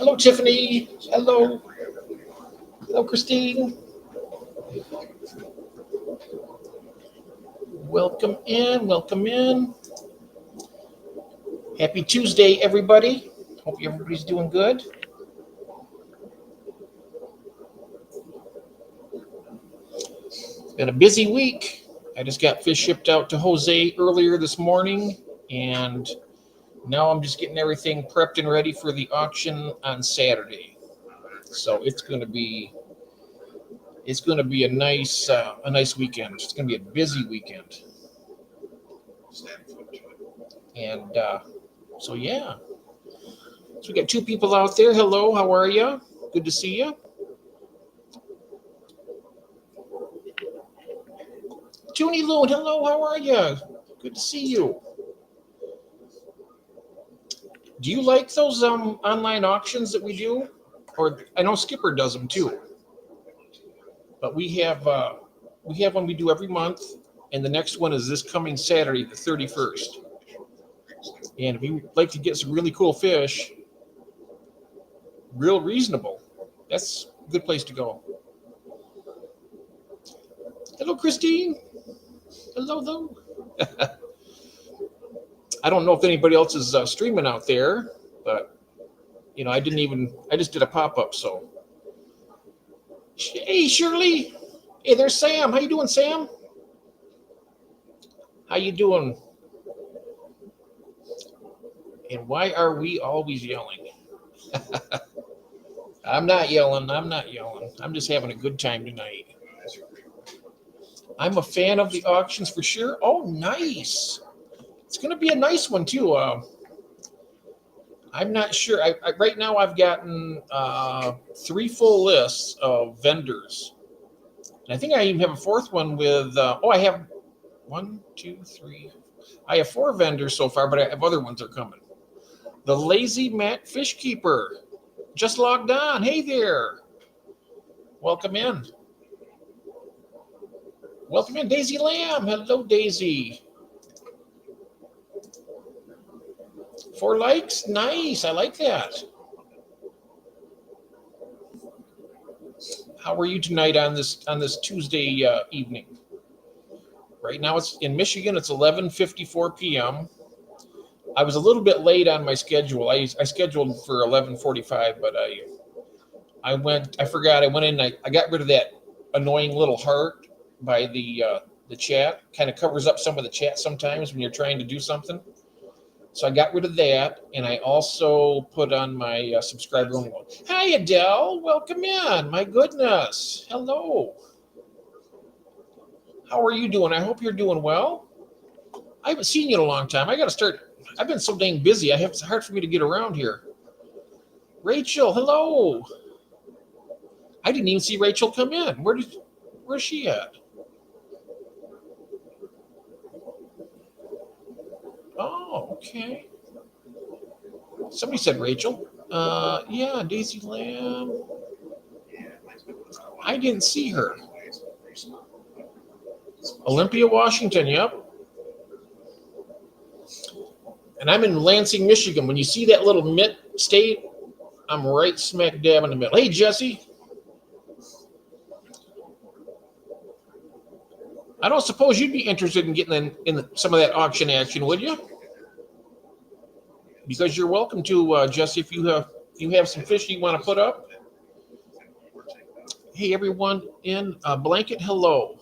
Hello, Tiffany. Hello. Hello, Christine. Welcome in. Welcome in. Happy Tuesday, everybody. Hope everybody's doing good. It's been a busy week. I just got fish shipped out to Jose earlier this morning, and now I'm just getting everything prepped and ready for the auction on Saturday. So it's going to be a nice weekend. It's going to be a busy weekend, and so yeah. So we got two people out there. Hello, how are you? Good to see you. Toonie Loon, hello, how are you? Good to see you. Do you like those online auctions that we do? Or I know Skipper does them too. But we have one we do every month, and the next one is this coming Saturday, the 31st. And if you like to get some really cool fish, real reasonable, that's a good place to go. Hello, Christine. Hello, though. I don't know if anybody else is streaming out there, but I just did a pop-up. So, hey, Shirley. Hey, there's Sam. How you doing, Sam? How you doing? And why are we always yelling? I'm not yelling. I'm just having a good time tonight. I'm a fan of the auctions for sure. Oh, nice. It's going to be a nice one, too. I'm not sure. Right now, I've gotten 3 full lists of vendors. And I think I even have a 4th one with, I have 1, 2, 3. I have 4 vendors so far, but I have other ones that are coming. The Lazy Mac Fish Keeper just logged on. Hey there. Welcome in. Welcome in, Daisy Lamb. Hello, Daisy. 4 likes? Nice. I like that. How are you tonight on this Tuesday evening? Right now it's in Michigan. It's 11:54 p.m. I was a little bit late on my schedule. I scheduled for 11:45, but I forgot. I went in. I got rid of that annoying little heart by the chat. Kind of covers up some of the chat sometimes when you're trying to do something. So I got rid of that, and I also put on my subscriber only one. Hi, Adele. Welcome in. My goodness. Hello. How are you doing? I hope you're doing well. I haven't seen you in a long time. I got to start. I've been so dang busy. It's hard for me to get around here. Rachel, hello. I didn't even see Rachel come in. Where's she at? Oh, okay. Somebody said Rachel. Yeah, Daisy Lamb. I didn't see her. Olympia, Washington, yep. And I'm in Lansing, Michigan. When you see that little mitt state, I'm right smack dab in the middle. Hey, Jesse. I don't suppose you'd be interested in getting in some of that auction action, would you? Because you're welcome to, Jesse, if you have some fish you want to put up. Hey, everyone in Blanket, hello.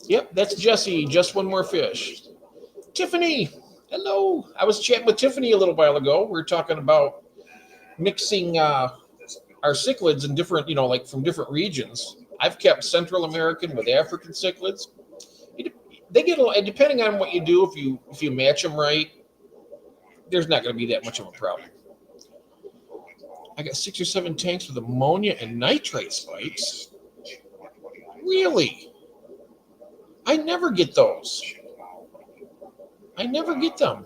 Yep, that's Jesse. Just one more fish. Tiffany, hello. I was chatting with Tiffany a little while ago. We were talking about mixing our cichlids in different, like from different regions. I've kept Central American with African cichlids. They get depending on what you do. If you match them right, there's not going to be that much of a problem. I got 6 or 7 tanks with ammonia and nitrate spikes. Really? I never get those. I never get them.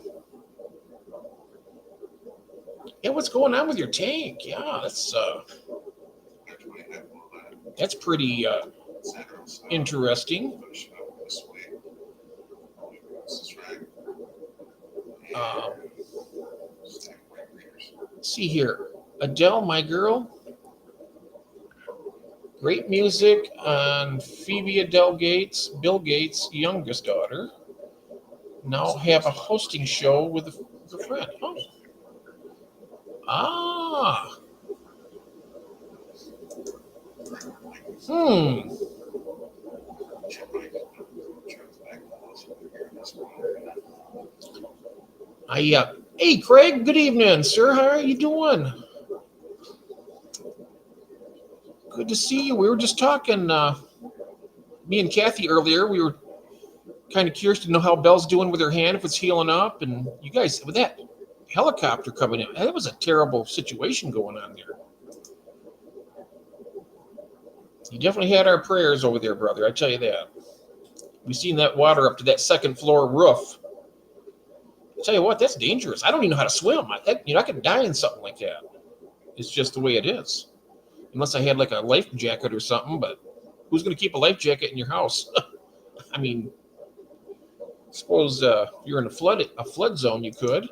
Yeah, what's going on with your tank? Yeah, that's pretty interesting. see here. Adele, my girl. Great music on Phoebe Adele Gates, Bill Gates' youngest daughter. Now have a hosting show with a friend. Oh. Ah. Hmm. Hey, Craig. Good evening, sir. How are you doing? Good to see you. We were just talking, me and Kathy earlier. We were kind of curious to know how Belle's doing with her hand, if it's healing up. And you guys, with that helicopter coming in, that was a terrible situation going on there. You definitely had our prayers over there, brother. I tell you that. We seen that water up to that second floor roof. I tell you what, that's dangerous. I don't even know how to swim. I could die in something like that. It's just the way it is. Unless I had like a life jacket or something, but who's going to keep a life jacket in your house? I mean, suppose you're in a flood zone, you could.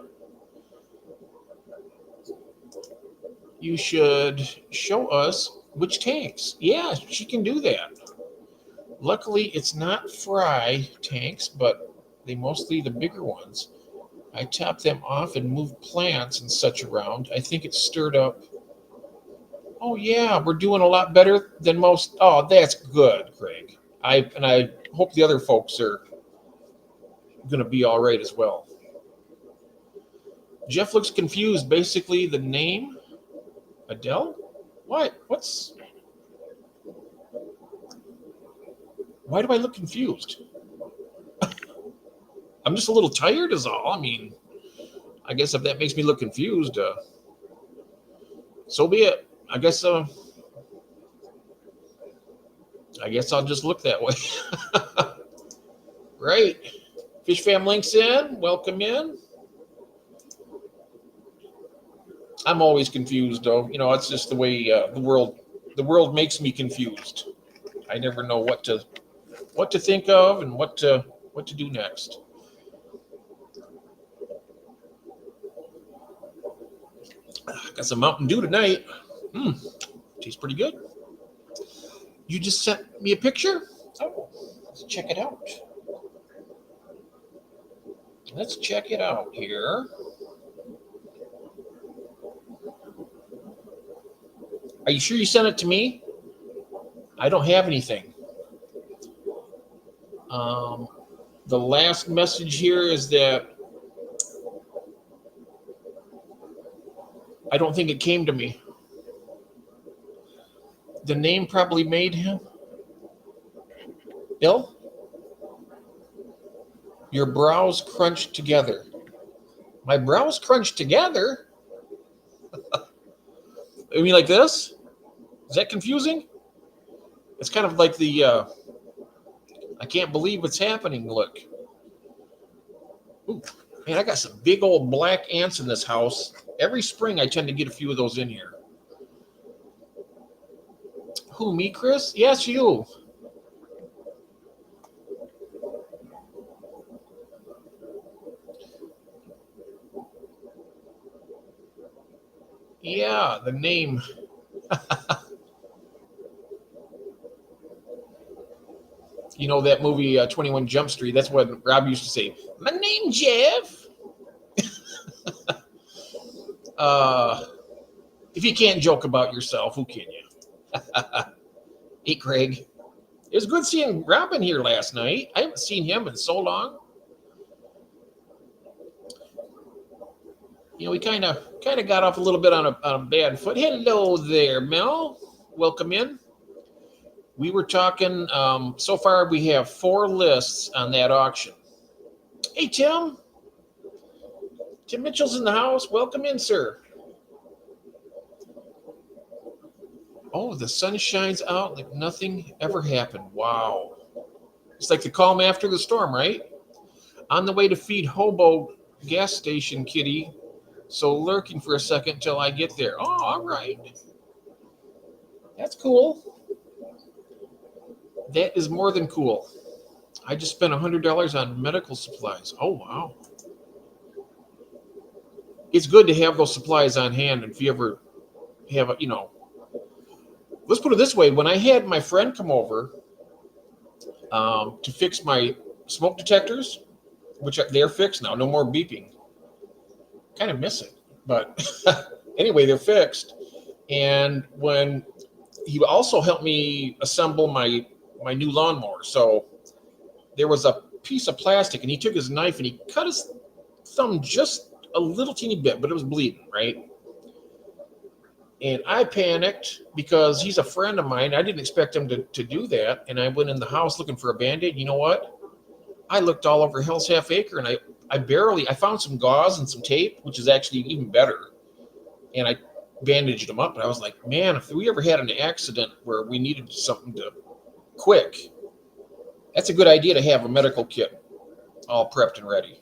You should show us which tanks. Yeah, she can do that. Luckily, it's not fry tanks, but they mostly the bigger ones. I top them off and move plants and such around. I think it's stirred up. Oh yeah, we're doing a lot better than most. Oh, that's good, Craig. I hope the other folks are going to be all right as well. Jeff looks confused. Basically, the name Adele. What? Why do I look confused? I'm just a little tired, is all. I mean, I guess if that makes me look confused, so be it. I guess I'll just look that way. Right. Fish Fam links in. Welcome in. I'm always confused, though. You know, it's just the way the world makes me confused. I never know what to think of and what to do next. Got some Mountain Dew tonight. Tastes pretty good. You just sent me a picture? Oh, let's check it out. Let's check it out here. Are you sure you sent it to me? I don't have anything. The last message here is that I don't think it came to me. The name probably made him. Bill? Your brows crunched together. My brows crunched together? I mean, like this? Is that confusing? It's kind of like the I can't believe what's happening look. Ooh, man, I got some big old black ants in this house. Every spring I tend to get a few of those in here. Who, me, Chris? Yes, you. Yeah, the name. You know that movie 21 Jump Street? That's what Rob used to say. My name Jeff. If you can't joke about yourself, who can you? Hey, Craig. It was good seeing Robin here last night. I haven't seen him in so long. You know, we kind of got off a little bit on a bad foot. Hello there, Mel. Welcome in. We were talking. So far, we have 4 lists on that auction. Hey, Tim. Tim Mitchell's in the house. Welcome in, sir. Oh, the sun shines out like nothing ever happened. Wow. It's like the calm after the storm, right? On the way to feed Hobo gas station kitty. So lurking for a second till I get there. Oh, all right. That's cool. That is more than cool. I just spent $100 on medical supplies. Oh, wow. it's good to have those supplies on hand. And if you ever have a, let's put it this way: when I had my friend come over to fix my smoke detectors, which they're fixed now, no more beeping. Kind of miss it, but anyway, they're fixed. And when he also helped me assemble my new lawnmower, so there was a piece of plastic, and he took his knife and he cut his thumb just a little teeny bit, but it was bleeding, right? And I panicked because he's a friend of mine. I didn't expect him to do that. And I went in the house looking for a Band-Aid. You know what? I looked all over Hell's Half Acre, and I found some gauze and some tape, which is actually even better. And I bandaged him up. And I was like, man, if we ever had an accident where we needed something to quick, that's a good idea to have a medical kit all prepped and ready.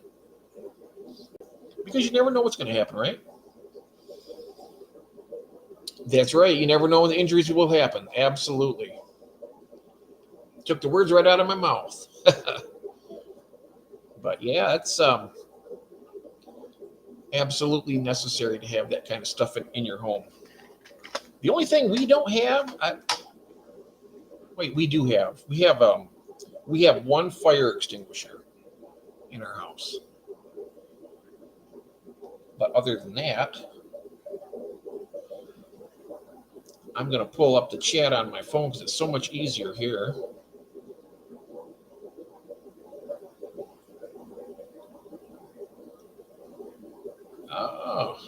Because you never know what's going to happen, right? That's right. You never know when the injuries will happen. Absolutely. Took the words right out of my mouth. But yeah, it's absolutely necessary to have that kind of stuff in your home. The only thing we don't have, we do have. We have one fire extinguisher in our house. But other than that, I'm going to pull up the chat on my phone because it's so much easier here. Oh,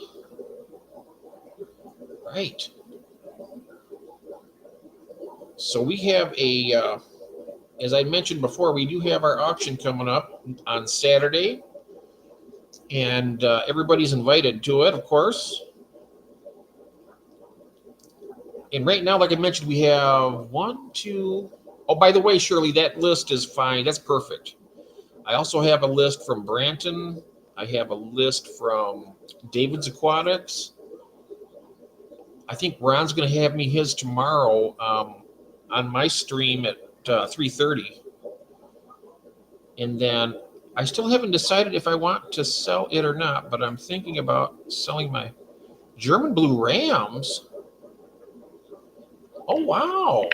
right. So we have as I mentioned before, we do have our auction coming up on Saturday. And everybody's invited to it, of course. And right now, like I mentioned, we have one, two. Oh, by the way, Shirley, that list is fine. That's perfect. I also have a list from Branton. I have a list from David's Aquatics. I think Ron's going to have me his tomorrow on my stream at 3:30. And then I still haven't decided if I want to sell it or not, but I'm thinking about selling my German Blue Rams. Oh, wow.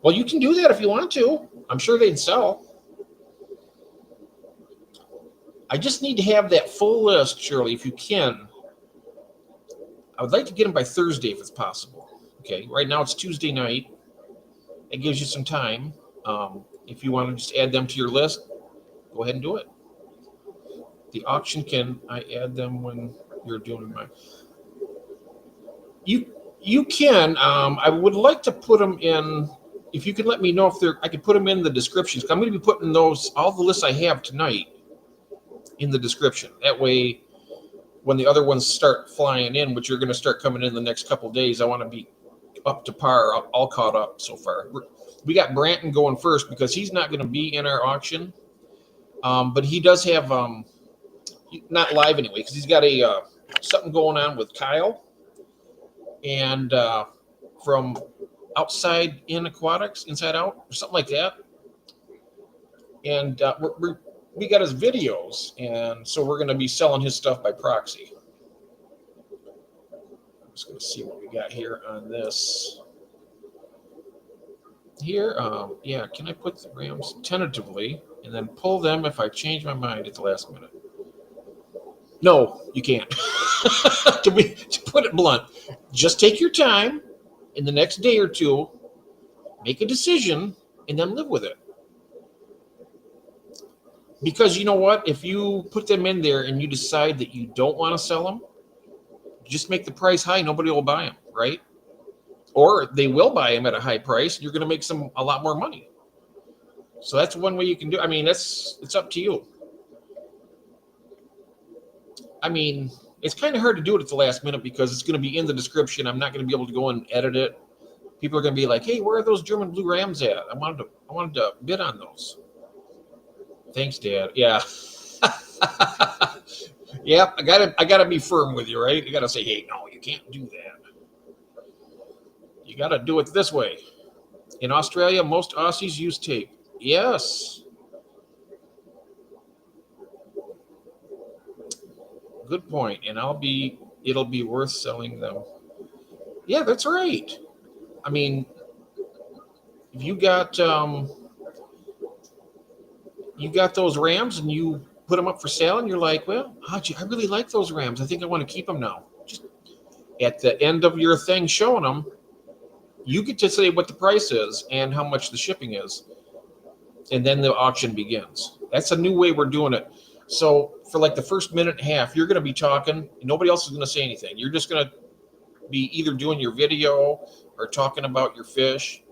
Well, you can do that if you want to. I'm sure they'd sell. I just need to have that full list, Shirley, if you can. I would like to get them by Thursday if it's possible. Okay, right now it's Tuesday night. It gives you some time. If you want to just add them to your list, go ahead and do it. The auction, can I add them when you're doing my... You can. I would like to put them in... If you could let me know if I could put them in the descriptions. I'm going to be putting all the lists I have tonight in the description. That way, when the other ones start flying in, which are going to start coming in the next couple of days, I want to be up to par, all caught up so far. We got Branton going first because he's not going to be in our auction, but he does have not live anyway because he's got something going on with Kyle and from Outside In Aquatics, Inside Out, or something like that. And we got his videos, and so we're going to be selling his stuff by proxy. I'm just going to see what we got here on this. Here, yeah, can I put the Rams tentatively and then pull them if I change my mind at the last minute? No, you can't. To put it blunt, just take your time in the next day or two, make a decision, and then live with it. Because you know what? If you put them in there and you decide that you don't want to sell them, just make the price high. Nobody will buy them, right? Or they will buy them at a high price. You're going to make a lot more money. So that's one way you can do. I mean, it's up to you. I mean, it's kind of hard to do it at the last minute because it's going to be in the description. I'm not going to be able to go and edit it. People are going to be like, "Hey, where are those German Blue Rams at? I wanted to bid on those." Thanks, Dad. Yeah. Yeah, I gotta be firm with you, right? You gotta say, hey, no, you can't do that. You gotta do it this way. In Australia, most Aussies use tape. Yes. Good point. And it'll be worth selling them. Yeah, that's right. I mean, if you got those Rams and you put them up for sale and you're like, well, gee, I really like those Rams. I think I want to keep them now. Just at the end of your thing showing them, you get to say what the price is and how much the shipping is. And then the auction begins. That's a new way we're doing it. So for like the first minute and a half, you're going to be talking. Nobody else is going to say anything. You're just going to be either doing your video or talking about your fish.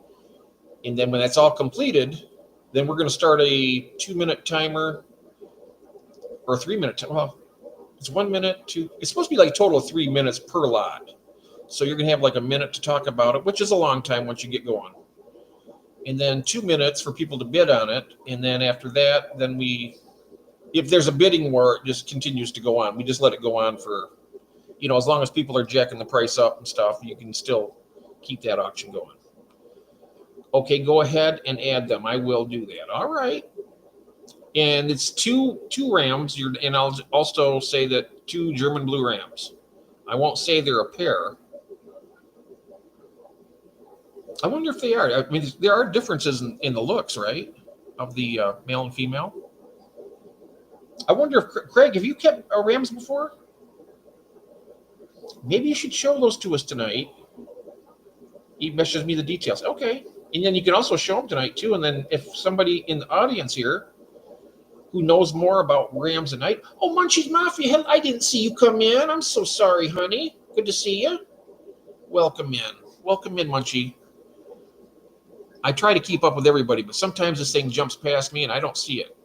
And then when that's all completed, then we're going to start a 2-minute timer or a 3-minute timer. Well, it's 1 minute, it's supposed to be like a total of 3 minutes per lot. So you're going to have like a minute to talk about it, which is a long time once you get going. And then 2 minutes for people to bid on it. And then after that, then if there's a bidding war, it just continues to go on. We just let it go on for, as long as people are jacking the price up and stuff, you can still keep that auction going. Okay, go ahead and add them. I will do that. All right. And it's two Rams. And I'll also say that 2 German blue Rams. I won't say they're a pair. I wonder if they are. I mean, there are differences in the looks, right, of the male and female. I wonder if, Craig, have you kept Rams before? Maybe you should show those to us tonight. He messages me the details. Okay. And then you can also show them tonight, too. And then if somebody in the audience here who knows more about Rams and night. Oh, Munchie's Mafia, I didn't see you come in. I'm so sorry, honey. Good to see you. Welcome in. Welcome in, Munchie. I try to keep up with everybody, but sometimes this thing jumps past me and I don't see it.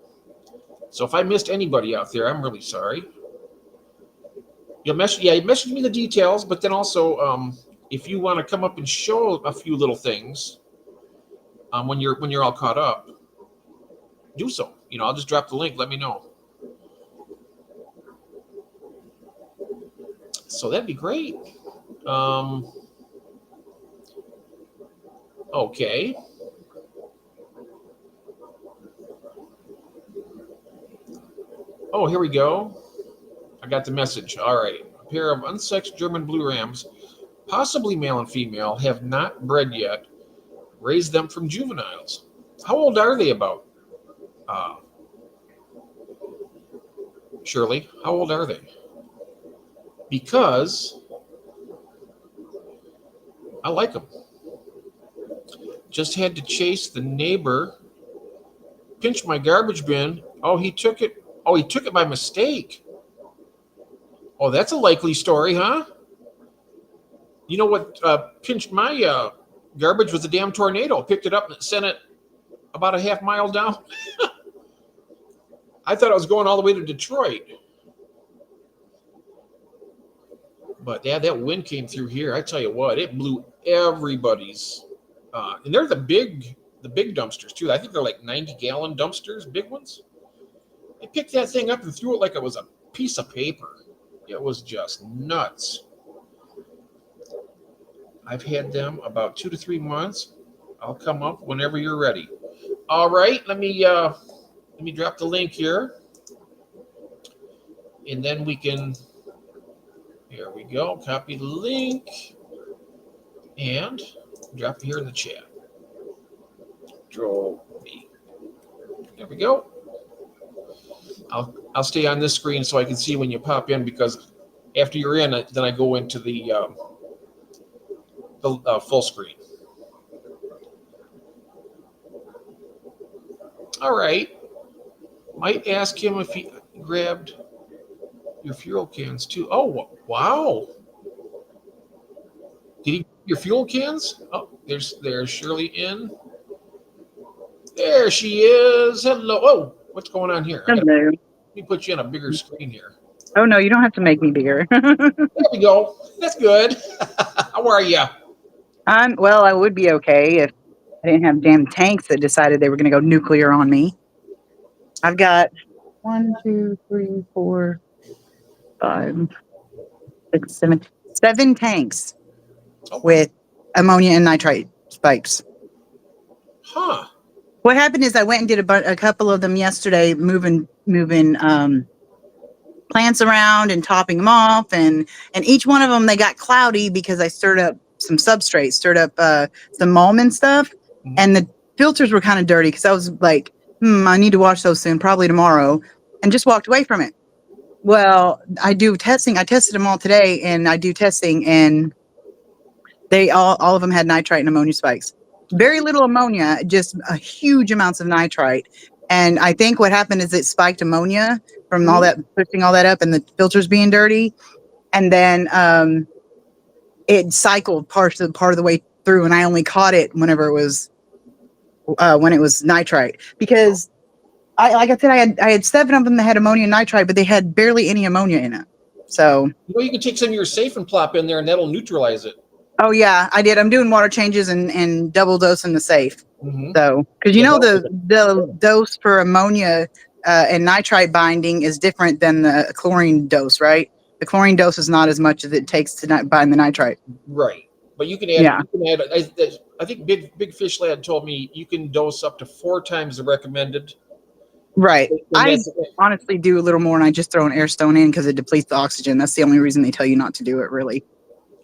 So if I missed anybody out there, I'm really sorry. You message me the details, but then also if you want to come up and show a few little things when you're all caught up, do so. I'll just drop the link. Let me know. So that'd be great. Okay. Oh, here we go. I got the message. All right. A pair of unsexed German blue Rams, possibly male and female, have not bred yet. Raised them from juveniles. How old are they about? Shirley, how old are they? Because I like them. Just had to chase the neighbor, pinch my garbage bin. Oh, he took it. Oh, he took it by mistake. Oh, that's a likely story, huh? You know what pinched my garbage was a damn tornado. Picked it up and sent it about a half mile down. I thought I was going all the way to Detroit. But yeah, that wind came through here. I tell you what, it blew everybody's. And they're the big dumpsters too. I think they're like 90-gallon dumpsters, big ones. They picked that thing up and threw it like it was a piece of paper. It was just nuts. I've had them about 2 to 3 months. I'll come up whenever you're ready. All right, let me drop the link here, and then we can. Here we go. Copy the link and drop it here in the chat. Control B. There we go. I'll stay on this screen so I can see when you pop in, because after you're in, then I go into the full screen. All right. Might ask him if he grabbed your fuel cans too. Oh, wow. Did he grab your fuel cans? Oh, there's Shirley in. There she is. Hello. Oh, what's going on here? Hello. Let me put you on a bigger screen here. Oh, no, you don't have to make me bigger. There we go. That's good. How are you? Well, I would be okay if I didn't have damn tanks that decided they were going to go nuclear on me. I've got 1, 2, 3, 4, 5, 6, 7 tanks with ammonia and nitrite spikes. Huh. What happened is I went and did a couple of them yesterday, moving plants around and topping them off, and each one of them they got cloudy because I stirred up some substrate, stirred up some almond stuff, and the filters were kind of dirty because I was like, I need to wash those soon, probably tomorrow, and just walked away from it. Well, I do testing. I tested them all today, and I do testing, and they all of them had nitrite and ammonia spikes. Very little ammonia, just a huge amounts of nitrite. And I think what happened is it spiked ammonia from all that pushing all that up, and the filters being dirty, and then it cycled part of the way through, and I only caught it whenever it was when it was nitrite, because like I said, I had 7 of them that had ammonia and nitrite, but they had barely any ammonia in it. So you can take some of your safe and plop in there, and that'll neutralize it. Oh yeah, I did. I'm doing water changes and double dosing the safe. So because the dose for ammonia and nitrite binding is different than the chlorine dose, right? The chlorine dose is not as much as it takes to bind the nitrite. Right, but you can add. Yeah. You can add. I think Big Fish Lad told me you can dose up to 4 times the recommended. Right. I honestly do a little more, and I just throw an air stone in because it depletes the oxygen. That's the only reason they tell you not to do it, really.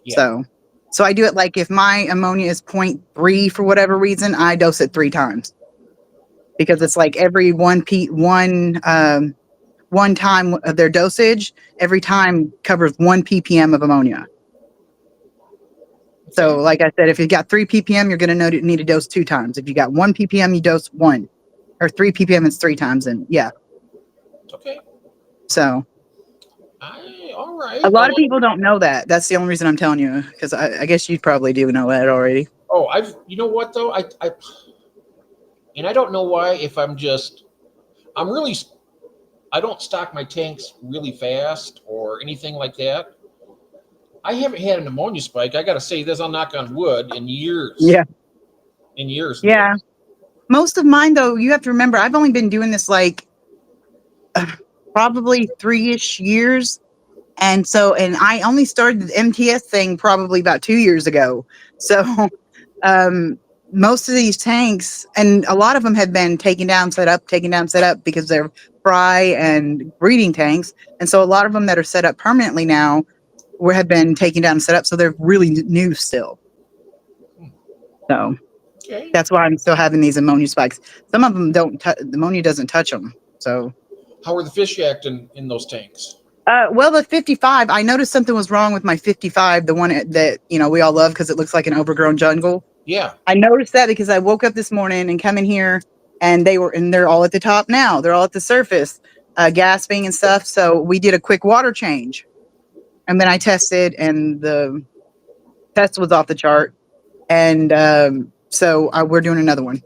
Yeah. So I do it like if my ammonia is 0.3 for whatever reason, I dose it 3 times, because it's like every one time of their dosage, every time covers 1 ppm of ammonia. So like I said, if you got 3 ppm, you're going to need to dose 2 times. If you got 1 ppm, you dose 1, or 3 ppm is 3 times. And yeah. Okay. So. All right. A lot of people don't know that. That's the only reason I'm telling you, because I guess you probably do know that already. Oh, you know what though? I don't know why. If I don't stock my tanks really fast or anything like that. I haven't had an ammonia spike. I got to say this, I'll knock on wood, in years. Yeah. In years. Yeah. Most of mine though, you have to remember, I've only been doing this like probably 3-ish years. And I only started the MTS thing probably about 2 years ago. So most of these tanks, and a lot of them have been taken down, set up, because they're fry and breeding tanks. And so a lot of them that are set up permanently now have been taken down and set up. So they're really new still. So that's why I'm still having these ammonia spikes. Some of them the ammonia doesn't touch them. So how are the fish acting in those tanks? Well, the 55, I noticed something was wrong with my 55, the one that, we all love because it looks like an overgrown jungle. Yeah. I noticed that because I woke up this morning and come in here, and they're all at the top now. They're all at the surface, gasping and stuff. So we did a quick water change, and then I tested, and the test was off the chart. And so we're doing another one.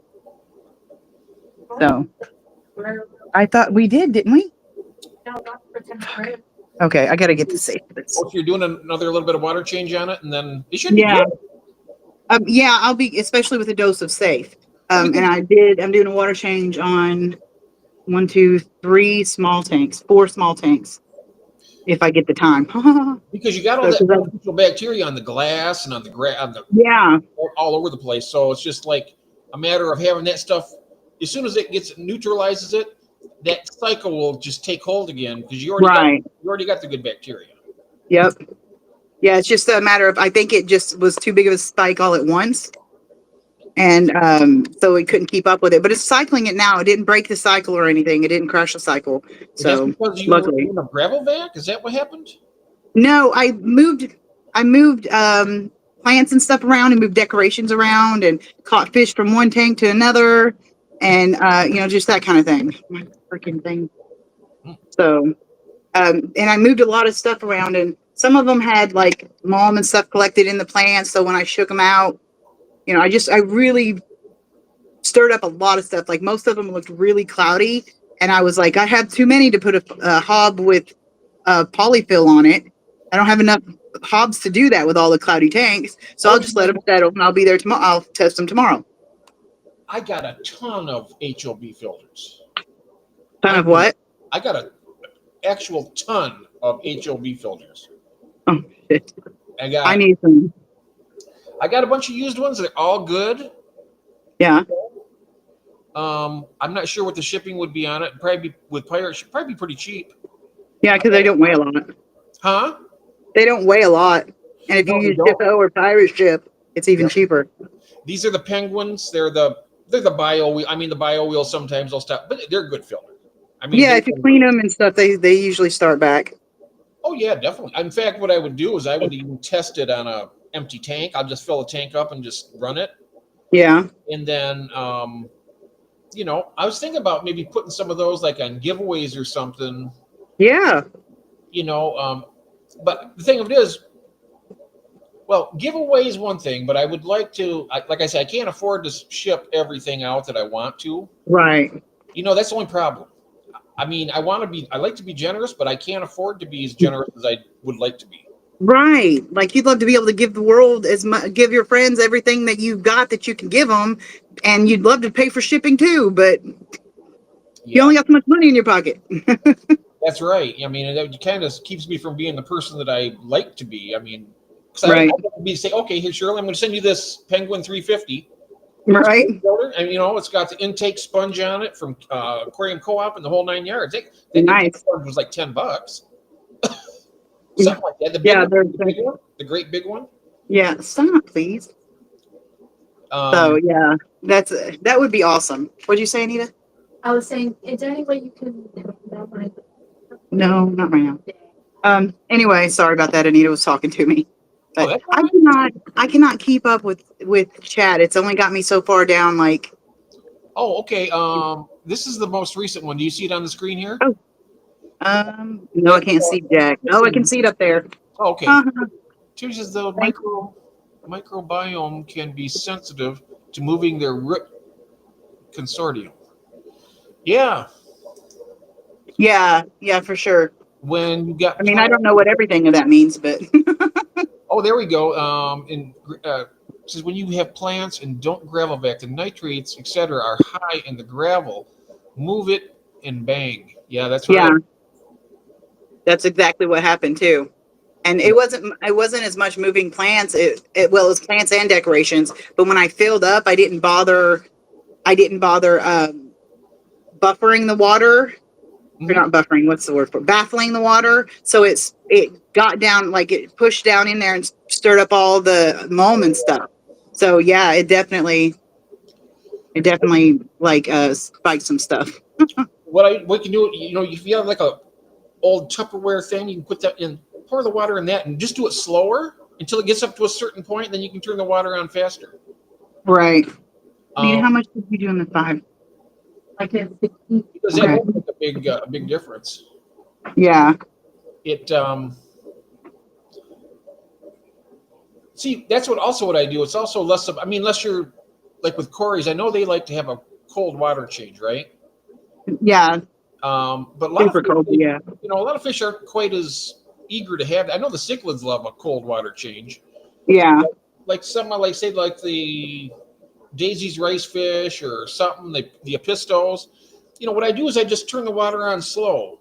So I thought we did, didn't we? Okay, I gotta get the safe. So you're doing another little bit of water change on it, and then it should be good. Yeah, I'll be, especially with a dose of safe. And I'm doing a water change on 1, 2, 3 small tanks, 4 small tanks, if I get the time. Because you got all that beneficial bacteria on the glass and on the all over the place. So it's just like a matter of having that stuff. As soon as it neutralizes it, that cycle will just take hold again, because you already got the good bacteria. Yep. Yeah, it's just a matter of, I think it just was too big of a spike all at once, and so it couldn't keep up with it. But it's cycling it now. It didn't break the cycle or anything. It didn't crash the cycle. So that's because you were in a gravel vac? Is that what happened? No, I moved plants and stuff around, and moved decorations around, and caught fish from one tank to another, and just that kind of thing. My freaking thing. So and I moved a lot of stuff around, and some of them had like malm and stuff collected in the plants. So when I shook them out, I really stirred up a lot of stuff. Like most of them looked really cloudy, and I was like, I have too many to put a hob with polyfill on it. I don't have enough hobs to do that with all the cloudy tanks. So I'll just let them settle, and I'll be there tomorrow. I'll test them tomorrow. I got a ton of HOB filters. Ton of what? I got an actual ton of HOB filters. Oh shit! I need some. I got a bunch of used ones. They're all good. Yeah. I'm not sure what the shipping would be on it. Probably with Pirate, should probably be pretty cheap. Yeah, because they don't weigh a lot. Huh? They don't weigh a lot. And if you No, they use don't. Ship-O or Pirate Ship, it's even Yep. cheaper. These are the penguins. They're the bio wheel. I mean, the bio wheel sometimes they'll stop, but they're good filler. I mean, Yeah, if you clean them and stuff, they usually start back. oh yeah, definitely. In fact, what I would do is I would even test it on a empty tank. I'll just fill a tank up and just run it, Yeah. and then I was thinking about maybe putting some of those like on giveaways or something. Yeah. You know, but the thing of it is, well, giveaway is one thing, but I would like to, like I said, I can't afford to ship everything out that I want to. Right. That's the only problem. I mean, I like to be generous, but I can't afford to be as generous as I would like to be. Right. Like you'd love to be able to give the world as much, give your friends everything that you've got that you can give them, and you'd love to pay for shipping too, but you Yeah, only got so much money in your pocket. that's right. I mean, that kind of keeps me from being the person that I like to be. I mean, because I Right. like to be say, okay, here, Shirley, I'm going to send you this Penguin 350. It's a Right. great builder, and it's got the intake sponge on it from Aquarium Co-op and the whole 9 yards. That intake Nice. sponge was like $10, something like that. The big Yeah. one, There's the big one, the great big one. yeah. Stop, please. So Um, yeah, that would be awesome. What'd you say, Anita? I was saying, is there any way you can help about my No, not right now. Anyway, sorry about that. Anita was talking to me. oh, But that's all I right. cannot keep up with chat. It's only got me so far down. Like, Oh, okay. This is the most recent one. Do you see it on the screen here? oh, no, I That's can't see Jack. Oh, I can see it up there. oh, okay. Uh-huh. Chooses the Thank microbiome can be sensitive to moving their root consortium. Yeah, Yeah, yeah, for sure. when you I got mean, I don't plants. know what everything of that means, but Oh, there we go. Says when you have plants and don't gravel back, the nitrates, etc., are high in the gravel. Move it and bang. Yeah, that's yeah, right. that's exactly what happened too. And it wasn't as much moving plants. It well, it was plants and decorations. But when I filled up, I didn't bother buffering the water, or Mhm. not buffering, what's the word for baffling the water, so it got down, like it pushed down in there and stirred up all the mulm and stuff. So yeah, it definitely like spiked some stuff. What you can do, if you have like a old Tupperware thing, you can put that in, pour the water in that, and just do it slower until it gets up to a certain point. Then you can turn the water on faster. Right. Nita, how Um, much did you do in the 5? like a 60? because that Okay. will make a big difference. Yeah. It See, that's what I do. It's also less of, I mean, unless you're like with Corey's, I know they like to have a cold water change, right? Yeah. But a lot of Super fish, cold. Yeah. a lot of fish aren't quite as eager to have. I know the cichlids love a cold water change. Yeah. Like some, like say, like the Daisy's rice fish or something, the apistos. What I do is I just turn the water on slow.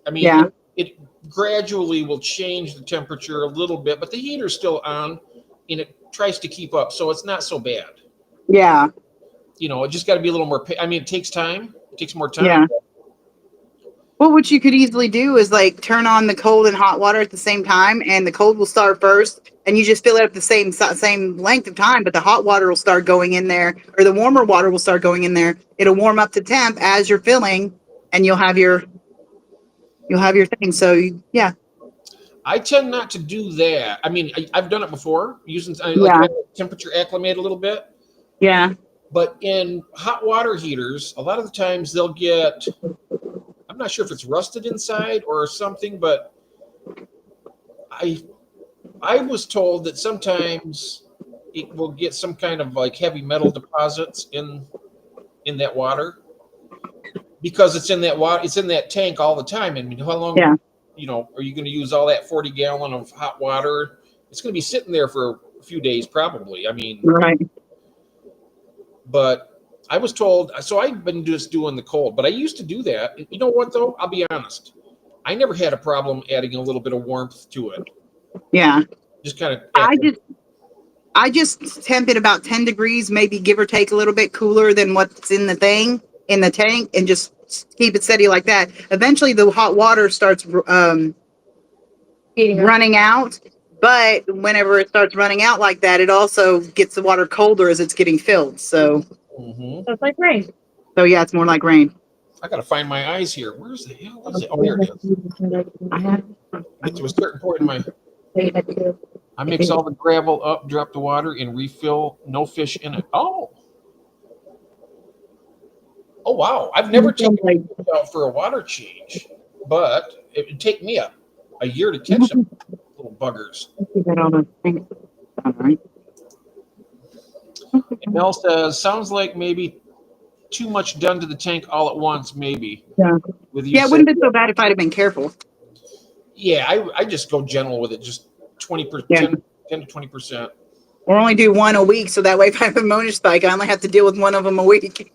I mean, Yeah. it gradually will change the temperature a little bit, but the heater's still on, and it tries to keep up, so it's not so bad. Yeah. It just got to be a little more. I mean, it takes time. It takes more time. Yeah. Well, what you could easily do is like turn on the cold and hot water at the same time, and the cold will start first, and you just fill it up the same length of time. But the hot water will start going in there, or the warmer water will start going in there. It'll warm up to temp as you're filling, and you'll have your thing. So yeah, I tend not to do that. I mean, I've done it before using like yeah, temperature acclimate a little bit, yeah, but in hot water heaters, a lot of the times they'll get. I'm not sure if it's rusted inside or something, but I I was told that sometimes it will get some kind of like heavy metal deposits in that water because it's in that water, it's in that tank all the time. I mean, how long, yeah, are you going to use all that 40 gallon of hot water? It's going to be sitting there for a few days probably. I mean, right, but I was told, so I've been just doing the cold, but I used to do that. You know what though? I'll be honest. I never had a problem adding a little bit of warmth to it. yeah. Just kind of I just I just temp it about 10 degrees, maybe give or take a little bit cooler than what's in the tank, and just keep it steady like that. Eventually, the hot water starts running out. But whenever it starts running out like that, it also gets the water colder as it's getting filled. So So it's like rain. yeah, it's more like rain. I gotta find my eyes here. Where's the hell is it? Oh, there it is. I have Get to a certain point in my. I mix all the gravel up, drop the water, and refill. No fish in it. Oh. Oh wow! I've never taken it out for a water change, but it would take me a year to catch them little buggers. And Mel says, "Sounds like maybe too much done to the tank all at once. Maybe." Yeah. With you Yeah, it wouldn't have been so bad if I'd have been careful. Yeah, I just go gentle with it, just 20%, Yeah. 10 to 20%. Or only do one a week, so that way if I have a ammonia spike, I only have to deal with one of them a week.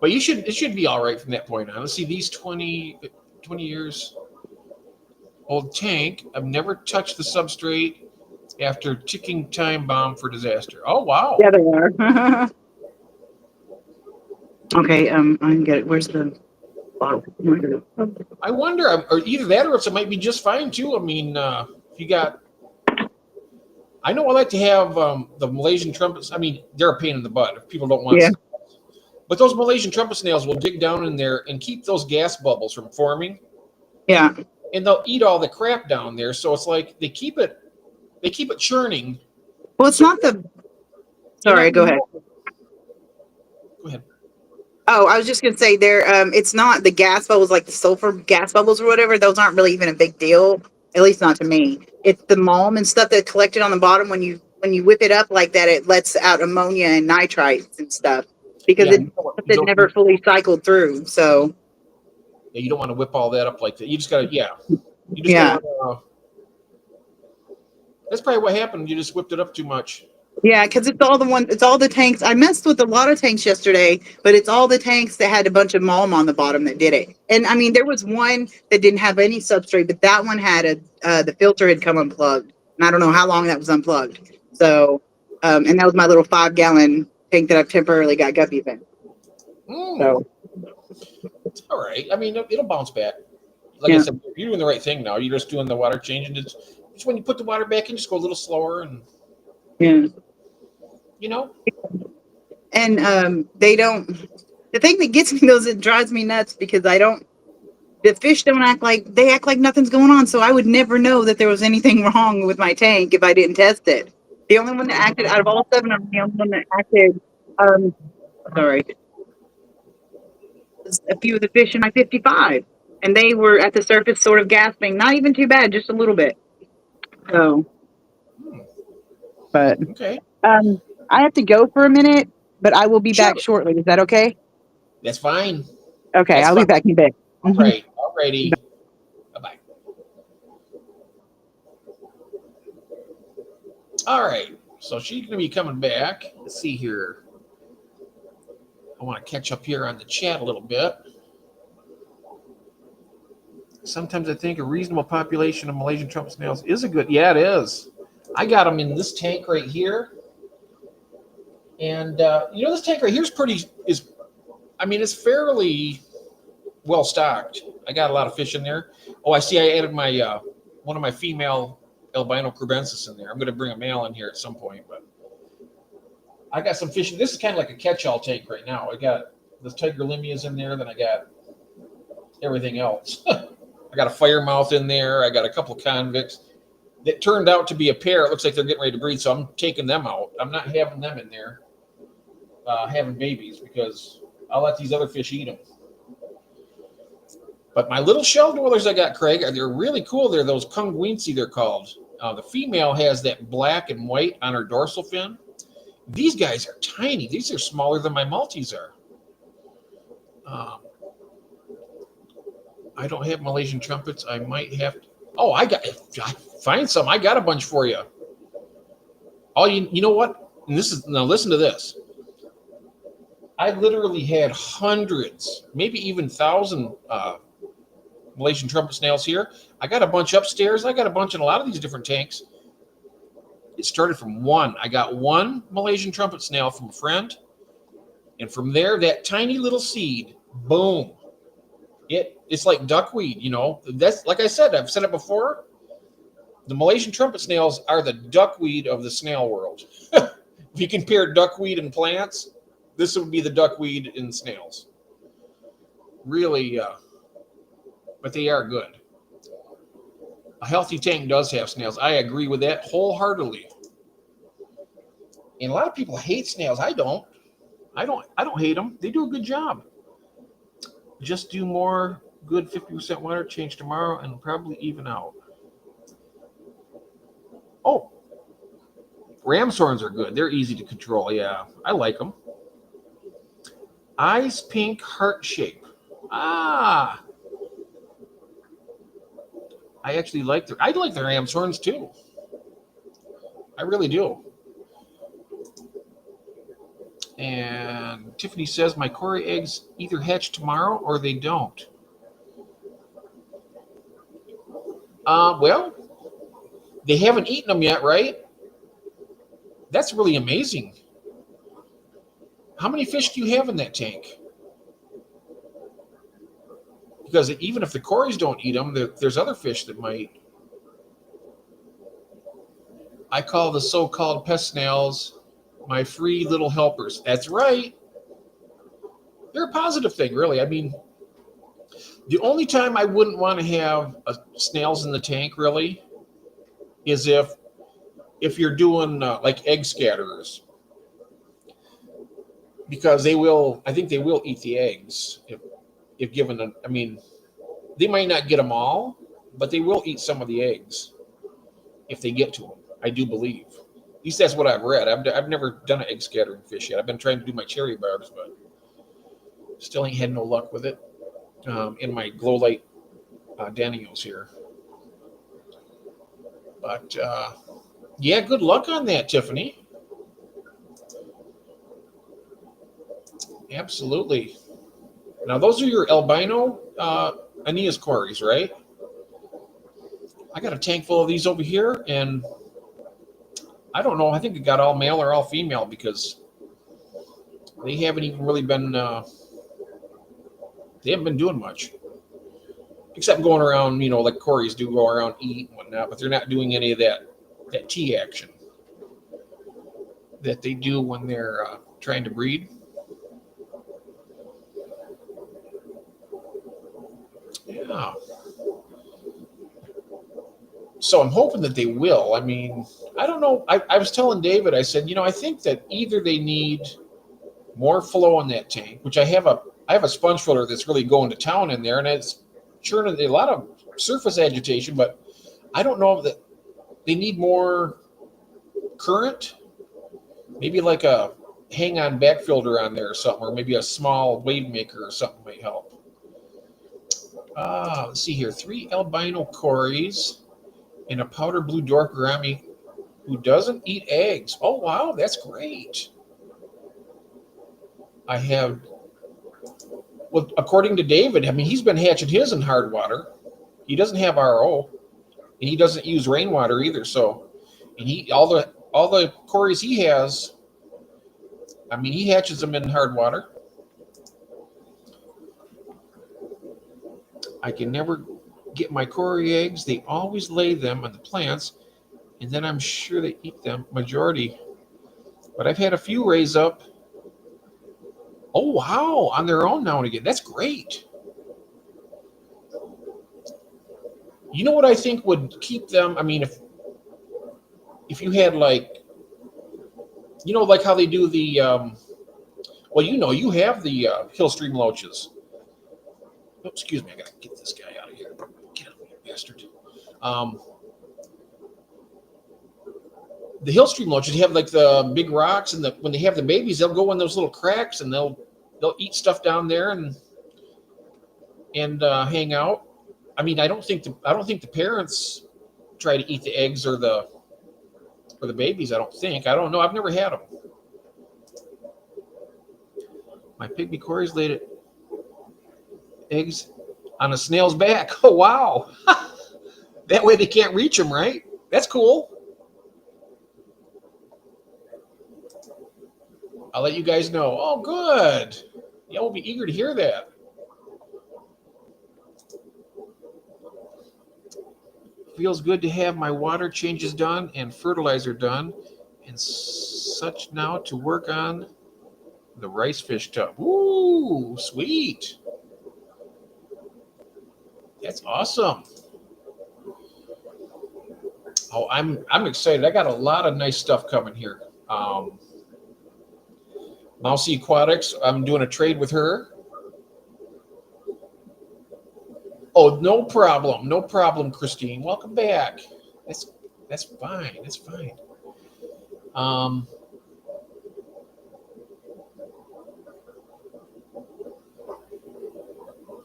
But it should be all right from that point on. Let's see, these 20 years old tank. I've never touched the substrate after ticking time bomb for disaster. Oh wow! Yeah, they are. Okay, I can get it. Where's the bottle? I wonder, or either that, or else it might be just fine too. I mean, if you got, I know I like to have the Malaysian trumpets. I mean, they're a pain in the butt if people don't want. Yeah. But those Malaysian trumpet snails will dig down in there and keep those gas bubbles from forming. Yeah. And they'll eat all the crap down there. So it's like they keep it churning. Well, it's not the. Sorry, go ahead. Go ahead. Oh, I was just gonna say it's not the gas bubbles, like the sulfur gas bubbles or whatever. Those aren't really even a big deal, at least not to me. It's the malm and stuff that collected on the bottom when you whip it up like that. It lets out ammonia and nitrites and stuff because it never fully cycled through. So yeah, you don't want to whip all that up like that. You just gotta that's probably what happened. You just whipped it up too much. Yeah, because it's all the tanks. I messed with a lot of tanks yesterday, but it's all the tanks that had a bunch of malm on the bottom that did it. And I mean, there was one that didn't have any substrate, but that one had the filter had come unplugged, and I don't know how long that was unplugged. So, and that was my little 5-gallon tank that I've temporarily got guppies in. So, it's all right. I mean, it'll bounce back. Like I said, you're doing the right thing now. You're just doing the water change, and it's just when you put the water back in, just go a little slower and. Yeah. You know, and they don't. The thing that gets me though is it drives me nuts because the fish don't act like nothing's going on. So I would never know that there was anything wrong with my tank if I didn't test it. The only one that acted out of all 7 of them, the only one that acted, sorry, was a few of the fish in my 55, and they were at the surface, sort of gasping. Not even too bad, just a little bit. So, but okay. I have to go for a minute, but I will be back shortly. Is that okay? That's fine. Okay, I'll be back in a bit. All right. All righty. Bye-bye. All right. So she's going to be coming back. Let's see here. I want to catch up here on the chat a little bit. Sometimes I think a reasonable population of Malaysian trumpet snails is a good. Yeah, it is. I got them in this tank right here. And, this tank right here it's fairly well stocked. I got a lot of fish in there. Oh, I see I added my one of my female albino crubensis in there. I'm going to bring a male in here at some point, but I got some fish. This is kind of like a catch-all tank right now. I got the tiger limias in there, then I got everything else. I got a firemouth in there. I got a couple of convicts that turned out to be a pair. It looks like they're getting ready to breed, so I'm taking them out. I'm not having them in there. Having babies because I'll let these other fish eat them. But my little shell dwellers I got, Craig, they're really cool. They're those Kungwinsi, they're called. The female has that black and white on her dorsal fin. These guys are tiny. These are smaller than my Maltese are. I don't have Malaysian trumpets. I might have to. Oh, I find some. I got a bunch for you. Oh, you know what? And now listen to this. I literally had hundreds, maybe even 1,000 Malaysian trumpet snails here. I got a bunch upstairs. I got a bunch in a lot of these different tanks. It started from one. I got one Malaysian trumpet snail from a friend, And from there, that tiny little seed, boom, it's like duckweed, you know. That's like I said, I've said it before. The Malaysian trumpet snails are the duckweed of the snail world. If you compare duckweed and plants, this would be the duckweed in snails. Really, but they are good. A healthy tank does have snails. I agree with that wholeheartedly. And a lot of people hate snails. I don't. I don't hate them. They do a good job. Just do more good 50% water change tomorrow and probably even out. Oh, ram's horns are good. They're easy to control. Yeah, I like them. Eyes pink heart shape. Ah, I actually like I like the ram's horns too. I really do. And Tiffany says my Cory eggs either hatch tomorrow or they don't. Well, they haven't eaten them yet, right? That's really amazing. How many fish do you have in that tank? Because even if the Corys don't eat them, there's other fish that might. I call the so-called pest snails my free little helpers. That's right. They're a positive thing, really. I mean, the only time I wouldn't want to have snails in the tank, really, is if you're doing like egg scatterers, because they will. I think they will eat the eggs if given. I mean, they might not get them all, but they will eat some of the eggs if they get to them. I do believe. At least that's what I've read. I've never done an egg scattering fish yet. I've been trying to do my cherry barbs, but still ain't had no luck with it. In my glow light Daniels here. But yeah, good luck on that, Tiffany. Absolutely. Now those are your albino Aeneas Corys, right? I got a tank full of these over here, and I don't know. I think it got all male or all female because they haven't even really been. They haven't been doing much, except going around. You know, like Corys do, go around eat and whatnot. But they're not doing any of that T action that they do when they're trying to breed. Yeah. So I'm hoping that they will. I mean, I don't know. I was telling David, I said, you know, I think that either they need more flow in that tank, which I have a sponge filter that's really going to town in there, and it's churning a lot of surface agitation, but I don't know that they need more current. Maybe like a hang-on back filter on there or something, or maybe a small wave maker or something might help. Let's see here. 3 albino Corys and a powder blue dwarf gourami who doesn't eat eggs. Oh, wow, that's great. I have, well, according to David, I mean, he's been hatching his in hard water. He doesn't have RO, and he doesn't use rainwater either. So, and all the Corys he has, I mean, he hatches them in hard water. I can never get my Cory eggs. They always lay them on the plants, and then I'm sure they eat them, majority. But I've had a few raise up. Oh, wow, on their own now and again. That's great. You know what I think would keep them? I mean, if you had like, you know, like how they do the, well, you know, you have the hill stream loaches. Oh, excuse me, I gotta get this guy out of here. Get out of here, bastard. The hill stream loaches have like the big rocks, and when they have the babies, they'll go in those little cracks and they'll eat stuff down there and hang out. I mean, I don't think the parents try to eat the eggs or the babies. I don't know. I've never had them. My pygmy Corys laid it. Eggs on a snail's back. Oh, wow. That way they can't reach them, right? That's cool. I'll let you guys know. Oh, good. Yeah, we'll be eager to hear that. Feels good to have my water changes done and fertilizer done and such now to work on the rice fish tub. Ooh, sweet. That's awesome. Oh, I'm excited. I got a lot of nice stuff coming here. Mousy Aquatics, I'm doing a trade with her. Oh, no problem. No problem, Christine. Welcome back. That's fine. That's fine. I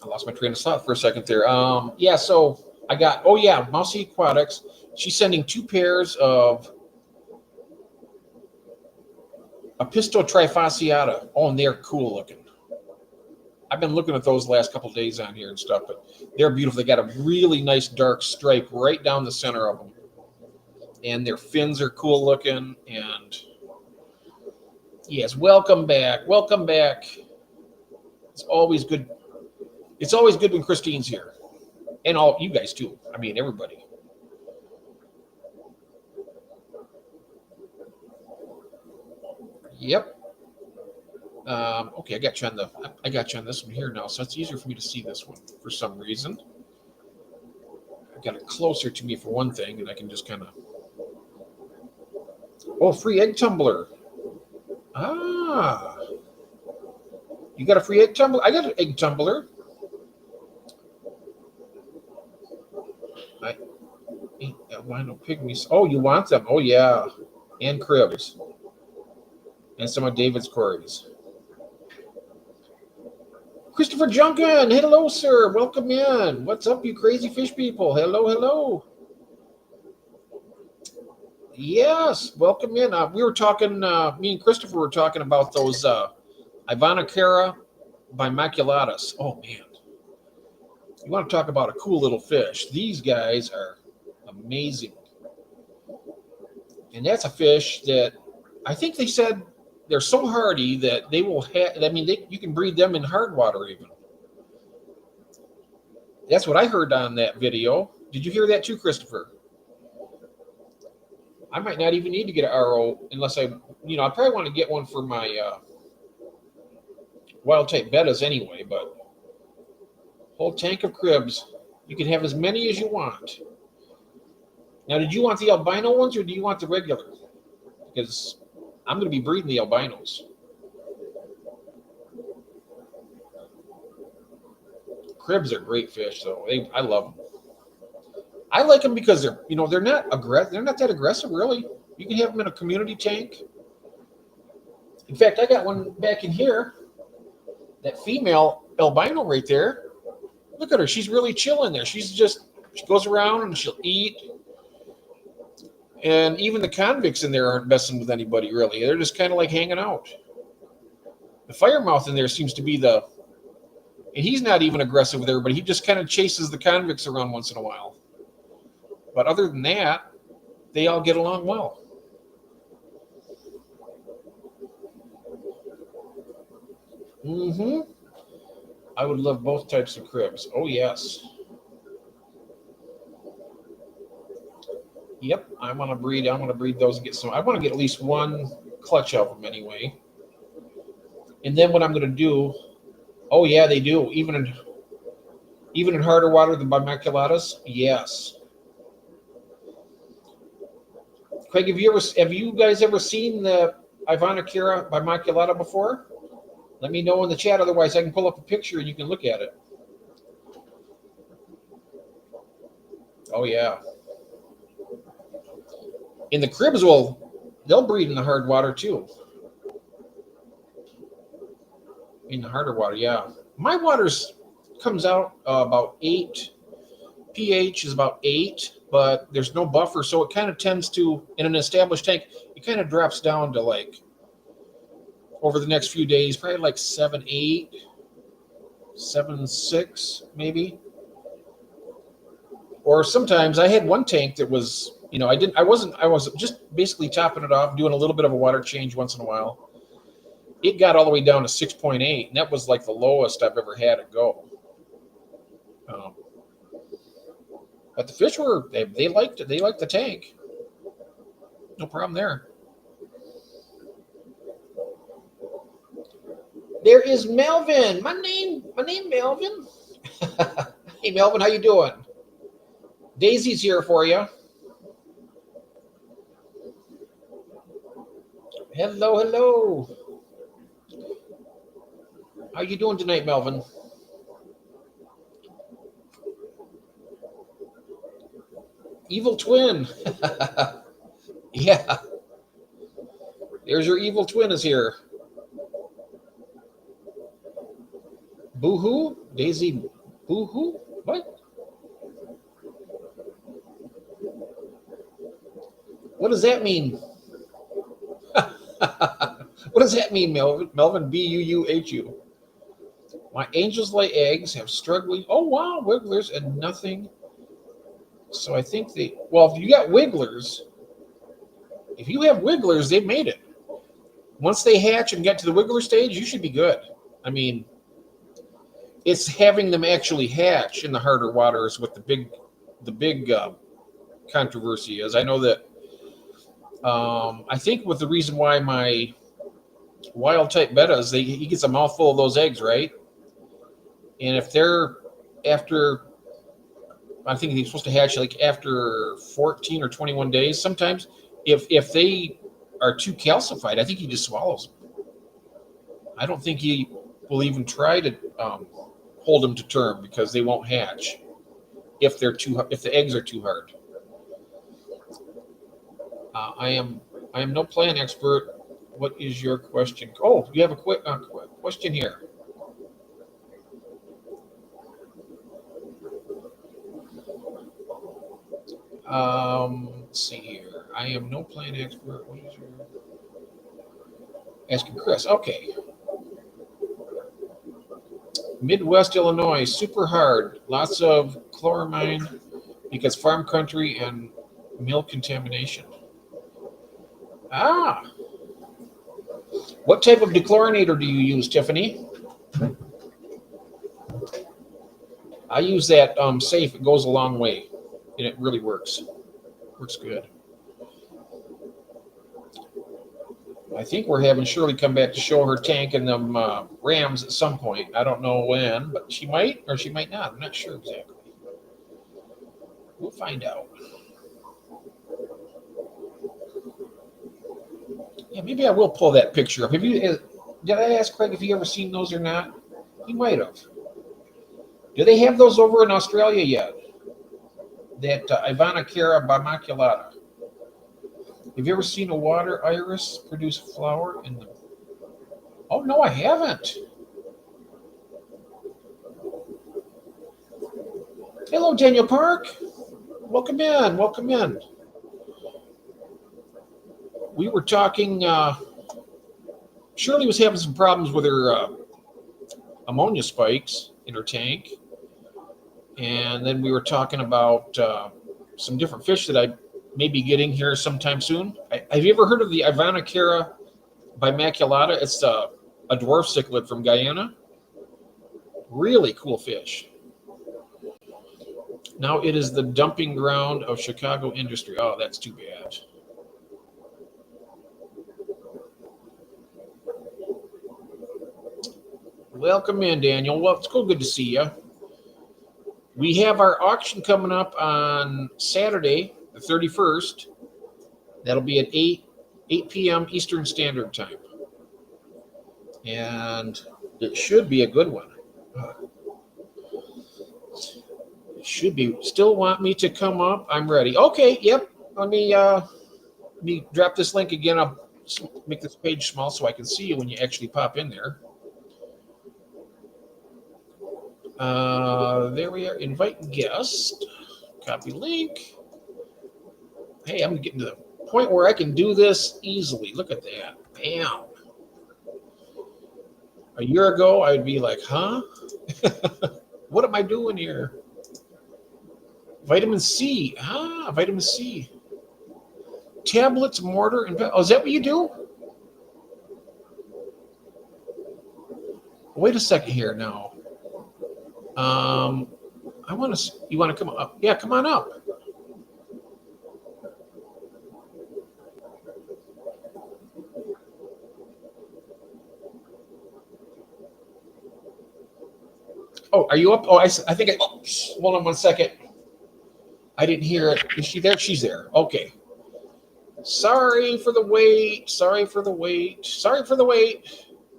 lost my train of thought for a second there. Yeah, so I got, oh yeah, Mousy Aquatics. She's sending 2 pairs of Apisto trifasciata. Oh, and they're cool looking. I've been looking at those the last couple of days on here and stuff, but they're beautiful. They got a really nice dark stripe right down the center of them. And their fins are cool looking. And yes, welcome back. Welcome back. It's always good. It's always good when Christine's here. And all you guys too. I mean, everybody. Yep. Okay, I got you on this one here now, so it's easier for me to see this one for some reason. I got it closer to me for one thing, and I can just kind of. Oh, free egg tumbler. Ah, you got a free egg tumbler? I got an egg tumbler. I ain't albino pygmies. Oh, you want them? Oh yeah, and cribs, and some of David's quarries. Christopher Junkin, hello, sir. Welcome in. What's up, you crazy fish people? Hello, hello. Yes, welcome in. We were talking, me and Christopher were talking about those Ivanocara bimaculatus. Oh, man. You want to talk about a cool little fish. These guys are amazing. And that's a fish that I think they said they're so hardy that they will have, I mean, you can breed them in hard water even. That's what I heard on that video. Did you hear that too, Christopher? I might not even need to get an RO unless I probably want to get one for my wild type bettas anyway, but whole tank of cribs. You can have as many as you want. Now, did you want the albino ones or do you want the regular? Because I'm going to be breeding the albinos. Cribs are great fish, though. I love them. I like them because they're not aggressive. They're not that aggressive, really. You can have them in a community tank. In fact, I got one back in here. That female albino right there. Look at her. She's really chilling there. She goes around and she'll eat. And even the convicts in there aren't messing with anybody, really. They're just kind of like hanging out. The firemouth in there seems to be and he's not even aggressive with everybody. He just kind of chases the convicts around once in a while. But other than that, they all get along well. I would love both types of cribs. Oh, yes. Yep, I want to breed those and get some. I want to get at least one clutch of them anyway. And then what I'm going to do, oh yeah, they do. Even in harder water than bimaculatus, yes. Craig, have you guys ever seen the Ivanocara bimaculata before? Let me know in the chat, otherwise I can pull up a picture and you can look at it. Oh yeah. And the cribs they'll breed in the hard water too. In the harder water, yeah. My water's comes out about 8. pH is about 8, but there's no buffer, so it kind of tends to, in an established tank, it kind of drops down to like, over the next few days, probably like 7.8, 7.6 maybe. Or sometimes I had one tank that was, I was just basically topping it off, doing a little bit of a water change once in a while. it got all the way down to 6.8, and that was like the lowest I've ever had it go. But the fish were they liked it. They liked the tank. No problem there. There is Melvin. My name Melvin. Hey Melvin, how you doing? Daisy's here for you. Hello, hello. How you doing tonight, Melvin? Evil twin. Yeah. There's your evil twin is here. Boo-hoo? Daisy boo-hoo? What? What does that mean? What does that mean, Melvin? Melvin, B-U-U-H-U. My angels lay eggs, have struggling. Oh, wow, wigglers and nothing. So I think well, if you got wigglers, if you have wigglers, they've made it. Once they hatch and get to the wiggler stage, you should be good. I mean, it's having them actually hatch in the harder waters what the big controversy is. I know that I think with the reason why my wild type bettas, he gets a mouthful of those eggs, right? And if they're after, I think he's supposed to hatch like after 14 or 21 days sometimes. If they are too calcified, I think he just swallows them. I don't think he will even try to hold them to term because they won't hatch if the eggs are too hard. I am no plant expert. What is your question? Oh, you have a quick question here. Let's see here. I am no plant expert. What is your asking Chris? Okay. Midwest Illinois, super hard. Lots of chloramine because farm country and milk contamination. Ah. What type of dechlorinator do you use, Tiffany? I use that safe. It goes a long way, and it really works. Works good. I think we're having Shirley come back to show her tank and them rams at some point. I don't know when, but she might or she might not. I'm not sure exactly. We'll find out. Yeah, maybe I will pull that picture up. Did I ask Craig if he ever seen those or not? He might have. Do they have those over in Australia yet? That Ivanacara bimaculata. Have you ever seen a water iris produce flower in the? Oh no, I haven't. Hello, Daniel Park. Welcome in. Welcome in. We were talking. Shirley was having some problems with her ammonia spikes in her tank, and then we were talking about some different fish that I may be getting here sometime soon. Have you ever heard of the Ivanacara bimaculata? It's a dwarf cichlid from Guyana. Really cool fish. Now it is the dumping ground of Chicago industry. Oh, that's too bad. Welcome in, Daniel. Well, it's cool. Good to see you. We have our auction coming up on Saturday, the 31st. That'll be at 8 p.m. Eastern Standard Time. And it should be a good one. It should be. Still want me to come up? I'm ready. Okay, yep. Let me drop this link again. I'll make this page small so I can see you when you actually pop in there. There we are. Invite guest. Copy link. Hey, I'm getting to the point where I can do this easily. Look at that. Bam. A year ago, I'd be like, huh? What am I doing here? Vitamin C. Ah, vitamin C. Tablets, mortar, and... Oh, is that what you do? Wait a second here now. I want to. You want to come up? Yeah, come on up. Oh, are you up? Oh, I think I. Oh, hold on one second. I didn't hear it. Is she there? She's there. Okay. Sorry for the wait. Sorry for the wait. Sorry for the wait.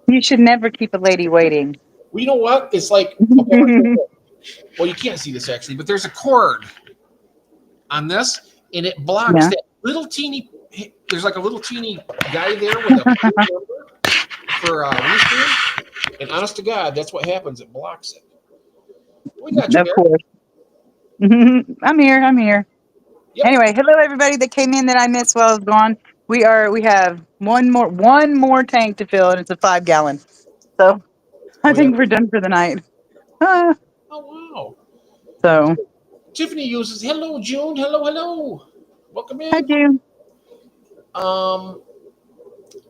You should never keep a lady waiting. Well, you know what? It's like, okay, well, you can't see this actually, but there's a cord on this, and it blocks Yeah. that little teeny. There's like a little teeny guy there with a number for restream, and honest to God, that's what happens. It blocks it. We got you Of there. course. I'm here. I'm here. Yep. Anyway, hello everybody that came in that I missed while I was gone. We have one more tank to fill, and it's a 5 gallon. So I Oh, yeah. think we're done for the night. Ah, Oh, wow. so Tiffany uses hello, June. Hello, hello. Welcome hi, in. June.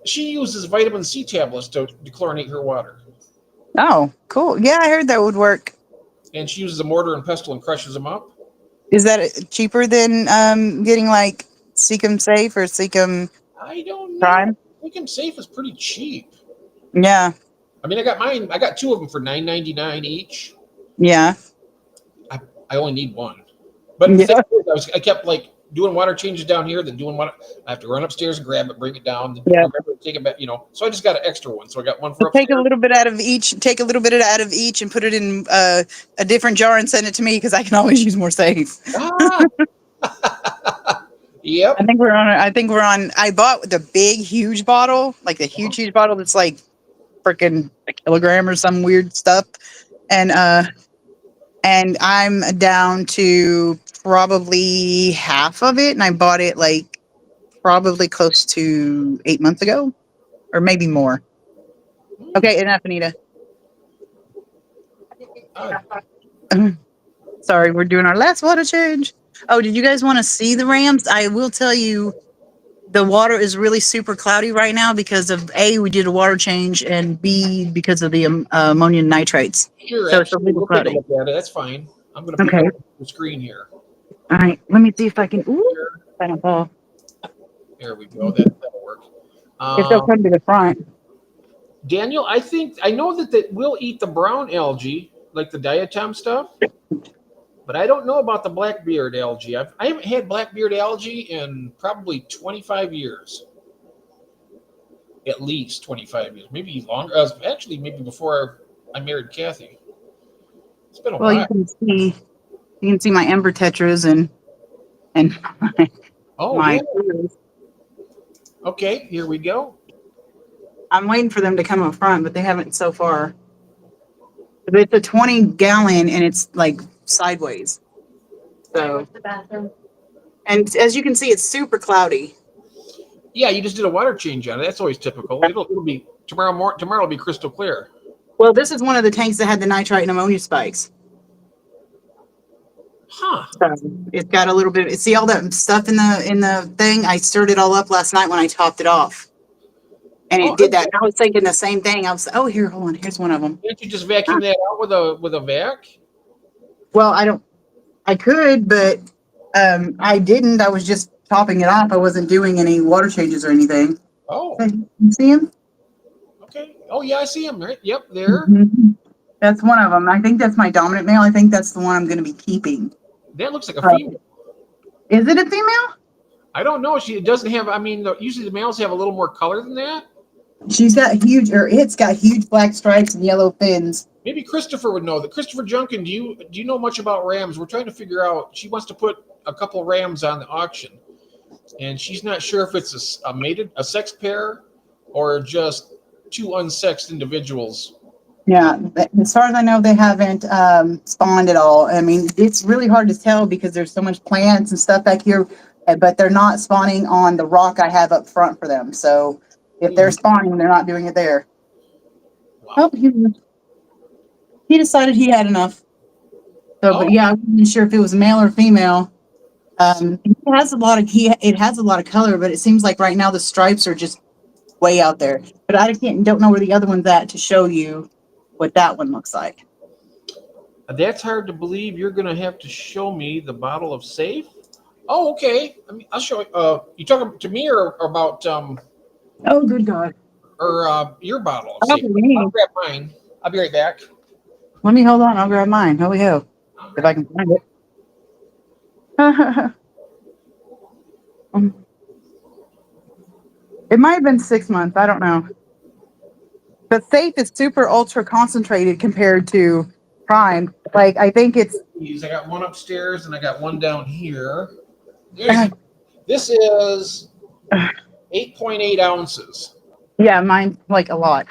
She uses vitamin C tablets to dechlorinate her water. Oh, cool. Yeah, I heard that would work. And she uses a mortar and pestle and crushes them up. Is that cheaper than getting like Seacom Safe or Seacom I don't know. Prime? I think I'm safe is pretty cheap. Yeah, I mean, I got mine. I got two of them for $9.99 each. yeah. I only need one. But the Yeah. thing is, I kept like doing water changes down here, then doing water. I have to run upstairs and grab it, bring it down, then Yeah. remember to take it back. You know, so I just got an extra one. So I got one for So upstairs. take a little bit out of each. Take a little bit out of each and put it in a different jar and send it to me because I can always use more safe. Ah. Yep. I think we're on. I bought the big, huge bottle, like the huge bottle that's like freaking a kilogram or some weird stuff, and I'm down to probably half of it, and I bought it like probably close to 8 months ago, or maybe more. Okay, enough, Anita. Sorry, we're doing our last water change. Oh, did you guys want to see the Rams? I will tell you, the water is really super cloudy right now because of A, we did a water change, and B, because of the ammonium nitrates. Sure, So it's a absolutely. little We'll take a cloudy. look at it. That's fine. I'm going to put Okay. that on the screen here. All right, let me see if I can. Ooh, I don't fall. There we go. That'll work. If they'll come to the front. Daniel, I know that we'll eat the brown algae, like the diatom stuff, but I don't know about the blackbeard algae. I haven't had blackbeard algae in probably 25 years. At least 25 years, maybe longer. Actually, maybe before I married Kathy. It's been a Well, while. you can see my ember tetras and Oh, my. yeah. Okay, here we go. I'm waiting for them to come up front, but they haven't so far. But it's a 20 gallon and it's like sideways. So The bathroom. and as you can see, it's super cloudy. Yeah, you just did a water change on it. That's always typical. It'll be tomorrow. Tomorrow will be crystal clear. Well, this is one of the tanks that had the nitrite and ammonia spikes. Huh. So it's got a little bit. See all that stuff in the thing. I stirred it all up last night when I topped it off, and it did that. I was thinking the same thing. I was, oh, here, hold on. Here's one of them. Can't you just vacuum that out with a vac? Well, I could, but I didn't. I was just topping it off. I wasn't doing any water changes or anything. Oh, You see him? okay. Oh, yeah, I see him. Right. Yep, there. Mm-hmm. That's one of them. I think that's my dominant male. I think that's the one I'm going to be keeping. That looks like a female. Is it a female? I don't know. It doesn't have. I mean, usually the males have a little more color than that. It's got huge black stripes and yellow fins. Maybe Christopher would know that. Christopher Junkin, do you know much about rams? We're trying to figure out. She wants to put a couple rams on the auction, and she's not sure if it's a sex pair, or just two unsexed individuals. Yeah, as far as I know, they haven't spawned at all. I mean, it's really hard to tell because there's so much plants and stuff back here, but they're not spawning on the rock I have up front for them. So if they're spawning, they're not doing it there. Wow. Oh, he decided he had enough. So, but yeah, I wasn't sure if it was male or female. It has a lot of color, but it seems like right now the stripes are just way out there. But I don't know where the other one's at to show you. what that one looks like. That's hard to believe. You're going to have to show me the bottle of Safe. Oh, okay. I mean, I'll show you. You talking to me or about Oh, good God. your bottle of Oh, Safe? me. I'll grab mine. I'll be right back. Let me hold on. I'll grab mine. Holy hell. If I can find it. It might have been 6 months. I don't know. But Safe is super ultra concentrated compared to Prime. Like, I think it's. I got one upstairs and I got one down here. This is 8.8 ounces. Yeah, mine's like a lot.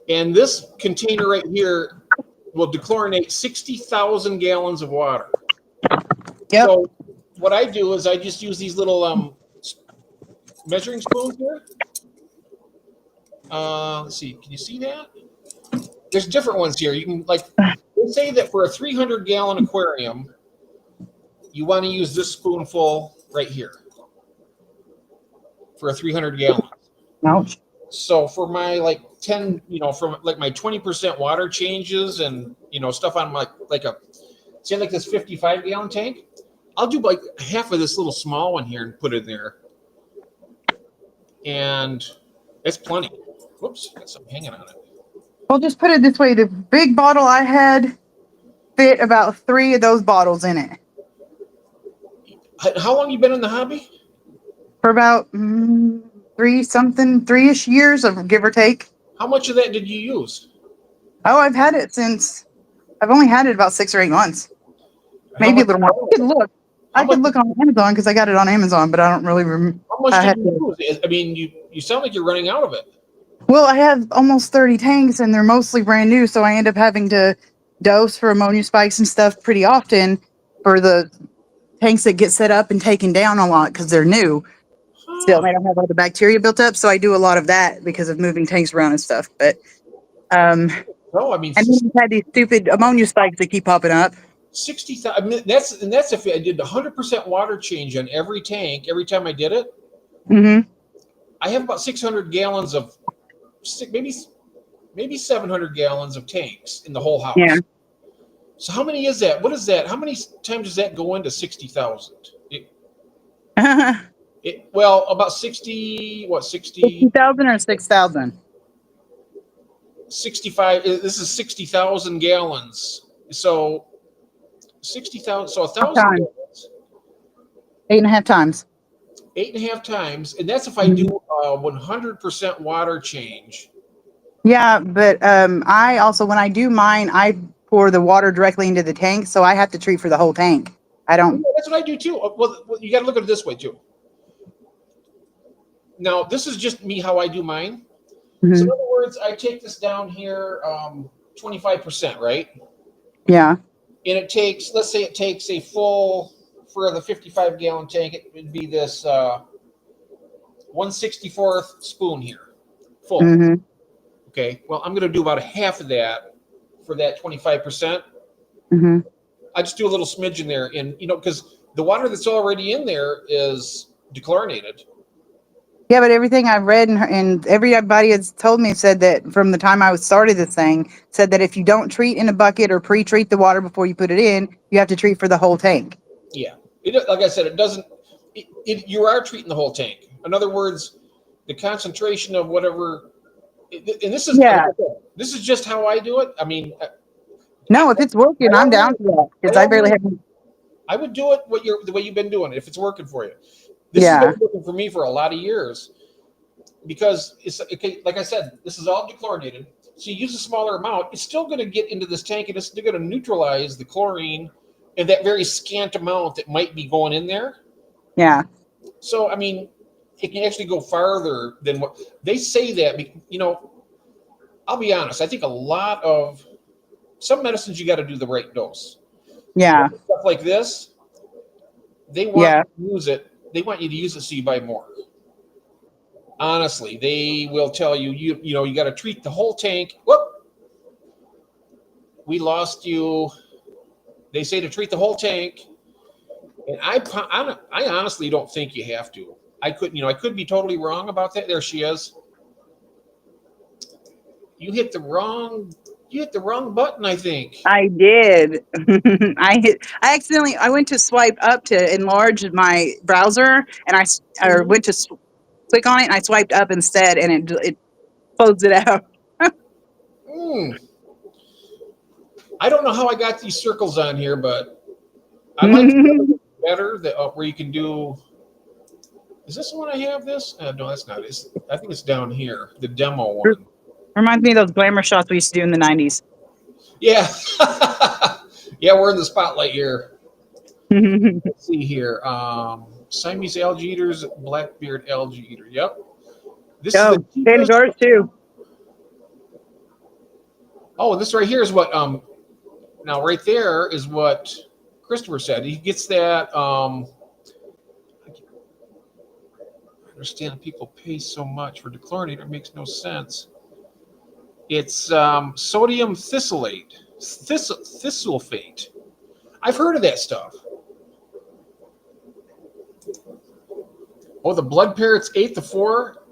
And this container right here will dechlorinate 60,000 gallons of water. Yep. So what I do is I just use these little measuring spoons here. Let's see. Can you see that? There's different ones here. You can they say that for a 300-gallon aquarium, you want to use this spoonful right here for a 300 gallon. Ouch. So for my 10, from my 20% water changes and stuff on like this 55-gallon tank, I'll do like half of this little small one here and put it in there, and it's plenty. Whoops, got something hanging on it. Well, just put it this way: the big bottle I had fit about 3 of those bottles in it How long you been in the hobby? for about 3-ish years, of give or take. How much of that did you use? Oh, I've had it since. I've only had it about 6 or 8 months, How maybe a much, little more. I could look. How I could much- look on Amazon because I got it on Amazon, but I don't really remember. how much I did had you use? I mean, you sound like you're running out of it. Well, I have almost 30 tanks and they're mostly brand new, so I end up having to dose for ammonia spikes and stuff pretty often for the tanks that get set up and taken down a lot because they're new. Still, they don't have all the bacteria built up, so I do a lot of that because of moving tanks around and stuff. But No, I mean and then we've had these stupid ammonia spikes that keep popping up. 60,000. I mean, that's if I did 100% water change on every tank every time I did it. Mm-hmm. I have about 600 gallons of maybe 700 gallons of tanks in the whole house. Yeah. So how many is that? What is that? How many times does that go into 60,000? Well, about 60, 60,000 or 6,000? 65. This is 60,000 gallons. So 60,000, so 1,000 Times. gallons. 8.5 times. 8.5 times. And that's if I do 100% water change. Yeah, but I also, when I do mine, I pour the water directly into the tank, so I have to treat for the whole tank. I don't. Yeah, that's what I do too. Well, you got to look at it this way too. Now, this is just me how I do mine. Mhm. So in other words, I take this down here 25%, right? Yeah. And it takes, let's say it takes a full, for the 55-gallon tank, it would be this 1/64th spoon here, full. Mm-hmm. Okay, well, I'm going to do about a half of that for that 25%. Mm-hmm. I just do a little smidge in there, and because the water that's already in there is dechlorinated. Yeah, but everything I've read and everybody has told me said that from the time I started this thing, said that if you don't treat in a bucket or pre-treat the water before you put it in, you have to treat for the whole tank. Yeah, like I said, it doesn't. You are treating the whole tank. In other words, the concentration of whatever, and this is this is just how I do it. I mean, No, if it's working, I'm down for that because I barely have. I would do it the way you've been doing it if it's working for you. This Yeah. has been working for me for a lot of years because it's okay. Like I said, this is all dechlorinated. So you use a smaller amount, it's still going to get into this tank and it's still going to neutralize the chlorine and that very scant amount that might be going in there. Yeah. So I mean, it can actually go farther than what they say. That I'll be honest. I think a lot of some medicines you got to do the right dose. Yeah. Stuff like this, they want you to use it. They want you to use it so you buy more. Honestly, they will tell you, you got to treat the whole tank. Whoop, we lost you. They say to treat the whole tank, and I honestly don't think you have to. I could be totally wrong about that. There she is. You hit the wrong. You hit the wrong button, I think. I did. I accidentally. I went to swipe up to enlarge my browser, and or went to click on it, and I swiped up instead, and it closed it out. Hmm. I don't know how I got these circles on here, but I like the better that where you can do. Is this the one I have? This? No, that's not it. I think it's down here, the demo one. Reminds me of those glamour shots we used to do in the 90s. Yeah, yeah, we're in the spotlight here. Let's see here. Siamese algae eaters, black-beard algae eater. Yep. This is Oh, the cheapest. Pandagars too. Oh, this right here is what. Now right there is what Christopher said. He gets that. I understand people pay so much for dechlorinator. It makes no sense. It's sodium thistleate, thistlephate. I've heard of that stuff. Oh, the blood parrots ate the 4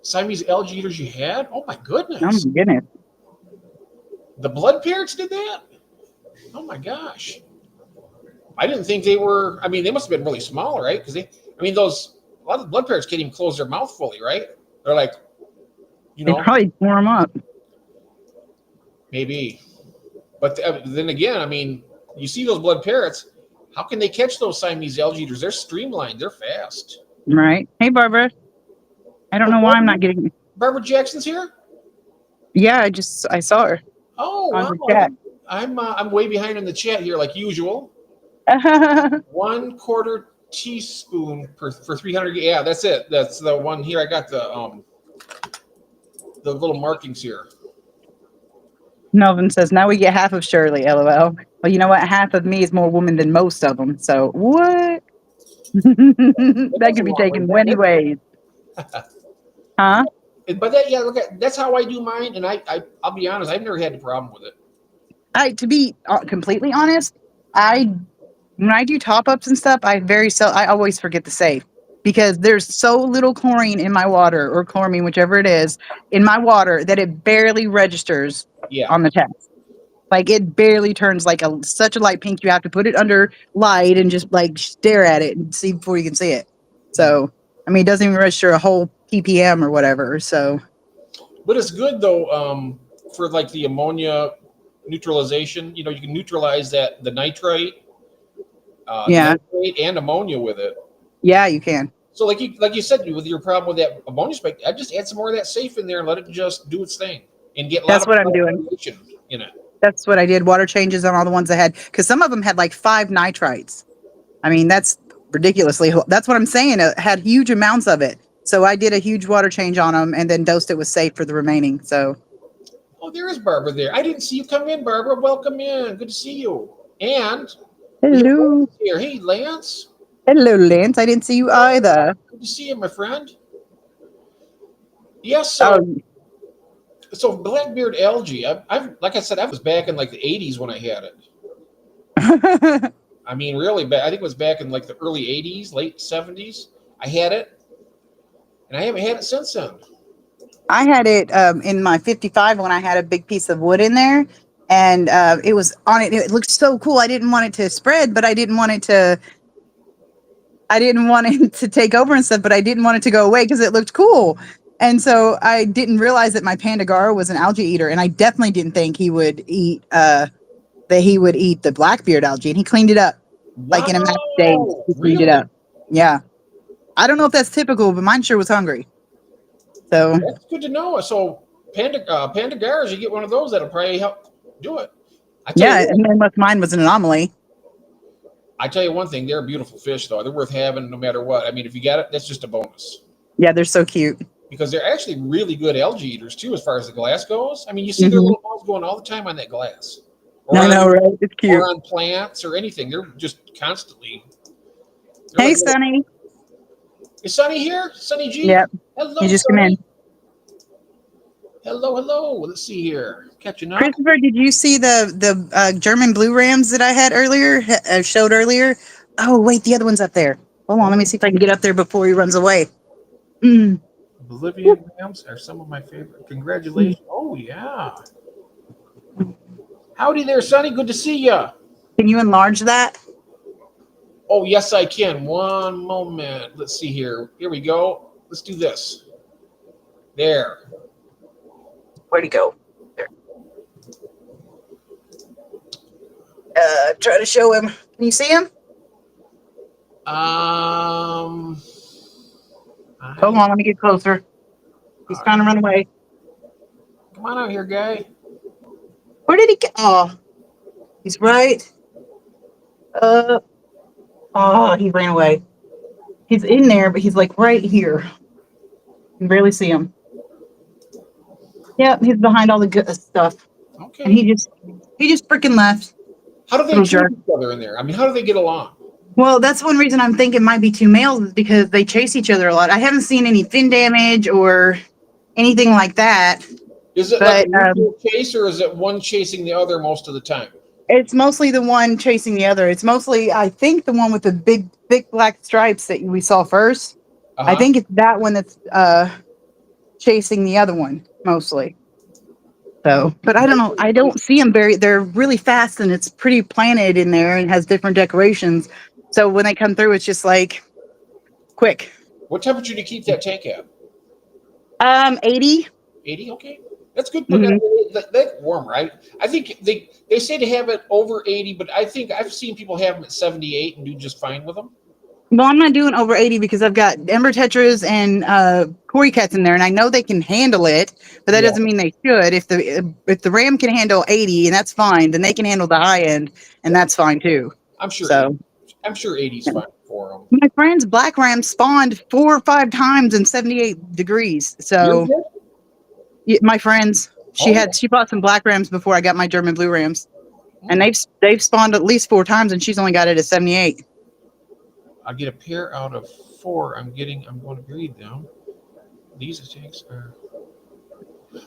Siamese algae eaters you had? Oh my goodness. Oh my goodness. The blood parrots did that? Oh my gosh. I didn't think they were, I mean, they must have been really small, right? Because a lot of blood parrots can't even close their mouth fully, right? They're like, They probably tore them up. Maybe. But then again, I mean, you see those blood parrots, how can they catch those Siamese algae eaters? They're streamlined, they're fast. Right. Hey, Barbara. I don't know why I'm not getting. Barbara Jackson's here? Yeah, I saw her. Oh, On wow. the chat. I'm way behind in the chat here, like usual. 1/4 teaspoon for 300. Yeah, that's it. That's the one here. I got the little markings here. Melvin says, now we get half of Shirley, LOL. Well, you know what? Half of me is more woman than most of them. So, what? That could be taken many ways. Huh? But that, yeah, look at that's how I do mine, and I'll be honest, I've never had a problem with it. To be completely honest, when I do top ups and stuff, I always forget to save because there's so little chlorine in my water or chloramine, whichever it is, in my water that it barely registers on the test. Like it barely turns like such a light pink. You have to put it under light and just like stare at it and see before you can see it. So, I mean, it doesn't even register a whole ppm or whatever. So, but it's good though for like the ammonia neutralization. You know, you can neutralize the nitrite, nitrate and ammonia with it. Yeah, you can. So, like you said, with your problem with that ammonia spike, I just add some more of that safe in there and let it just do its thing and get. That's what I'm doing. In it. That's what I did. Water changes on all the ones I had because some of them had like 5 nitrites. I mean, that's ridiculously. That's what I'm saying. It had huge amounts of it. So I did a huge water change on them and then dosed it with safe for the remaining. So. Oh, there is Barbara there. I didn't see you come in, Barbara. Welcome in. Good to see you. And hello here. Hey, Lance. Hello, Lance. I didn't see you either. Good to see you, my friend. Yes. So blackbeard algae. I've like I said, I was back in like the 80s when I had it. I mean, really bad. I think it was back in like the early 80s, late 70s. I had it, and I haven't had it since then. I had it in my 55 when I had a big piece of wood in there, and it was on it. It looked so cool. I didn't want it to spread, but I didn't want it to. I didn't want it to take over and stuff, but I didn't want it to go away because it looked cool. And so I didn't realize that my Pandagara was an algae eater, and I definitely didn't think he would eat the blackbeard algae. And he cleaned it up like in a matter of days. He cleaned it up. Yeah, I don't know if that's typical, but mine sure was hungry. So that's good to know. So Pandagaras, you get one of those that'll probably help do it. And then mine was an anomaly. I tell you one thing, they're beautiful fish, though. They're worth having no matter what. I mean, if you got it, that's just a bonus. Yeah, they're so cute. Because they're actually really good algae eaters, too, as far as the glass goes. I mean, you see their little mouths going all the time on that glass. I know, right? It's cute. Or on plants or anything. They're just constantly. Hey, Sonny. Is Sonny here? Sonny G? Yep. Hello, you just Sonny. come in. Hello. Let's see here. Catching up. Christopher, did you see the German blue rams that I had earlier? Showed earlier? Oh, wait, the other one's up there. Hold on, let me see if I can get up there before he runs away. Bolivian rams are some of my favorite. Congratulations. Oh, yeah. Howdy there, Sonny. Good to see ya. Can you enlarge that? Oh, yes, I can. One moment. Let's see here. Here we go. Let's do this. There. Where'd he go? There. Try to show him. Can you see him? Um, Hold on, let me get closer. He's trying to run away. Come on out here, guy. Where did he go? Oh, he's right. Oh, he ran away. He's in there, but he's like right here. You can barely see him. Yep, he's behind all the good stuff. And Okay. he just freaking left. How do they Little treat jerk. each other in there? I mean, how do they get along? Well, that's one reason I'm thinking might be two males is because they chase each other a lot. I haven't seen any fin damage or anything like that. Is it But, like a mutual chase, or is it one chasing the other most of the time? It's mostly the one chasing the other. It's mostly, I think, the one with the big, thick black stripes that we saw first. I think it's that one that's chasing the other one mostly. So, but I don't know. I don't see them very. They're really fast, and it's pretty planted in there, and has different decorations. So when they come through, it's just like quick. What temperature do you keep that tank at? 80. 80. Okay, that's good. That's warm, right? I think they say to have it over 80, but I think I've seen people have them at 78 and do just fine with them. Well, I'm not doing over 80 because I've got Ember Tetras and Cory Cats in there, and I know they can handle it, but that doesn't mean they should. If the Ram can handle 80, and that's fine, then they can handle the high end, and that's fine too. I'm sure. So, I'm sure 80 is fine for them. my friend's black ram spawned 4 or 5 times in 78 degrees. So, my friends, she bought some black rams before I got my German blue rams, and they've spawned at least 4 times, and she's only got it at 78. I'll get a pair out of 4. I'm going to breed them. These tanks are.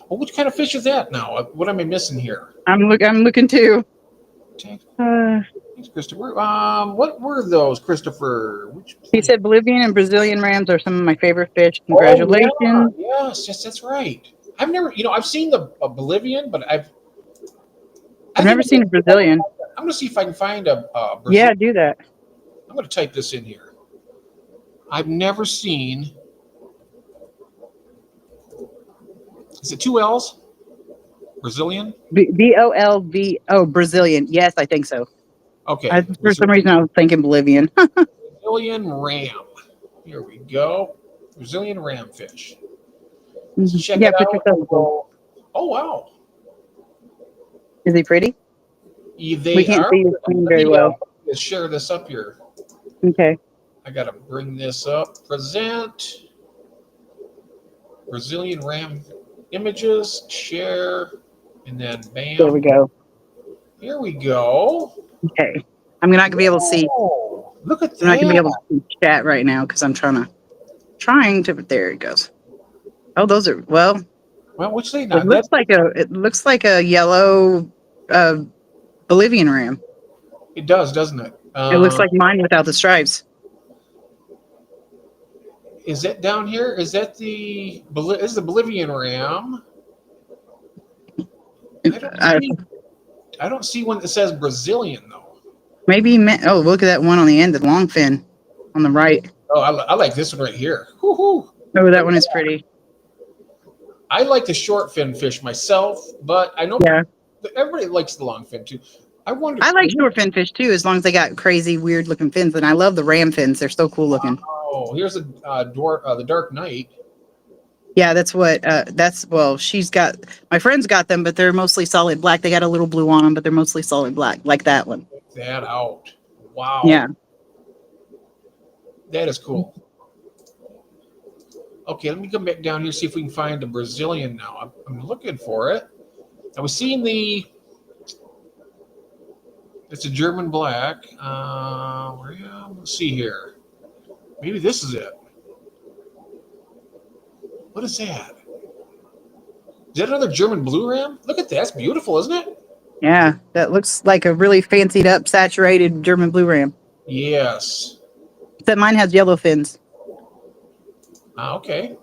Oh, what kind of fish is that now? What am I missing here? I'm looking too. Thanks, Christopher. What were those, Christopher? He said Bolivian and Brazilian rams are some of my favorite fish. Congratulations. Oh, yeah. Yes, that's right. I've never, I've seen the Bolivian, but I've never seen a Brazilian. I'm going to see if I can find a Brazilian. Yeah, do that. I'm going to type this in here. I've never seen. Is it 2 L's? Brazilian? Bolv. Oh, Brazilian. Yes, I think so. Okay. For some reason, I was thinking Bolivian. Brazilian ram. Here we go. Brazilian ram fish. Check it out. Oh, wow. Is he pretty? We can't see his screen very well. Let's share this up here. Okay. I got to bring this up. Present. Brazilian ram images. Share. And then bam. There we go. Here we go. Okay. I'm not going to be able to see. Look at that. I'm not going to be able to see chat right now because I'm trying to. There it goes. Oh, those are, well, which they not? It looks like a yellow Bolivian ram. It does, doesn't it? It looks like mine without the stripes. Is that down here? Is that the Bolivian ram? I don't see one that says Brazilian though. Maybe. Oh, look at that one on the end, the long fin on the right. Oh, I like this one right here. Woo-hoo. Oh, that one is pretty. I like the short fin fish myself, but I know everybody likes the long fin too. I like short fin fish too, as long as they got crazy, weird looking fins. And I love the ram fins; they're so cool looking. Oh, here's the Dark Knight. Yeah, she's got, my friend's got them, but they're mostly solid black. They got a little blue on them, but they're mostly solid black, like that one. Check that out. Wow. Yeah. That is cool. Okay, let me come back down here, see if we can find a Brazilian now. I'm looking for it. I was seeing it's a German black. Let's see here. Maybe this is it. What is that? Is that another German blue ram? Look at that. That's beautiful, isn't it? Yeah, that looks like a really fancied up, saturated German blue ram. Yes. Except mine has yellow fins. Okay.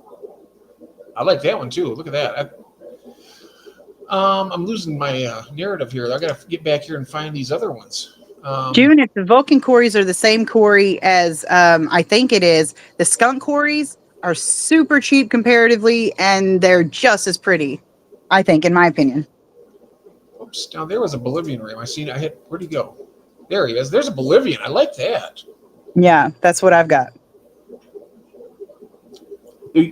I like that one too. Look at that. I'm losing my narrative here. I got to get back here and find these other ones. June, if the Vulcan Cories are the same Cory as I think it is, the skunk Cories are super cheap comparatively, and they're just as pretty, I think, in my opinion. Oops, now there was a Bolivian ram. Where'd he go? There he is. There's a Bolivian. I like that. Yeah, that's what I've got.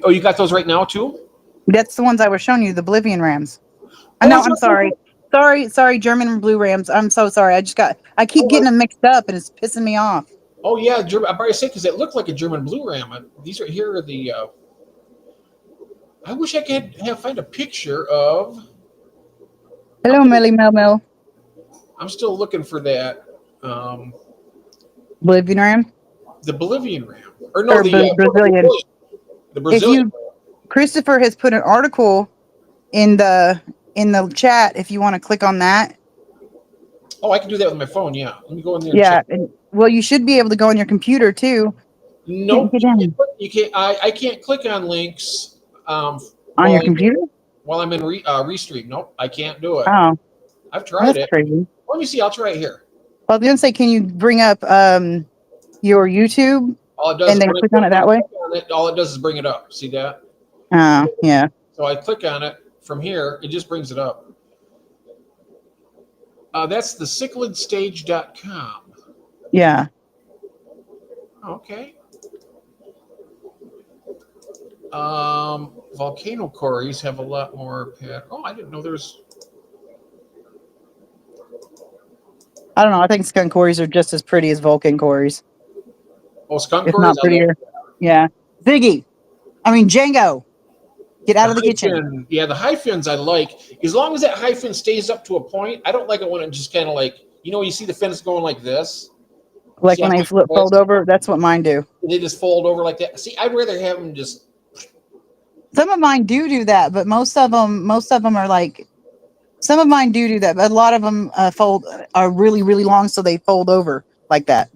Oh, you got those right now too? That's the ones I was showing you, the Bolivian Rams. Oh, No, is I'm that- sorry. Sorry, German and Blue Rams. I'm so sorry. I keep getting them mixed up and it's pissing me off. Oh yeah, German. I'm about to say because it looked like a German blue ram. These right here are the. I wish I could find a picture of. Hello, Melly Mel Mel. I'm still looking for that. Bolivian Ram? The Bolivian ram, or no, Or Brazilian. The Brazilian. Christopher has put an article in the chat if you want to click on that. Oh, I can do that with my phone. Yeah, let me go in there. Yeah, And check. well, you should be able to go on your computer too. Nope, Get in. you can't. I can't click on links. On your computer? While I'm in Restream. Nope, I can't do it. Oh, I've tried it. crazy. Let me see. I'll try it here. Well, I was gonna say, can you bring up your YouTube All it does and then click on it that way? All it does is bring it up. See that? Yeah. So I click on it from here. It just brings it up. That's the cichlidstage.com. Yeah. Okay. Volcano Cories have a lot more. Oh, I didn't know there's. I don't know. I think skunk Cories are just as pretty as Vulcan Cories, Oh, skunk if Cories. not prettier. Yeah. Ziggy. I mean Django. Get out of the kitchen. Yeah, the high fins I like. As long as that high fin stays up to a point. I don't like it when it just kind of like, you see the fins going like this. Like when they fold over, that's what mine do. They just fold over like that. See, I'd rather have them just. Some of mine do that, but most of them are like. Some of mine do that, but a lot of them are really, really long, so they fold over like that.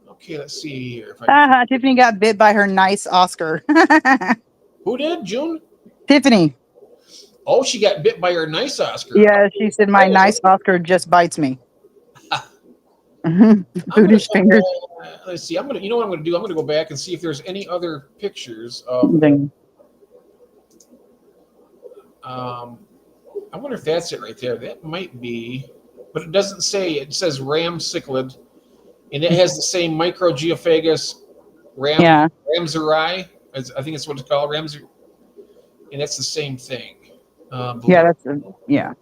Okay, let's see here. Tiffany got bit by her nice Oscar. Who did? June? Tiffany. Oh, she got bit by her nice Oscar. Yeah, she said my nice Oscar just bites me. Foodish fingers. Let's see. You know what I'm gonna do? I'm gonna go back and see if there's any other pictures of. I wonder if that's it right there. That might be, but it doesn't say. It says ram cichlid, and it has the same microgeophagus ramseri. I think it's what it's called, ramseri, and that's the same thing. Yeah.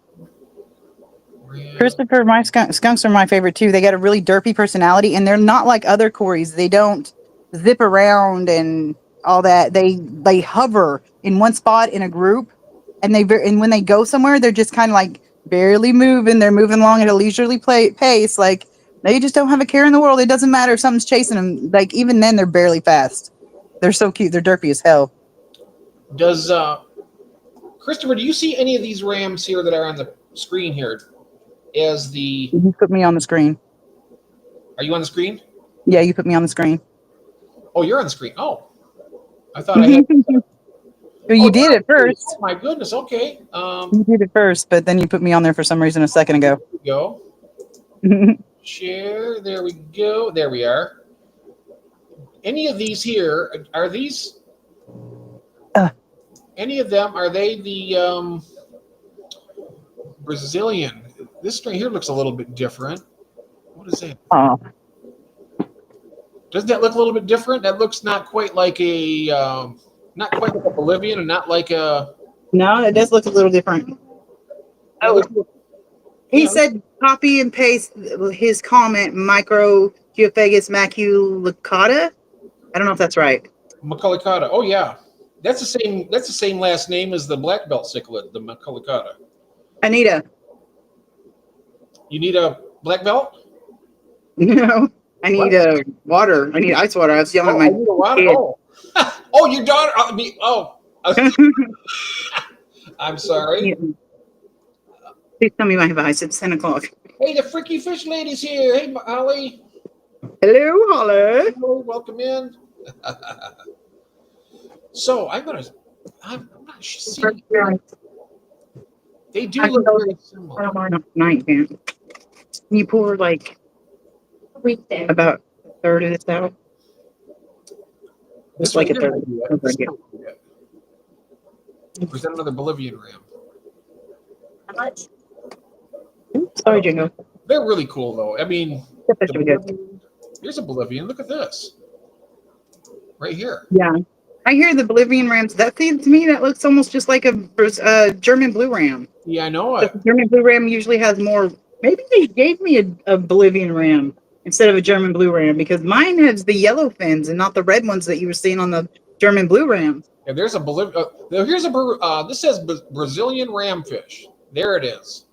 Christopher, my skunks are my favorite too. They got a really derpy personality, and they're not like other Cories. They don't zip around and all that. They hover in one spot in a group, and when they go somewhere, they're just kind of like barely moving. They're moving along at a leisurely pace. Like they just don't have a care in the world. It doesn't matter if something's chasing them. Like even then, they're barely fast. They're so cute. They're derpy as hell. Does Christopher? Do you see any of these rams here that are on the screen here? You put me on the screen. Are you on the screen? Yeah, you put me on the screen. Oh, you're on the screen. Oh, I thought I had. Well, you did it first. Oh my goodness. Okay. You did it first, but then you put me on there for some reason a second ago. There we go. Share. There we go. There we are. Any of these here are these? Any of them are they the Brazilian? This string here looks a little bit different. What is that? Oh. Doesn't that look a little bit different? That looks not quite like a Bolivian, and not like a. No, it does look a little different. Oh, he said copy and paste his comment. Microgeophagus maculicata. I don't know if that's right. Maculicata. Oh yeah, that's the same. That's the same last name as the black belt cichlid, the Maculicata. Anita. You need a black belt? No, I need water. I need ice water. I was yelling at my kid. Oh, your daughter. I'm sorry. Please tell me my advice. It's 10 o'clock. Hey, the freaky fish lady's here. Hey, Holly. Hello, Holly. Hello, welcome in. So I'm not see. They do I look can very similar. No, you can't. Can you pour like about a third of this out? This Just one like a here third. might be it. This one might be it. Or is that another Bolivian ram? Sorry, Jingo. They're really cool though. I mean, That the should be good. Bolivian, here's a Bolivian. Look at this. Right here. Yeah. I hear the Bolivian rams. That seems to me that looks almost just like a German blue ram. Yeah, I know The it. German blue ram usually has more. Maybe they gave me a Bolivian ram instead of a German blue ram because mine has the yellow fins and not the red ones that you were seeing on the German blue ram. Yeah, there's a Bolivian. Here's a this says Brazilian ramfish. There it is.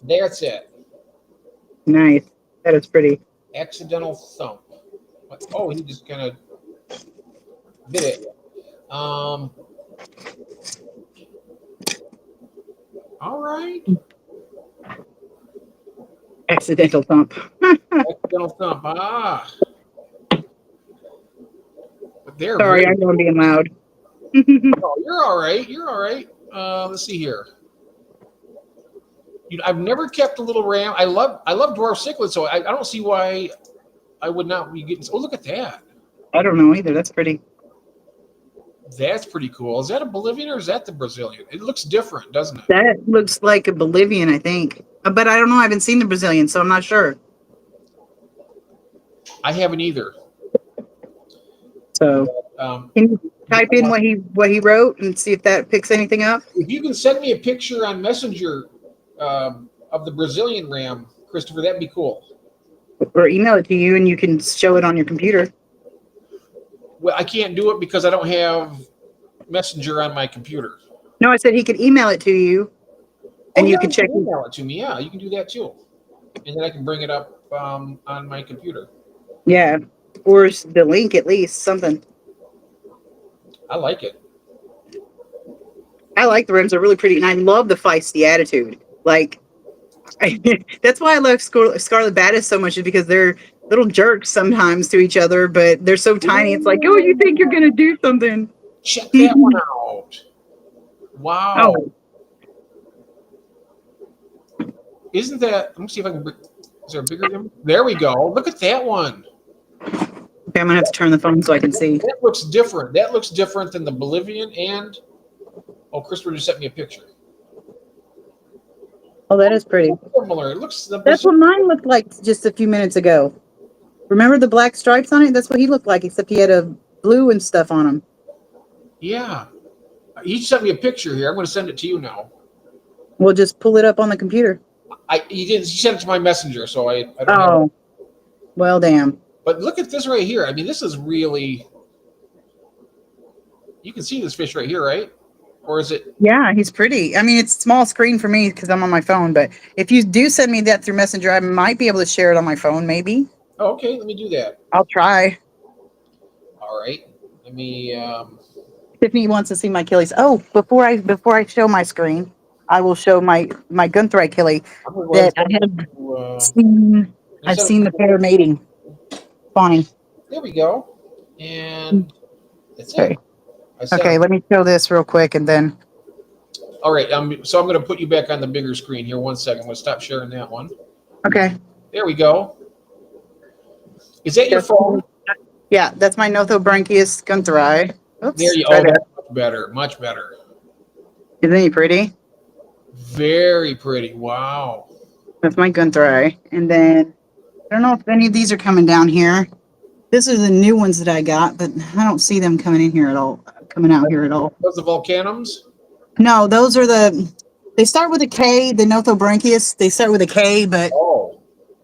That's it. Nice. That is pretty. Accidental thump. Oh, he just kind of bit it. All right. Accidental thump. Accidental thump. Ah. But they're Sorry, very. I know I'm being loud. Oh, you're all right. You're all right. Let's see here. I've never kept a little ram. I love dwarf cichlids, so I don't see why I would not be getting. Oh, look at that. I don't know either. That's pretty. That's pretty cool. Is that a Bolivian or is that the Brazilian? It looks different, doesn't it? That looks like a Bolivian, I think. But I don't know. I haven't seen the Brazilian, so I'm not sure. I haven't either. So can you type in what he wrote and see if that picks anything up? If you can send me a picture on Messenger of the Brazilian ram, Christopher, that'd be cool. Or email it to you and you can show it on your computer. Well, I can't do it because I don't have Messenger on my computer. No, I said he could email it to you and you can check. Email it to me. Yeah, you can do that too, and then I can bring it up on my computer. Yeah, or the link at least, something. I like it. I like the rims; they're really pretty, and I love the feisty attitude. Like, that's why I love Scarlet Baddest so much, is because they're little jerks sometimes to each other, but they're so tiny. It's like, oh, you think you're gonna do something? Check that one out. Wow. Oh, Isn't that? Let me see if I can. Is there a bigger image? There we go. Look at that one. okay, I'm gonna have to turn the phone so I can see. That looks different. That looks different than the Bolivian and. Oh, Christopher just sent me a picture. Oh, that is pretty. Similar. It looks. That's what mine looked like just a few minutes ago. Remember the black stripes on it? That's what he looked like, except he had a blue and stuff on him. Yeah. He sent me a picture here. I'm going to send it to you now. We'll just pull it up on the computer. He didn't. He sent it to my messenger, so I don't have it. Oh, well, damn. But look at this right here. I mean, this is really. You can see this fish right here, right? Or is it? Yeah, he's pretty. I mean, it's small screen for me because I'm on my phone. But if you do send me that through Messenger, I might be able to share it on my phone. Maybe Oh, okay. Let me do that. I'll try. All right. Let me. Tiffany wants to see my Achilles. Oh, before I show my screen, I will show my Gunther Achilles I'm gonna go that ahead I have to, seen. I've seen the pair mating, spawning. There we go. And that's Okay. it. I said Okay, let me show this real quick and then. All right. So I'm going to put you back on the bigger screen here. 1 second. I'm going to stop sharing that one. Okay. There we go. Is that your phone? Yeah, that's my Nothobranchius Guntheri. Oops. There you try go. that. Much better. Much better. Isn't he pretty? Very pretty. Wow. That's my Guntheri. And then I don't know if any of these are coming down here. These are the new ones that I got, but I don't see them coming in here at all. Coming out here at all. Those the volcanums? No, those are they start with a K, the Nothobranchius. They start with a K, but Oh.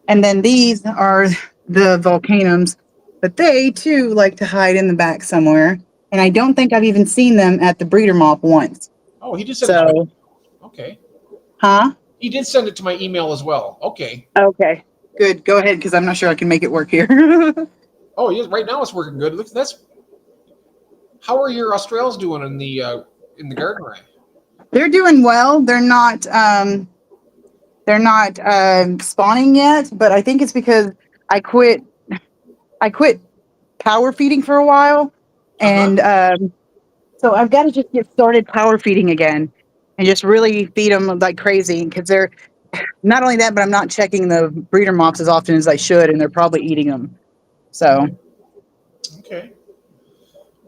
and then these are the volcanums, but they too like to hide in the back somewhere. And I don't think I've even seen them at the breeder mop once. Oh, he just sent it to So, my, okay. huh? He did send it to my email as well. Okay. Okay, good. Go ahead, because I'm not sure I can make it work here. Oh, yes. Right now it's working good. Look, that's. How are your Australs doing in the garden ring? They're doing well. They're not spawning yet, but I think it's because I quit power feeding for a while. And so I've got to just get started power feeding again and just really feed them like crazy because they're not only that, but I'm not checking the breeder mops as often as I should, and they're probably eating them. So Okay.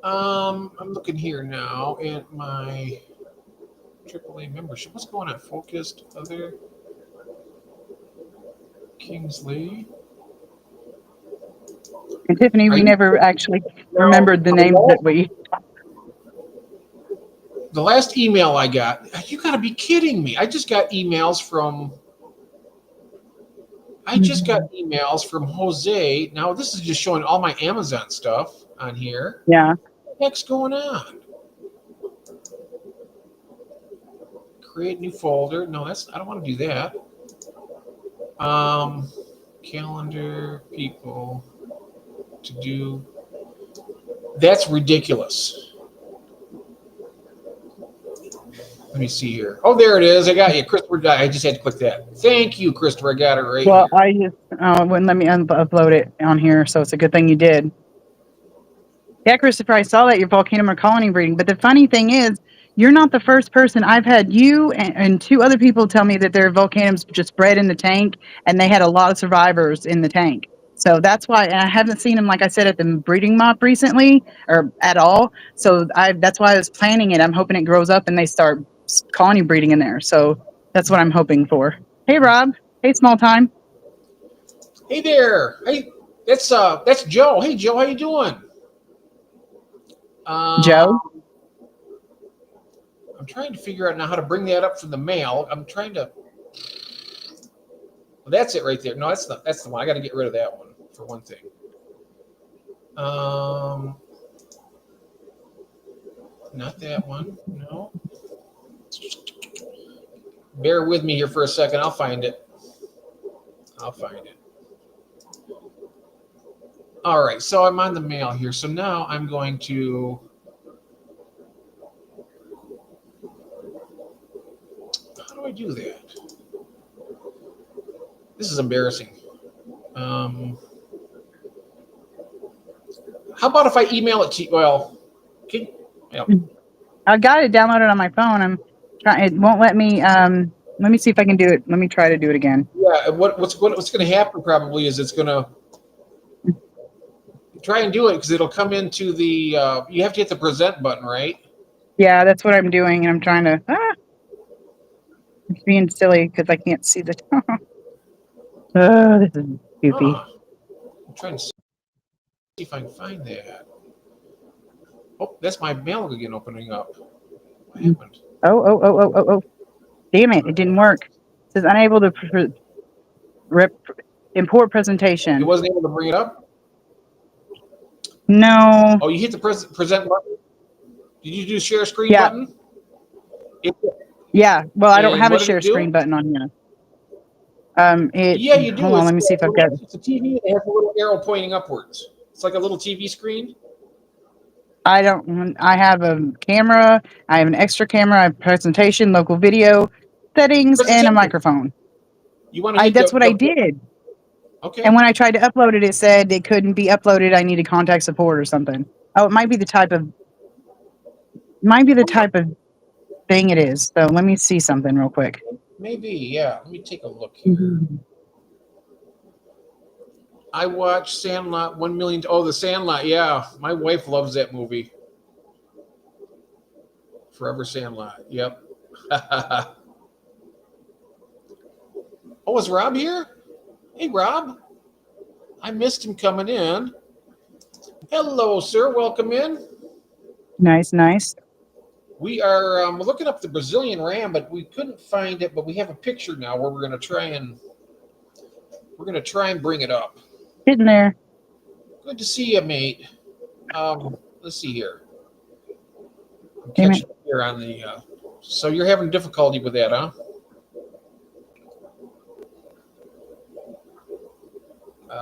I'm looking here now at my AAA membership. What's going on? Focused, other, Kingsley. and Tiffany, Are we you never actually no? remembered the names that we. The last email I got, you got to be kidding me! I just got emails from. I just got emails from Jose. Now this is just showing all my Amazon stuff on here. Yeah. What the heck's going on? Create new folder. No, that's I don't want to do that. Calendar, people, to do. That's ridiculous. Let me see here. Oh, there it is. I got you, Christopher. I just had to click that. Thank you, Christopher. I got it right Well, here. I just wouldn't let me upload it on here, so it's a good thing you did. Yeah, Christopher, I saw that your volcano are colony breeding. But the funny thing is, you're not the first person. I've had you and two other people tell me that their volcanoes just bred in the tank, and they had a lot of survivors in the tank. So that's why, and I haven't seen them, like I said, at the breeding mop recently or at all. So that's why I was planning it. I'm hoping it grows up and they start colony breeding in there. So that's what I'm hoping for. Hey, Rob. Hey, small time. Hey there. Hey, that's Joe. Hey, Joe, how you doing? Joe. I'm trying to figure out now how to bring that up from the mail. I'm trying to. Well, that's it right there. No, that's not. That's the one. I got to get rid of that one for one thing. Not that one. No. Bear with me here for a second. I'll find it. All right. So I'm on the mail here. So now I'm going to. How do I do that? This is embarrassing. How about if I email it to you? Well, yeah. I got it downloaded on my phone. I'm trying. It won't let me. Let me see if I can do it. Let me try to do it again. Yeah. What's going to happen probably is it's going to try and do it because it'll come into the. You have to hit the present button, right? Yeah, that's what I'm doing, and I'm trying to. It's being silly because I can't see the. Oh, this is goofy. I'm trying to see if I can find that. Oh, that's my mail again opening up. What happened? Oh. Damn it! It didn't work. It says unable to import presentation. It wasn't able to bring it up? No. Oh, you hit the present button? Did you do share screen button? Yeah. Well, I don't And have a what did it share do? screen button on here. Yeah, you do. Hold on, let me see if I've got it. It's a TV that has a little arrow pointing upwards. It's like a little TV screen. I have a camera. I have an extra camera. I have presentation, local video, settings, and a microphone. You want to hit That's what I did. Okay. And when I tried to upload it, it said it couldn't be uploaded. I needed contact support or something. Oh, it might be the type of thing it is. So let me see something real quick. Maybe, yeah. Let me take a look here. I watched Sandlot 1 million. Oh, the Sandlot. Yeah, my wife loves that movie. Forever Sandlot. Yep. Oh, is Rob here? Hey, Rob. I missed him coming in. Hello, sir. Welcome in. Nice. We are looking up the Brazilian ram, but we couldn't find it. But we have a picture now where we're going to try and bring it up. Getting there. Good to see you, mate. Let's see here. I'm Damn catching up here on the. So you're having difficulty with that, huh?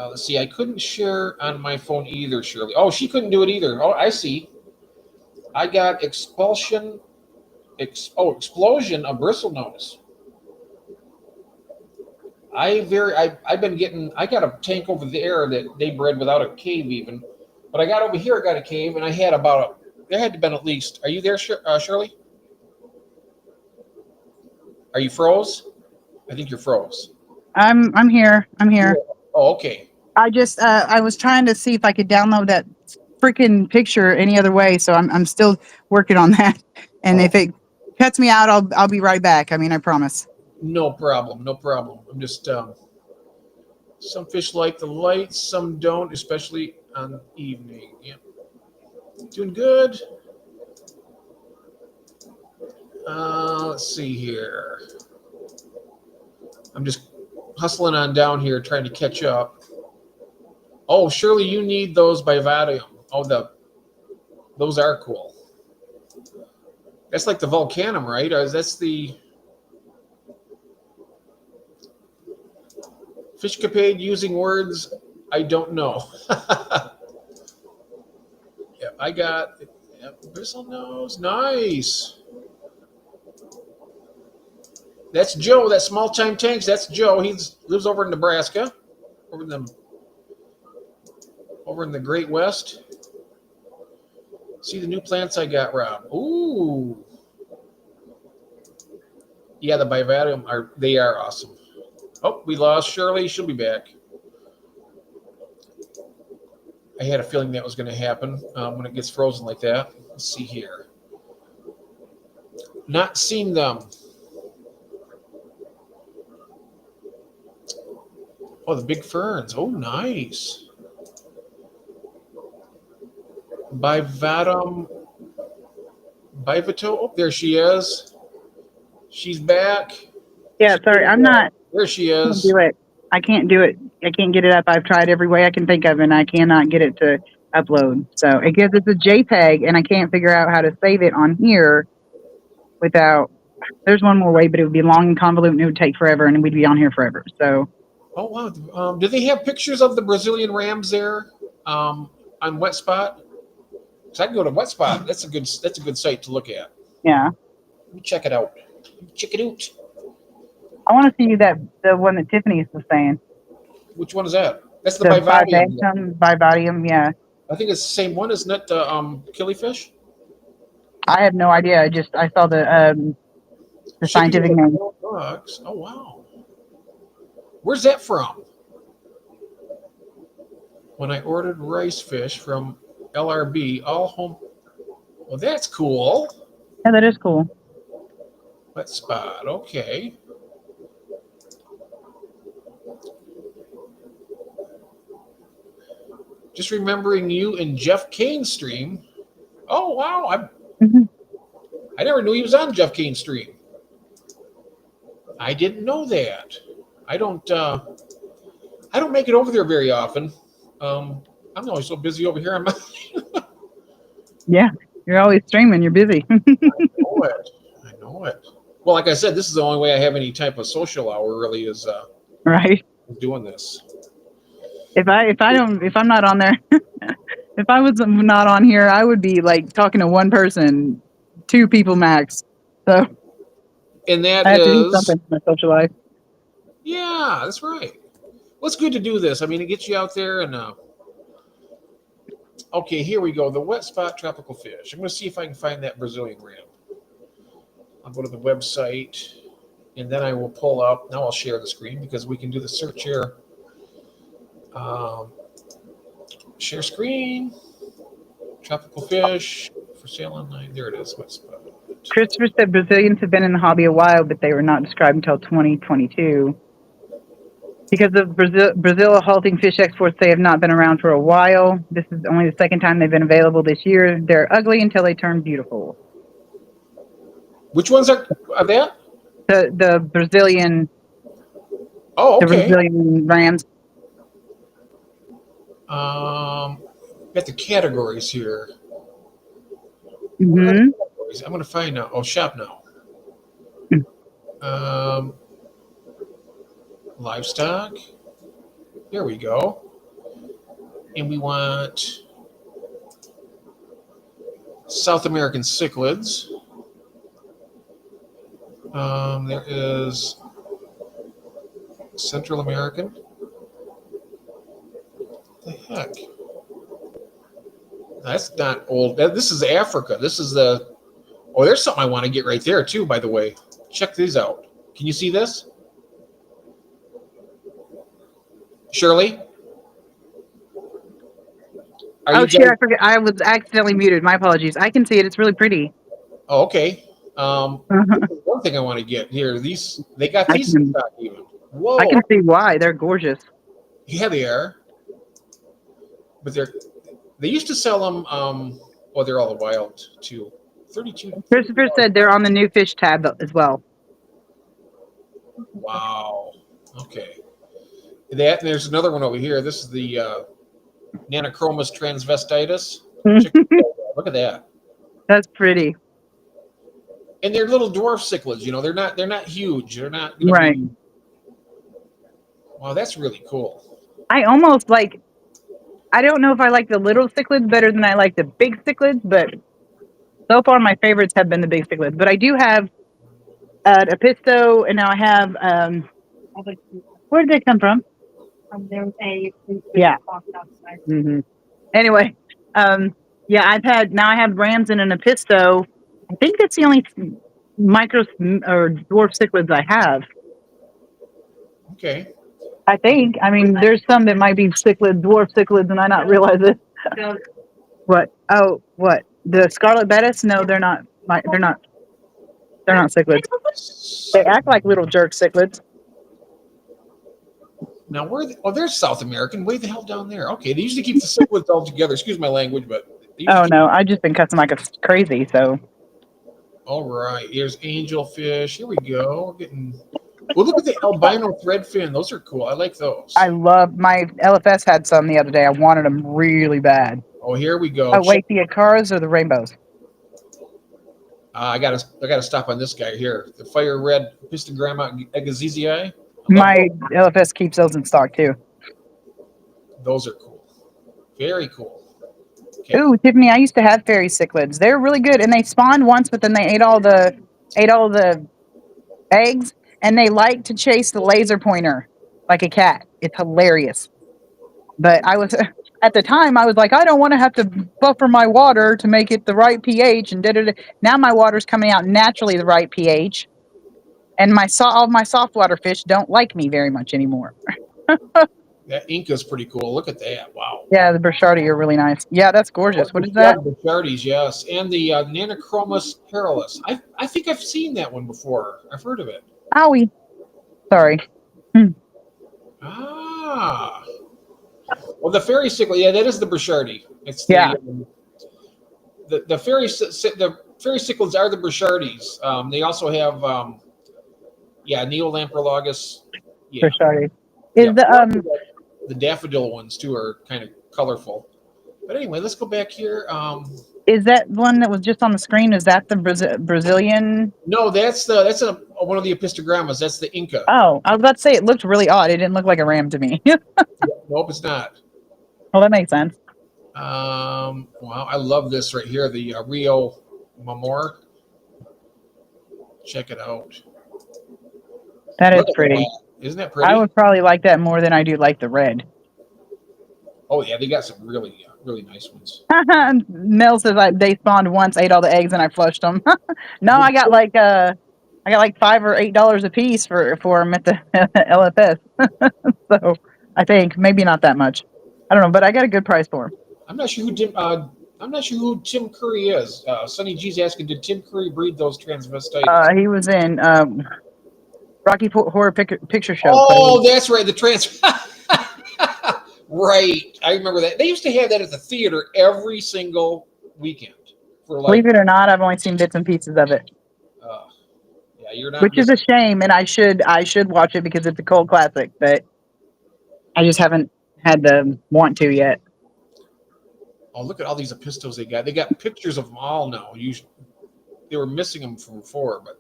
Let's see. I couldn't share on my phone either, Shirley. Oh, she couldn't do it either. Oh, I see. I got explosion of bristlenose. I've been getting. I got a tank over there that they bred without a cave even. But I got over here, I got a cave, and I had there had to been at least, are you there, Shirley? Are you froze? I think you're froze. I'm here. I'm here. Oh, okay. I was trying to see if I could download that freaking picture any other way, so I'm still working on that. And if Oh, it cuts me out, I'll be right back. I mean, I promise. no problem. No problem. I'm just, some fish like the lights, some don't, especially on evening. Yep. Doing good. Let's see here. I'm just hustling on down here trying to catch up. Oh, surely you need those by Vadium. Oh, those are cool. That's like the Volcanum, right? Or that's the Fishcapade using words I don't know. Yeah, I got bristle nose. Nice. That's Joe. That small time tanks. That's Joe. He lives over in Nebraska, over in the Great West. See the new plants I got, Rob. Ooh. Yeah, the Bivarium are awesome. Oh, we lost Shirley. She'll be back. I had a feeling that was going to happen when it gets frozen like that. Let's see here. Not seeing them. Oh, the big ferns. Oh, nice. Bivatum. Bivato. Oh, there she is. She's back. Yeah, sorry, I'm not. There she I can't is. do it. I can't do it. I can't get it up. I've tried every way I can think of, and I cannot get it to upload. So it gives it's a JPEG, and I can't figure out how to save it on here without. There's one more way, but it would be long and convoluted, and it would take forever, and we'd be on here forever. So Oh, wow. Do they have pictures of the Brazilian rams there on Wet Spot? Because I can go to Wet Spot. That's a good site to look at. yeah, Let me check it out. Check it out. I want to see the one that Tiffany was saying. Which one is that? That's the The Bivadium. Bivadium, yeah. I think it's the same one, isn't it? The killifish. I have no idea. I saw the Shipping scientific name. $12. Oh wow. Where's that from? When I ordered rice fish from LRB, all home. Well, that's cool. Yeah, that is cool. Wet Spot. Okay. Just remembering you and Jeff Kane's stream. Oh wow. Mhm. I never knew he was on Jeff Kane's stream. I didn't know that. I don't make it over there very often. I'm always so busy over here. Yeah, you're always streaming. You're busy. I know it. I know it. Well, like I said, this is the only way I have any type of social hour. Really, is Right. doing this. If I'm not on there, if I was not on here, I would be like talking to one person, two people max. So And that I have to do is, something for my social life. yeah, that's right. Well, it's good to do this. I mean, it gets you out there and. Okay, here we go. The Wet Spot tropical fish. I'm going to see if I can find that Brazilian ram. I'll go to the website, and then I will pull up. Now I'll share the screen because we can do the search here. Share screen. Tropical fish for sale online. There it is. Wet Spot. Christopher said Brazilians have been in the hobby a while, but they were not described until 2022. Because of Brazil halting fish exports, they have not been around for a while. This is only the second time they've been available this year. They're ugly until they turn beautiful. Which ones are that? The Brazilian. Oh, The okay. Brazilian rams. Got the categories here. Mm-hmm. I'm going to find now. Oh, shop now. Livestock. There we go. And we want South American cichlids. There is Central American. What the heck? That's not old. This is Africa. This is the. Oh, there's something I want to get right there too. By the way, check these out. Can you see this, Shirley? Are Oh, you shit, guys? I forget. I was accidentally muted. My apologies. I can see it. It's really pretty. Oh, okay. I One thing I want to get here. These they got these in can stock even. I Whoa. can see why. They're gorgeous. Yeah, they are. But they used to sell them. Well, they're all wild too. 32. Christopher said they're on the new fish tab as well. Wow. Okay. That and there's another one over here. This is the Nanochromis transvestitis. Check it out. Look at that. That's pretty. And they're little dwarf cichlids. You know, they're not huge. They're not going Right. to be. Wow, that's really cool. I almost like. I don't know if I like the little cichlids better than I like the big cichlids, but so far my favorites have been the big cichlids. But I do have a pisto, and now I have where did they come from? There's a Yeah. box outside. Mm-hmm. Anyway, yeah, I have Ramson and a pisto. I think that's the only micro or dwarf cichlids I have. Okay. I think. I mean, there's some that might be dwarf cichlids, and I not realize it. So, What? Oh, what? The scarlet bettis? No, they're not. They're not. They're not cichlids. They act like little jerk cichlids. Now oh, there's South American. Way the hell down there. Okay, they usually keep the cichlids all together. Excuse my language, but they usually Oh keep- no, I've just been cussing like a crazy. So All right. Here's angelfish. Here we go. Getting. Well, look at the albino threadfin. Those are cool. I like those. I love my LFS had some the other day. I wanted them really bad. Oh, here we go. Oh wait, the Acaras or the rainbows? I gotta stop on this guy here. The fire red Pistogramma agazizii. My LFS keeps those in stock too. Those are cool. Very cool. Okay. Ooh, Tiffany, I used to have fairy cichlids. They're really good, and they spawned once, but then they ate all the eggs, and they like to chase the laser pointer like a cat. It's hilarious. But I was at the time I was like, I don't want to have to buffer my water to make it the right pH and da. Now my water's coming out naturally the right pH, and all of my saltwater fish don't like me very much anymore. That Inca's pretty cool. Look at that. Wow. Yeah, the Burchardi are really nice. Yeah, that's gorgeous. What is that? The Bichardies, yes. And the Nanochromis perilous. I think I've seen that one before. I've heard of it. Owie. Sorry. Ah. Well, the fairy cichlid, yeah, that is the Burchardi. It's the, Yeah. The fairy cichlids are the Burchardis. They also have Neolamprologus. Yeah. Burchardi. Is The daffodil ones too are kind of colorful. But anyway, let's go back here. Is that one that was just on the screen? Is that the Brazilian? No, that's one of the Epistogrammas. That's the Inca. Oh, I was about to say it looked really odd. It didn't look like a ram to me. Nope, it's not. Well, that makes sense. Wow, I love this right here, the Rio Mamor. Check it out. That is Look at pretty. that. Isn't that pretty? I would probably like that more than I do like the red. Oh yeah, they got some really nice ones. Mel says they spawned once, ate all the eggs, and I flushed them. No, I got like $5 or $8 a piece for them at the LFS. So I think maybe not that much. I don't know, but I got a good price for them. I'm not sure who Tim Curry is. Sonny G's asking, did Tim Curry breed those transvestites? He was in Rocky Horror Picture Show. Oh, that's right, the trans. Right, I remember that. They used to have that at the theater every single weekend. For Believe it or not, I've only seen bits and pieces of it, yeah, you're not. which is a shame. And I should watch it because it's a cult classic, but I just haven't had the want to yet. Oh, look at all these epistos they got. They got pictures of them all now. They were missing them from before, but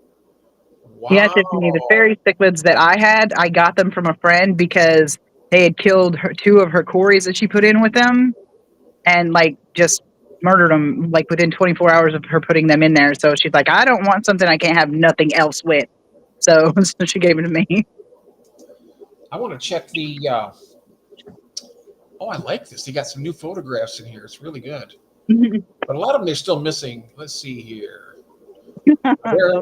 wow. Yeah, Tiffany, the fairy cichlids that I had, I got them from a friend because they had killed two of her quarries that she put in with them, and like just murdered them like within 24 hours of her putting them in there. So she's like, I don't want something I can't have nothing else with. So she gave it to me. I want to check the. Oh, I like this. They got some new photographs in here. It's really good. But a lot of them they're still missing. Let's see here. There,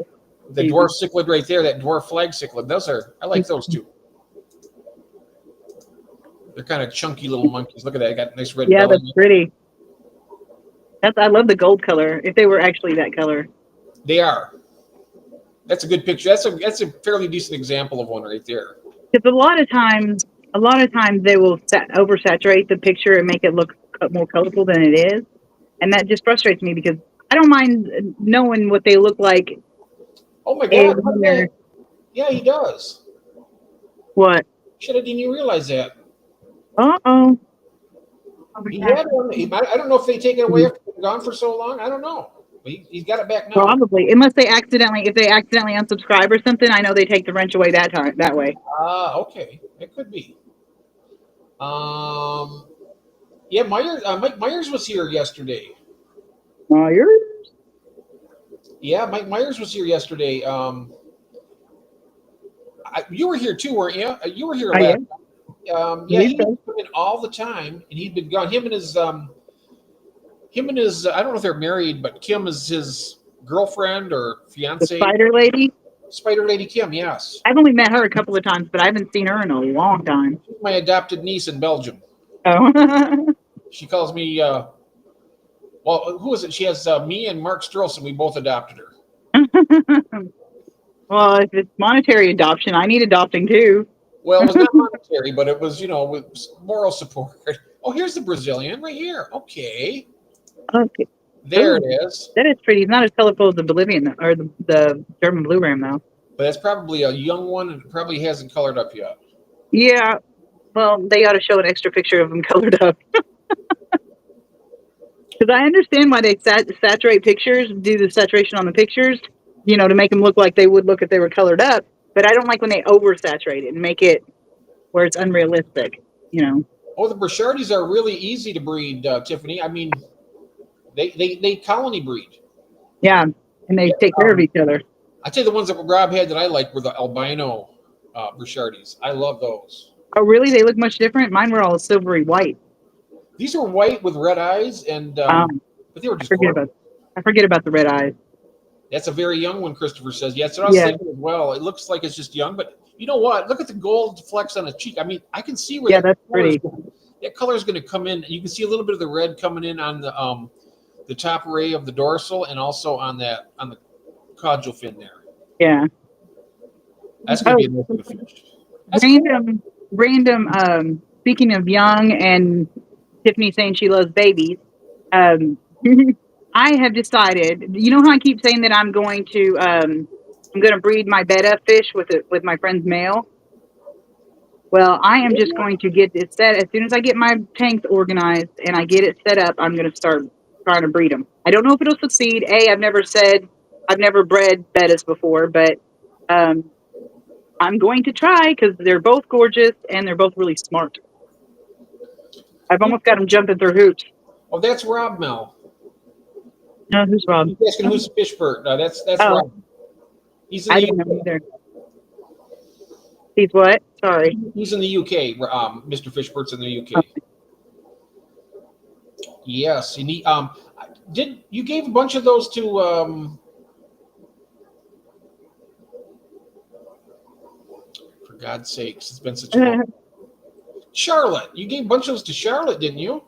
the dwarf cichlid right there, that dwarf flag cichlid. I like those two. They're kind of chunky little monkeys. Look at that. They got a nice red Yeah, belly. that's pretty. I love the gold color. If they were actually that color. They are. That's a good picture. That's a fairly decent example of one right there. Because a lot of times they will oversaturate the picture and make it look more colorful than it is, and that just frustrates me because I don't mind knowing what they look like. Oh my God! Look at that. Yeah, he does. What? Shit, I didn't even realize that. Uh-oh. He had one. I don't know if they take it away after they're gone for so long. I don't know. But he's got it back now. Probably, unless if they accidentally unsubscribe or something. I know they take the wrench away that way. Okay, it could be. Yeah, Mike Myers was here yesterday. Myers? Yeah, Mike Myers was here yesterday. You were here too, weren't you? You were here last time. Yeah, he used to come in all the time, and he'd been gone. Him and his I don't know if they're married, but Kim is his girlfriend or fiance. The Spider Lady? Spider Lady Kim, yes. I've only met her a couple of times, but I haven't seen her in a long time. She's my adopted niece in Belgium. Oh. She calls me, well, who is it? She has me and Mark Strossen. We both adopted her. Well, if it's monetary adoption, I need adopting too. Well, it was not monetary, but it was, with moral support. Oh, here's the Brazilian right here. Okay. There it is. That is pretty. It's not as colorful as the Bolivian or the German blue ram, though. But that's probably a young one and probably hasn't colored up yet. Yeah. Well, they ought to show an extra picture of them colored up. Because I understand why they saturate pictures, do the saturation on the pictures, to make them look like they would look if they were colored up. But I don't like when they oversaturate it and make it where it's unrealistic, Oh, the Brashardis are really easy to breed, Tiffany. I mean, they colony breed. Yeah, and they take care of each other. I'd say the ones that Rob had that I liked were the albino Brashardis. I love those. Oh, really? They look much different? Mine were all silvery white. These are white with red eyes, and but they were just I forget about the red eyes. That's a very young one, Christopher says. Yeah, that's what I was thinking as well. It looks like it's just young, but you know what? Look at the gold flecks on the cheek. I mean, I can see where that's pretty. That color is going to come in. You can see a little bit of the red coming in on the top ray of the dorsal and also on the caudal fin there. Yeah. That's going to be a nice fish. Random. Speaking of young and Tiffany saying she loves babies, I have decided. You know how I keep saying that I'm going to breed my betta fish with my friend's male. Well, I am just going to get it set as soon as I get my tanks organized and I get it set up. I'm going to start trying to breed them. I don't know if it'll succeed. I've never bred bettas before, but I'm going to try because they're both gorgeous and they're both really smart. I've almost got them jumping through hoops. Oh, that's Rob Mel. No, who's Rob? He's asking who's Fishbert. No, that's Rob. He's in I the didn't UK. know either. He's what? Sorry. He's in the UK. Mr. Fishbert's in the UK. Okay. Yes, and he you gave a bunch of those to for God's sakes, it's been such a long Charlotte. You gave a bunch of those to Charlotte, didn't you?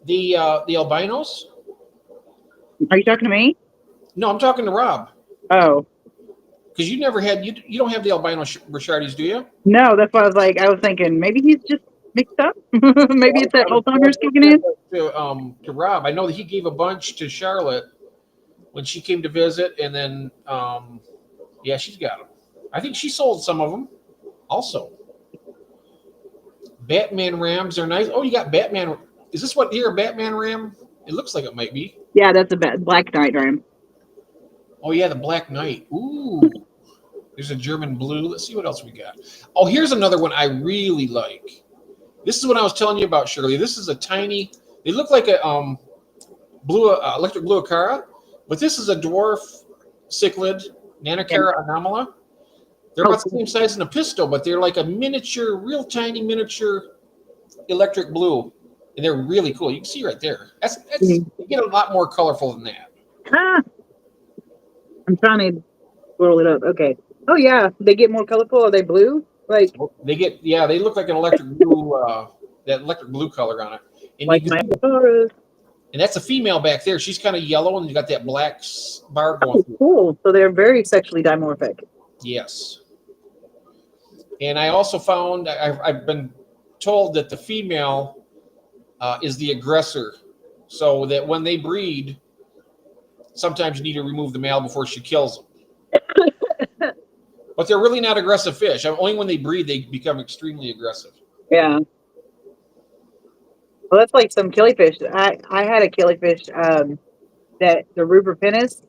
The albinos? Are you talking to me? No, I'm talking to Rob. Oh. Because you never had you don't have the albino Brashardis, do you? No, that's why I was thinking maybe he's just mixed up. Maybe it's that Alzheimer's kicking in. To Rob, I know that he gave a bunch to Charlotte when she came to visit, and then yeah, she's got them. I think she sold some of them also. Batman Rams are nice. Oh, you got Batman. Is this what here, a Batman Ram? It looks like it might be. Yeah, that's a Black Knight Ram. Oh, yeah, the Black Knight. Ooh. There's a German blue. Let's see what else we got. Oh, here's another one I really like. This is what I was telling you about, Shirley. This is a tiny, they look like a electric blue acara, but this is a dwarf cichlid, Nanocara anomala. They're about the same size as a pisto, but they're like a miniature, real tiny miniature electric blue. and they're really cool. You can see right there. That's Mhm. you get a lot more colorful than that. Ah, I'm trying to roll it up. Okay. Oh yeah, they get more colorful. Are they blue? They look like an electric blue, that electric blue color on it, and you Like can my see, Taurus. and that's a female back there. She's kind of yellow, and you got that black bar going Oh, through. cool. So they're very sexually dimorphic. Yes, and I also found I've been told that the female is the aggressor, so that when they breed, sometimes you need to remove the male before she kills them. But they're really not aggressive fish. Only when they breed they become extremely aggressive. Yeah. Well, that's like some killifish. I had a killifish that the Ruber penis.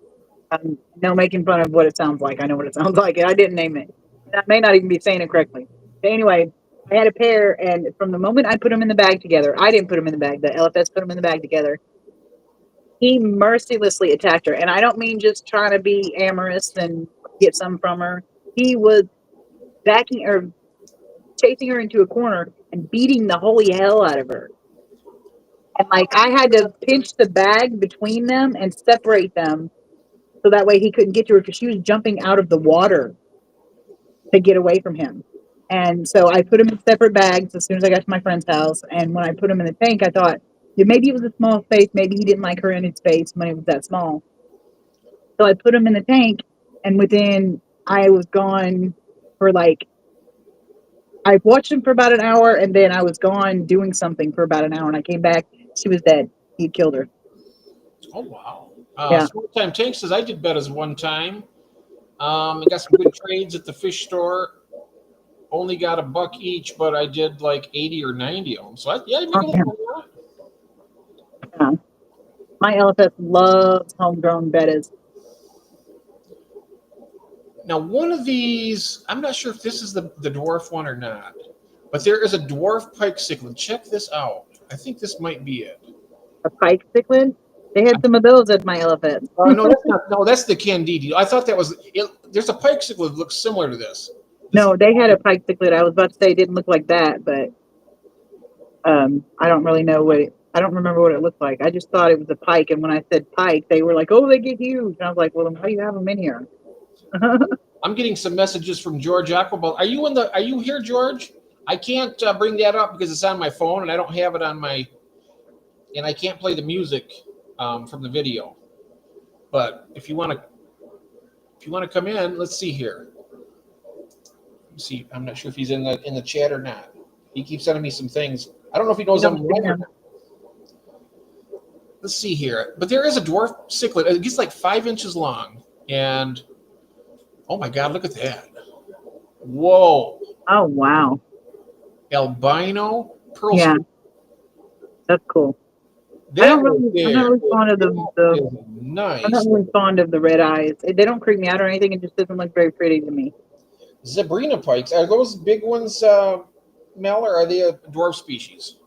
No making fun of what it sounds like. I know what it sounds like. And I didn't name it. And I may not even be saying it correctly. But anyway, I had a pair, and from the moment I put them in the bag together, I didn't put them in the bag. The LFS put them in the bag together. He mercilessly attacked her, and I don't mean just trying to be amorous and get some from her. He was backing or chasing her into a corner and beating the holy hell out of her. And like I had to pinch the bag between them and separate them so that way he couldn't get to her because she was jumping out of the water to get away from him. And so I put him in separate bags as soon as I got to my friend's house. And when I put him in the tank, I thought, yeah, maybe it was a small space. Maybe he didn't like her in his space when it was that small. So I put him in the tank, and within I was gone for like I watched him for about an hour, and then I was gone doing something for about an hour, and I came back. She was dead. He killed her. Oh wow! Yeah. Time Tank says I did betas one time. I got some good trades at the fish store. Only got $1 each, but I did like 80 or 90 of them. So I make a Oh, little yeah. money on it. Yeah. My LFS loves homegrown bettas. Now, one of these, I'm not sure if this is the dwarf one or not, but there is a dwarf pike cichlid. Check this out. I think this might be it. A pike cichlid. They had some of those at my LFS. No, that's not. No, that's the Candidi. I thought that was it. There's a pike cichlid that looks similar to this. No, they had a pike cichlid. I was about to say it didn't look like that, but I don't really know I don't remember what it looked like. I just thought it was a pike, and when I said pike, they were like, "Oh, they get huge." And I was like, "Well, then why do you have them in here?" I'm getting some messages from George Aquaball. Are you here, George? I can't bring that up because it's on my phone and I don't have it on my, and I can't play the music from the video. But if you want to come in, let's see here. Let's see, I'm not sure if he's in the chat or not. He keeps sending me some things. I don't know if he knows I'm live or not. Let's see here. But there is a dwarf cichlid. It gets like 5 inches long, and oh my God, look at that! Whoa! Oh wow! Albino pearl. Yeah, that's cool. I'm not really fond of nice. I'm not really fond of the red eyes. They don't creep me out or anything. It just doesn't look very pretty to me. Zebrina pikes, are those big ones, Mel, or are they a dwarf species?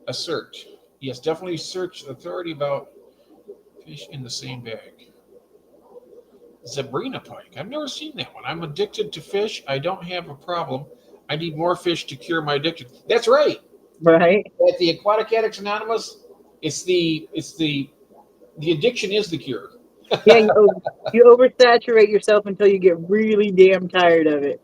A search. Yes, definitely search authority about fish in the same bag. Zebrina pike. I've never seen that one. I'm addicted to fish. I don't have a problem. I need more fish to cure my addiction. That's right. Right. At the Aquatic Addicts Anonymous, it's the addiction is the cure. Yeah, you oversaturate yourself until you get really damn tired of it.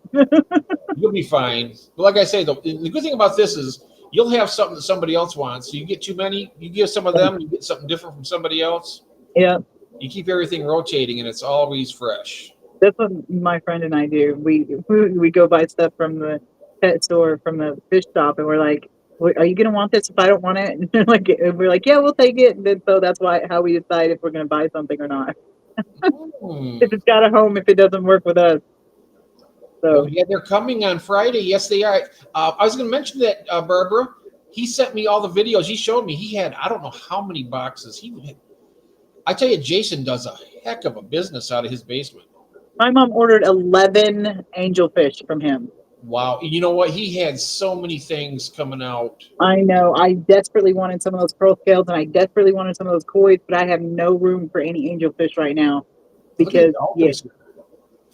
You'll be fine. But like I say, the good thing about this is you'll have something that somebody else wants. So you get too many, you give some of them, you get something different from somebody else. Yeah. You keep everything rotating, and it's always fresh. That's what my friend and I do. We go buy stuff from the pet store, from the fish shop, and we're like, "Are you gonna want this if I don't want it?" And we're like, "Yeah, we'll take it." And then, so that's how we decide if we're gonna buy something or not. If it's got a home, if it doesn't work with us. So yeah, they're coming on Friday. Yes, they are. I was going to mention that, Barbara. He sent me all the videos. He showed me. He had I don't know how many boxes. I tell you, Jason does a heck of a business out of his basement. my mom ordered 11 angelfish from him. Wow. You know what? He had so many things coming out. I know. I desperately wanted some of those pearl scales, and I desperately wanted some of those koi's, but I have no room for any angelfish right now because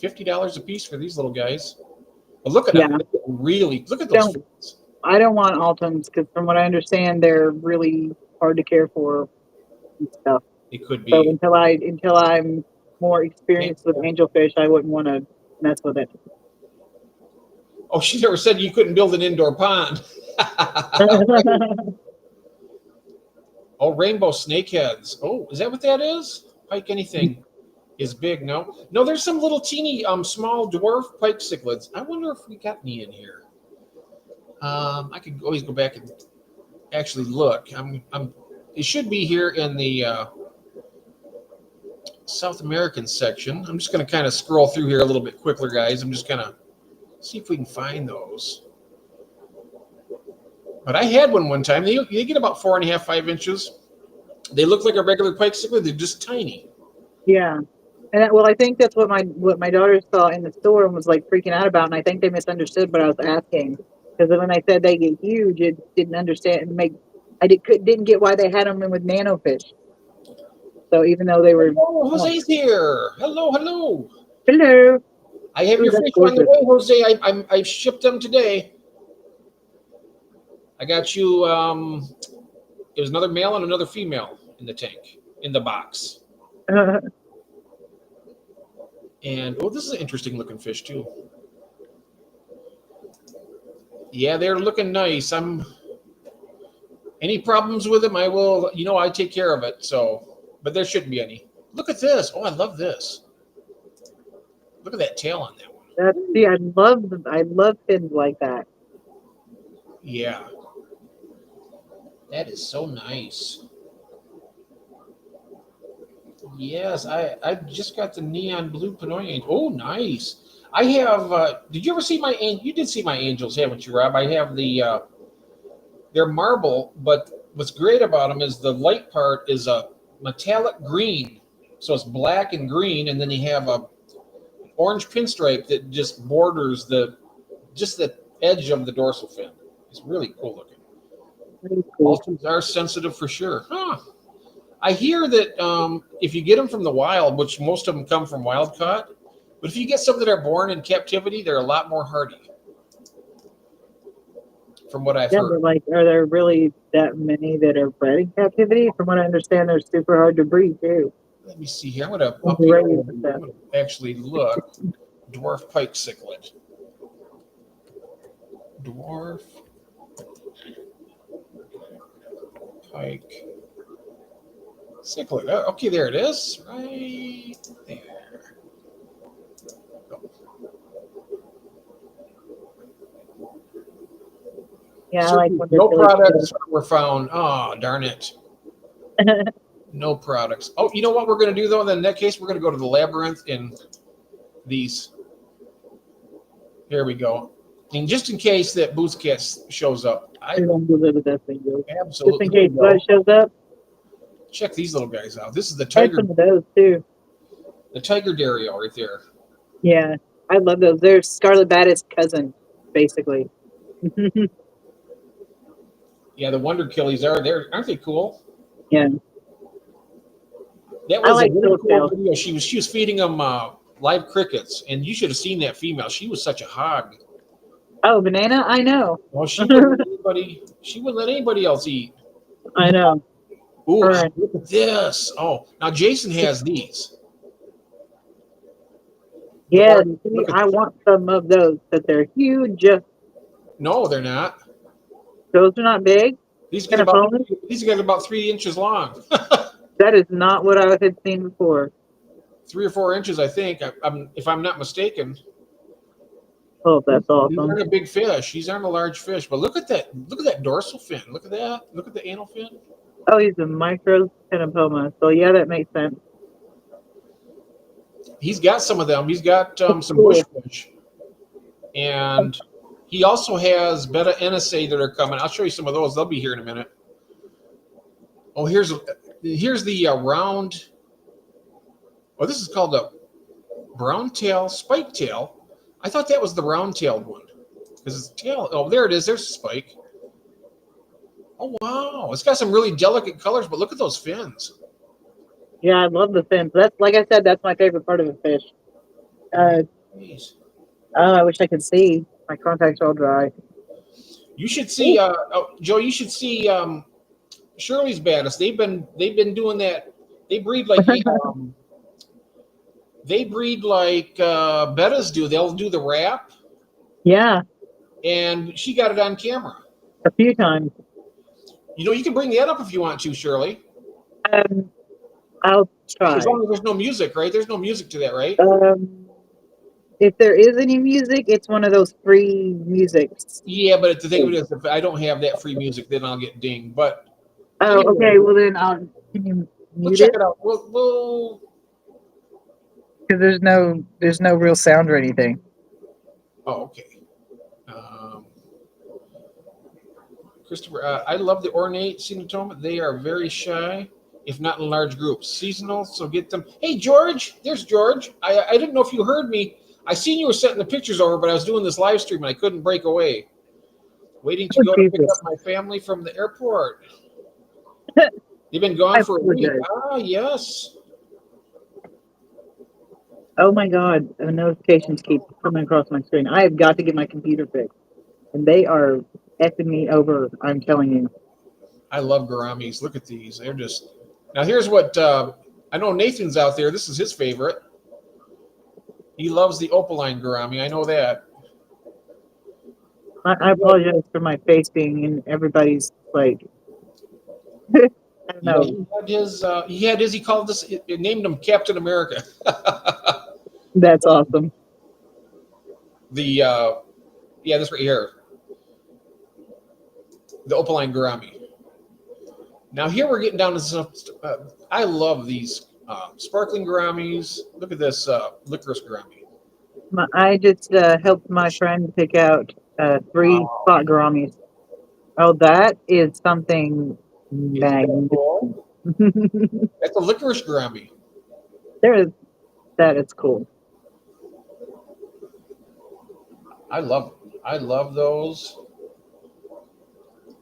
$50 a piece for these little guys. But look at them. Really, look at those fish. I don't want Altums because, from what I understand, they're really hard to care for and stuff. It could So be. until I'm more experienced with angelfish, I wouldn't want to mess with it. Oh, she never said you couldn't build an indoor pond. Oh, rainbow snakeheads. Oh, is that what that is? Pike anything is big. No, no. There's some little teeny, small dwarf pike cichlids. I wonder if we got any in here. I could always go back and actually look. It should be here in the South American section. I'm just going to kind of scroll through here a little bit quicker, guys. I'm just going to see if we can find those. But I had one time. They get about 4.5, 5 inches. They look like a regular pike cichlid. They're just tiny. Yeah, and well, I think that's what my daughter saw in the store and was like freaking out about, and I think they misunderstood what I was asking because when I said they get huge, it didn't understand and make. Didn't get why they had them in with nanofish. So even though they were, Oh, Jose's here. Hello, hello. hello, I have ooh, your that's fish on the gorgeous. way, Jose. I shipped them today. I got you. It was another male and another female in the tank in the box. And oh, this is an interesting looking fish too. Yeah, they're looking nice. Any problems with them, I will. I take care of it. So, but there shouldn't be any. Look at this. Oh, I love this. Look at that tail on that one. See, I love fins like that. Yeah, that is so nice. Yes, I just got the neon blue Pinoy angel. Oh, nice. I have. Did you ever see my? You did see my angels, haven't you, Rob? I have the. They're marble, but what's great about them is the light part is a metallic green, so it's black and green, and then you have a orange pinstripe that just borders the edge of the dorsal fin. It's really cool looking. Really cool. Ultims are sensitive for sure. Huh. I hear that if you get them from the wild, which most of them come from wild caught, but if you get some that are born in captivity, they're a lot more hardy. From what I've Yeah, heard. but like, are there really that many that are bred in captivity? From what I understand, they're super hard to breed too. Let me see here. I'm gonna actually look. Dwarf pike cichlid. Dwarf pike cichlid. Oh, okay, there it is. Right there. Yeah, I like when no they're really products were found. Oh, darn it. No products. Oh, you know what we're going to do, though? Then in that case, we're going to go to the labyrinth in these. Here we go. And just in case that Boots Cat shows up, absolutely. Just in case Bud shows up. Check these little guys out. This is the I had tiger. some of those too. The tiger Dario right there. Yeah, I love those. They're Scarlet Baddest cousin, basically. Yeah, the Wonder Killies are there. Aren't they cool? Yeah. That was like a really those cool now. video. She was feeding them live crickets, and you should have seen that female. She was such a hog. Oh, Banana? I know. Well, she wouldn't let anybody else eat. I know. Ooh, Right. look at this. Oh, now Jason has these. Yeah, Look at I want some of those, but they're huge. No, they're not. Those are not big. These Can get I about phone them? these get about 3 inches long. That is not what I had seen before. 3 or 4 inches, I think. If I'm not mistaken. Oh, that's These awesome. aren't a big fish. These aren't a large fish. But look at that. Look at that dorsal fin. Look at that. Look at the anal fin. Oh, he's a micro Tenopoma. So yeah, that makes sense. He's got some of them. He's got some Cool. bushfish. And he also has beta NSA that are coming. I'll show you some of those. They'll be here in a minute. Oh, here's the round. Oh, this is called a brown tail, spike tail. I thought that was the round-tailed one. Because it's tail. Oh, there it is. There's a spike. Oh, wow. It's got some really delicate colors, but look at those fins. Yeah, I love the fins. That's, like I said, that's my favorite part of a fish. Jeez. Oh, I wish I could see. My contacts are all dry. You should see, Joe. You should see Shirley's Baddest. They've been doing that. They breed like they breed like bettas do. They'll do the rap, Yeah, and she got it on camera. a few times. You can bring that up if you want to, Shirley. Um, I'll try. As long as there's no music, right? There's no music to that, right? If there is any music, it's one of those free musics. Yeah, but the thing of it is, if I don't have that free music, then I'll get dinged. But Oh, anyway, okay. Well, then can you we'll mute check it? it out. We'll Because there's no real sound or anything. Oh, okay. Christopher, I love the ornate cinetoma. They are very shy, if not in large groups. Seasonal, so get them. Hey, George, there's George. I didn't know if you heard me. I seen you were sending the pictures over, but I was doing this live stream and I couldn't break away. Waiting to go to pick up my family from the airport. They've been gone for a week. Ah, yes. Oh my God, the notifications keep coming across my screen. I have got to get my computer fixed. And they are effing me over, I'm telling you. I love gouramis. Look at these. They're just. Now, here's what I know Nathan's out there. This is his favorite. He loves the opaline gourami. I know that. I apologize for my face being in everybody's, like, I don't know. He had his. He called this. It named him Captain America. That's awesome. This right here. The opaline gourami. Now here we're getting down to some. I love these sparkling gouramis. Look at this licorice gourami. I just helped my friend pick out 3 spot gouramis. Oh, that is something magnificent. Cool? That's a licorice gourami. That is cool. I love those.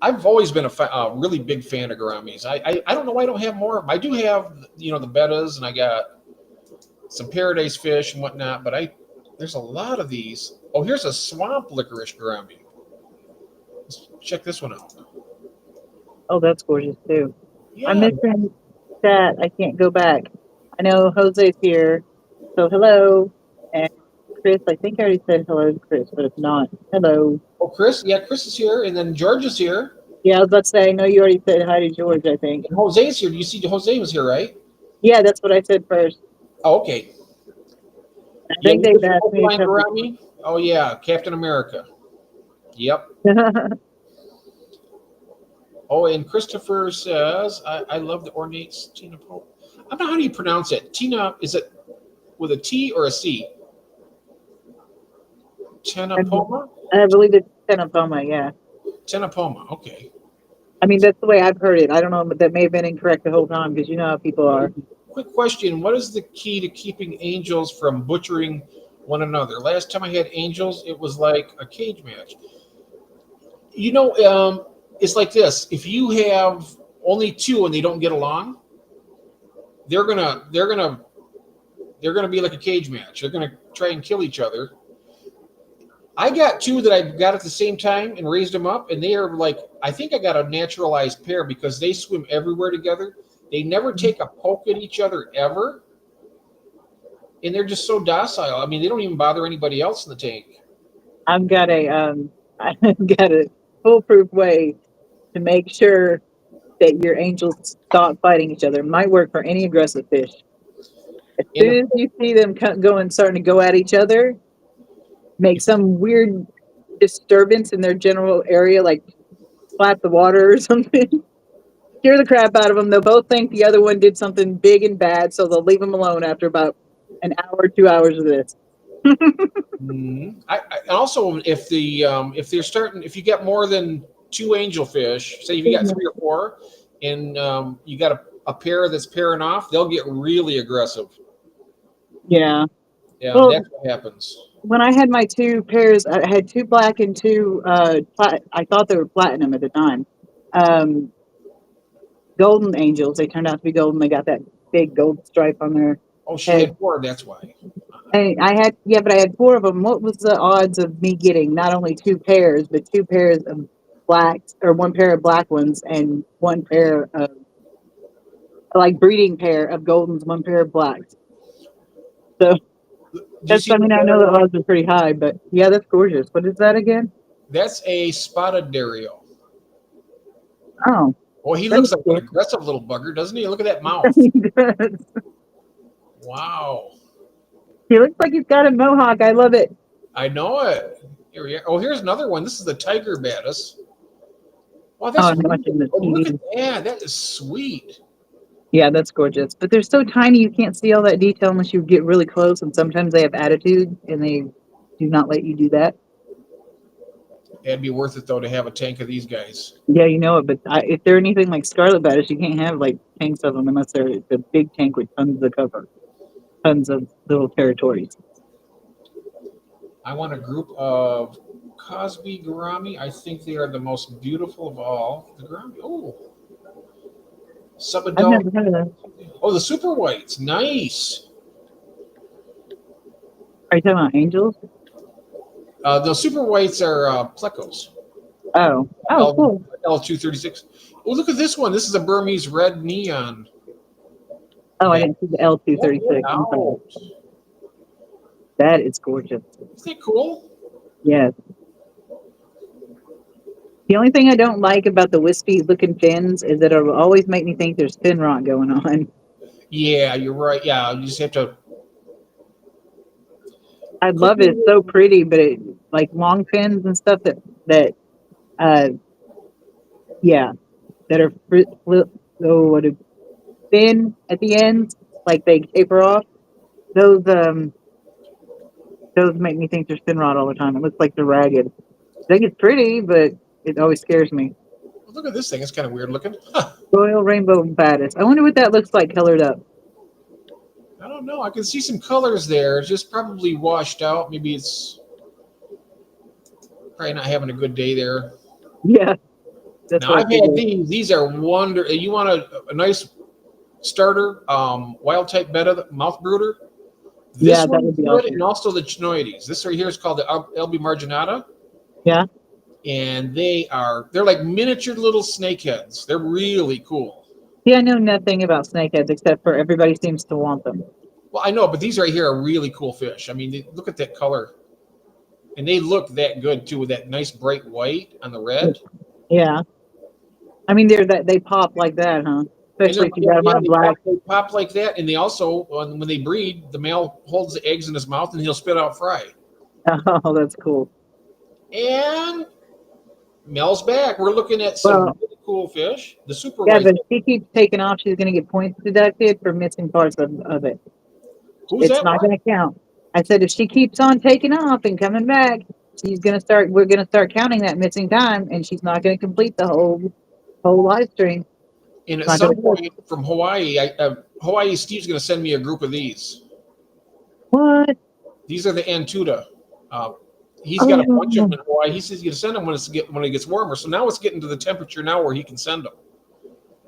I've always been a really big fan of gouramis. I don't know why I don't have more of them. I do have the bettas, and I got some paradise fish and whatnot, but there's a lot of these. Oh, here's a swamp licorice gourami. Let's check this one out. Oh, that's gorgeous too. Yeah. I'm missing that. I can't go back. I know Jose's here, so hello. And Chris, I think I already said hello to Chris, but if not, hello. Oh, Chris. Yeah, Chris is here, and then George is here. Yeah, I was about to say, I know you already said hi to George, I think. And Jose's here. Do you see Jose was here, right? Yeah, that's what I said first. Oh, okay. I think they've asked me. Gourami? Oh, yeah, Captain America. Yep. Oh, and Christopher says, I love the ornate Tina Pope. I don't know how do you pronounce it. Tina, is it with a T or a C? Tenapoma? I believe it's Tenapoma, yeah. Tenapoma, okay. I mean, that's the way I've heard it. I don't know, but that may have been incorrect the whole time because you know how people are. Quick question. What is the key to keeping angels from butchering one another? Last time I had angels, it was like a cage match. It's like this. If you have only 2 and they don't get along, they're gonna be like a cage match. They're gonna try and kill each other. I got 2 that I got at the same time and raised them up, and they are like, I think I got a naturalized pair because they swim everywhere together. They never take a poke at each other ever, and they're just so docile. I mean, they don't even bother anybody else in the tank. I've got a foolproof way to make sure that your angels stop fighting each other. It might work for any aggressive fish. As soon as you see them starting to go at each other, make some weird disturbance in their general area, like slap the water or something. Scare the crap out of them. They'll both think the other one did something big and bad, so they'll leave them alone after about an hour, 2 hours of this. Also, if you get more than 2 angelfish, say if you got 3 or 4, and you got a pair that's pairing off, they'll get really aggressive. Yeah. Yeah, well, that's what happens. When I had my 2 pairs, I had 2 black and 2 I thought they were platinum at the time. Golden angels. They turned out to be golden. They got that big gold stripe on their Oh, she had 4, that's why. I had 4 of them. What was the odds of me getting not only 2 pairs, but 2 pairs of blacks or one pair of black ones and one pair of like breeding pair of goldens, one pair of blacks. So Do you that's, see I mean, I know the odds are pretty high, but yeah, that's gorgeous. What is that again? that's a spotted Dario. Oh, Oh, he that's looks like an cool. aggressive little bugger, doesn't he? Look at that mouth. He does. Wow. He looks like he's got a mohawk. I love it. I know it. Here we are. Oh, here's another one. This is the tiger batis. Wow, Oh, that's I'm really, watching the oh, look at TV. that. That is sweet. Yeah, that's gorgeous. But they're so tiny, you can't see all that detail unless you get really close. And sometimes they have attitude, and they do not let you do that. It'd be worth it though to have a tank of these guys. Yeah, you know it. But if they're anything like scarlet batters, you can't have like tanks of them unless they're the big tank with tons of cover, tons of little territories. I want a group of Cosby Gourami. I think they are the most beautiful of all. The Gourami. Oh, I've subadult. never heard of that. Oh, the super whites. Nice. Are you talking about angels? The super whites are plecos. Oh, oh, L cool. L236. Oh, look at this one. This is a Burmese red neon. Oh, I That- didn't see the L236. I'm sorry. Wow. That is gorgeous. Isn't that cool? Yes. The only thing I don't like about the wispy looking fins is that it'll always make me think there's fin rot going on. Yeah, you're right. Yeah, you just have to. I love it. It's so pretty, but it like long fins and stuff uh yeah, that are what a thin at the ends, like they taper off. Those those make me think there's fin rot all the time. It looks like they're ragged. I think it's pretty, but it always scares me. Look at this thing. It's kind of weird looking. Huh. Royal Rainbow Baddest. I wonder what that looks like colored up. I don't know. I can see some colors there. It's just probably washed out. Maybe it's probably not having a good day there. Yeah, that's Now what I I've had figured. these. These are wonder. You want a nice starter, wild type betta mouth brooder. This Yeah, that one would is be good, awesome. and also the chinoides. This right here is called the LB marginata, Yeah. and they're like miniature little snakeheads. They're really cool. See, I know nothing about snakeheads except for everybody seems to want them. Well, I know, but these right here are really cool fish. I mean, look at that color, and they look that good too with that nice bright white on the red. Yeah. I mean, they pop like that, huh? And Especially if you got them on a black. they pop like that, and they also when they breed, the male holds the eggs in his mouth and he'll spit out fry. Oh, that's cool. And Mel's back. We're looking at some Well, really cool fish. The super yeah, white. but if she keeps taking off, she's going to get points deducted for missing parts of it. Who's It's that? not One? going to count. I said if she keeps on taking off and coming back, she's going to start. We're going to start counting that missing time, and she's not going to complete the whole live stream. And at Not some gonna work. point from Hawaii, Hawaii Steve's going to send me a group of these. What? These are the Antuta. He's got a bunch of Oh, them in Hawaii. He says he's going to send them when it gets warmer. So now it's getting to the temperature now where he can send them.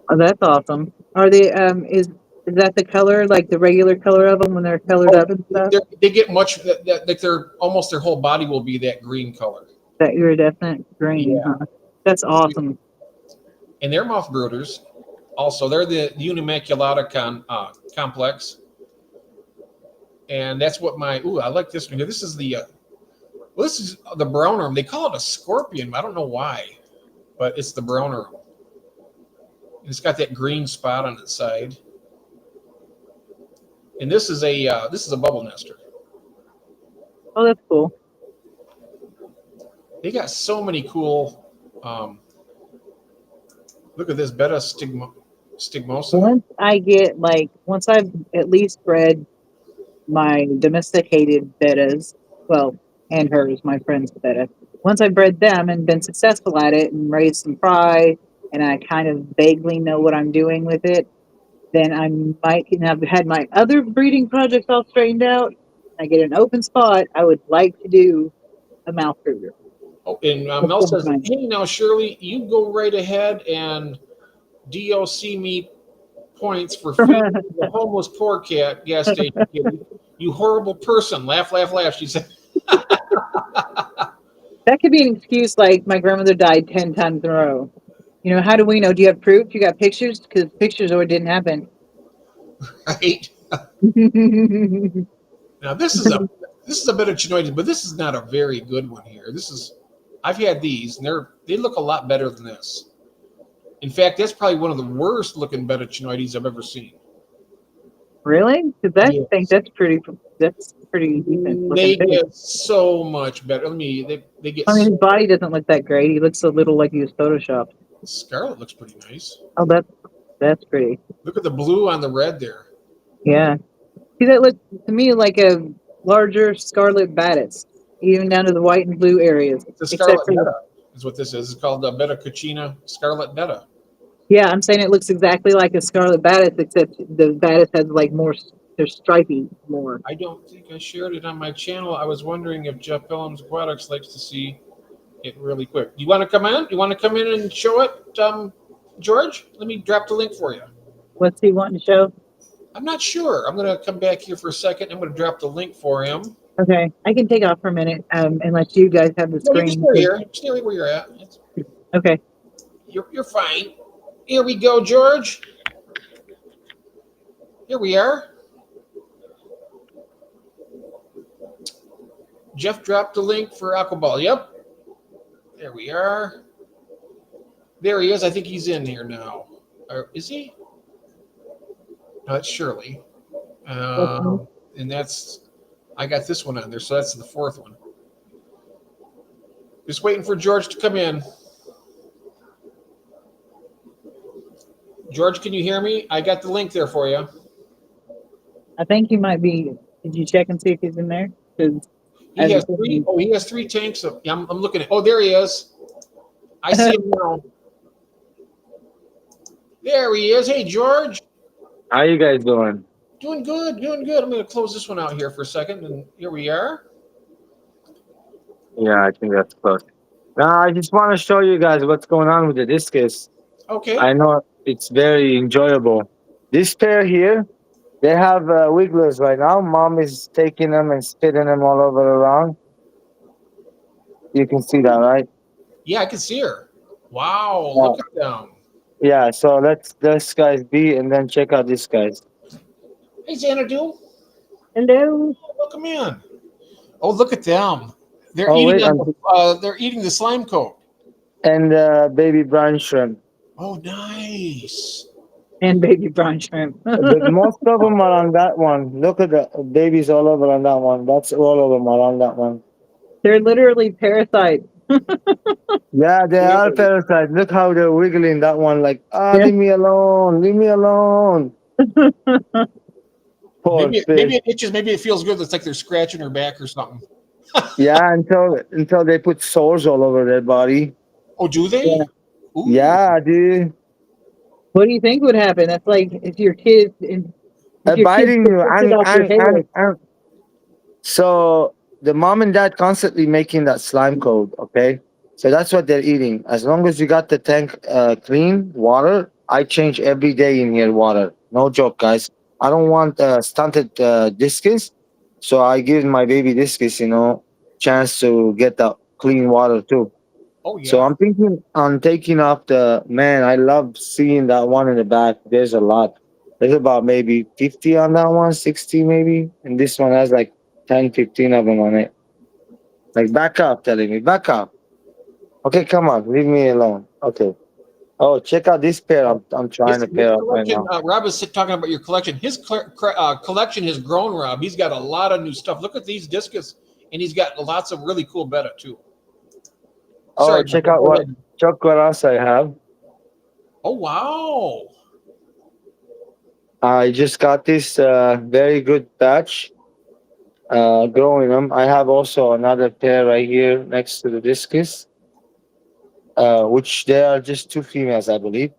oh, that's awesome. Are they? Is that the color, like the regular color of them when they're colored up and stuff? They get much that they're almost their whole body will be that green color. That iridescent green, Yeah. huh? That's awesome. And they're mouth brooders. Also, they're the Unimaculata complex. And that's what I like this one here. This is this is the brown arm. They call it a scorpion. I don't know why, but it's the brown arm. It's got that green spot on its side. And this is a bubble nester. Oh, that's cool. They got so many cool. Look at this betta stigmosa. Once I've at least bred my domesticated bettas, well, and hers, my friend's betta. Once I bred them and been successful at it and raised some fry, and I kind of vaguely know what I'm doing with it, then I might, and I've had my other breeding projects all straightened out. I get an open spot. I would like to do a mouth brooder. Oh, and Mel says, "Hey, now Shirley, you go right ahead and DOC me points for feeding the homeless poor cat gas station kitty. You horrible person! Laugh, laugh, laugh." She said. That could be an excuse like my grandmother died 10 times in a row. You know, how do we know? Do you have proof? You got pictures? Because pictures or it didn't happen. Right? Really? Now this is a better chinoides, but this is not a very good one here. This is I've had these and they look a lot better than this. In fact, that's probably one of the worst looking betta chinoides I've ever seen. Because I think Yes. that's pretty decent looking They too. get so much better. They get I mean, his so body doesn't look that great. He looks a little like he was photoshopped. Scarlet looks pretty nice. Oh, that's pretty. Look at the blue on the red there. Yeah. See, that looks to me like a larger scarlet batis, even down to the white and blue areas, It's a except scarlet for betta, is what this is. It's called the Betta Cucina Scarlet Betta. yeah. I'm saying it looks exactly like a scarlet batis, except the batis has like more. They're stripy more. I don't think I shared it on my channel. I was wondering if Jeff Billums Aquatics likes to see it really quick. You want to come in? You want to come in and show it, George? Let me drop the link for you. What's he wanting to show? I'm not sure. I'm going to come back here for a second. I'm going to drop the link for him. Okay, I can take off for a minute, unless you guys have the No, you can screen. stay here. Stay where you're at. Okay, You're fine. Here we go, George. Here we are. Jeff dropped the link for Aquaball. Yep. There we are. There he is. I think he's in here now. Or is he? No, it's Shirley. okay. And I got this one on there, so that's the fourth one. Just waiting for George to come in. George, can you hear me? I got the link there for you. I think he might be. Did you check and see if he's in there? 'Cause He has three. Oh, he has three tanks. Yeah, I'm looking at. Oh, there he is. I see him now. There he is. Hey, George. How you guys doing? Doing good. Doing good. I'm going to close this one out here for a second, and here we are. Yeah, I think that's close. Now, I just want to show you guys what's going on with the discus. Okay. I know it's very enjoyable. This pair here, they have wigglers right now. Mom is taking them and spitting them all over around. You can see that, right? Yeah, I can see her. Wow, Yeah. look at them. Yeah. So let's this guys be, and then check out this guys. Hey, Xanadu. Hello. Welcome in. Oh, look at them. They're Oh eating wait, on they're eating the slime coat. and baby brown shrimp. Oh, nice. And baby brown shrimp. But most of them are on that one. Look at the babies all over on that one. That's all of them are on that one. They're literally parasites. Yeah, they are Really? parasites. Look how they're wiggling that one, like, Yeah. leave me alone, leave me alone. Poor Maybe fish. it itches. Maybe it feels good. It's like they're scratching her back or something. Yeah, until they put sores all over their body. Oh, do they? Yeah. Ooh. Yeah, dude. What do you think would happen? That's like if your kids Biting could you push it off your head. and so the mom and dad constantly making that slime coat, okay? So that's what they're eating. As long as you got the tank clean, water, I change every day in here water. No joke, guys. I don't want stunted discus, so I give my baby discus, chance to get the clean water too. Oh, So yeah. I'm thinking on taking off the man. I love seeing that one in the back. There's a lot. There's about maybe 50 on that one, 60 maybe. And this one has like 10, 15 of them on it. Like, back up, telling me, back up. Okay, come on, leave me alone. Okay. Oh, check out this pair. I'm trying to His pair up right collection. now. Rob is talking about your collection. His collection has grown. Rob. He's got a lot of new stuff. Look at these discus, and he's got lots of really cool betta too. Oh, Sorry, check Michael, out go what ahead. else I have. Oh, wow. I just got this very good batch. Growing them. I have also another pair right here next to the discus, which they are just two females, I believe.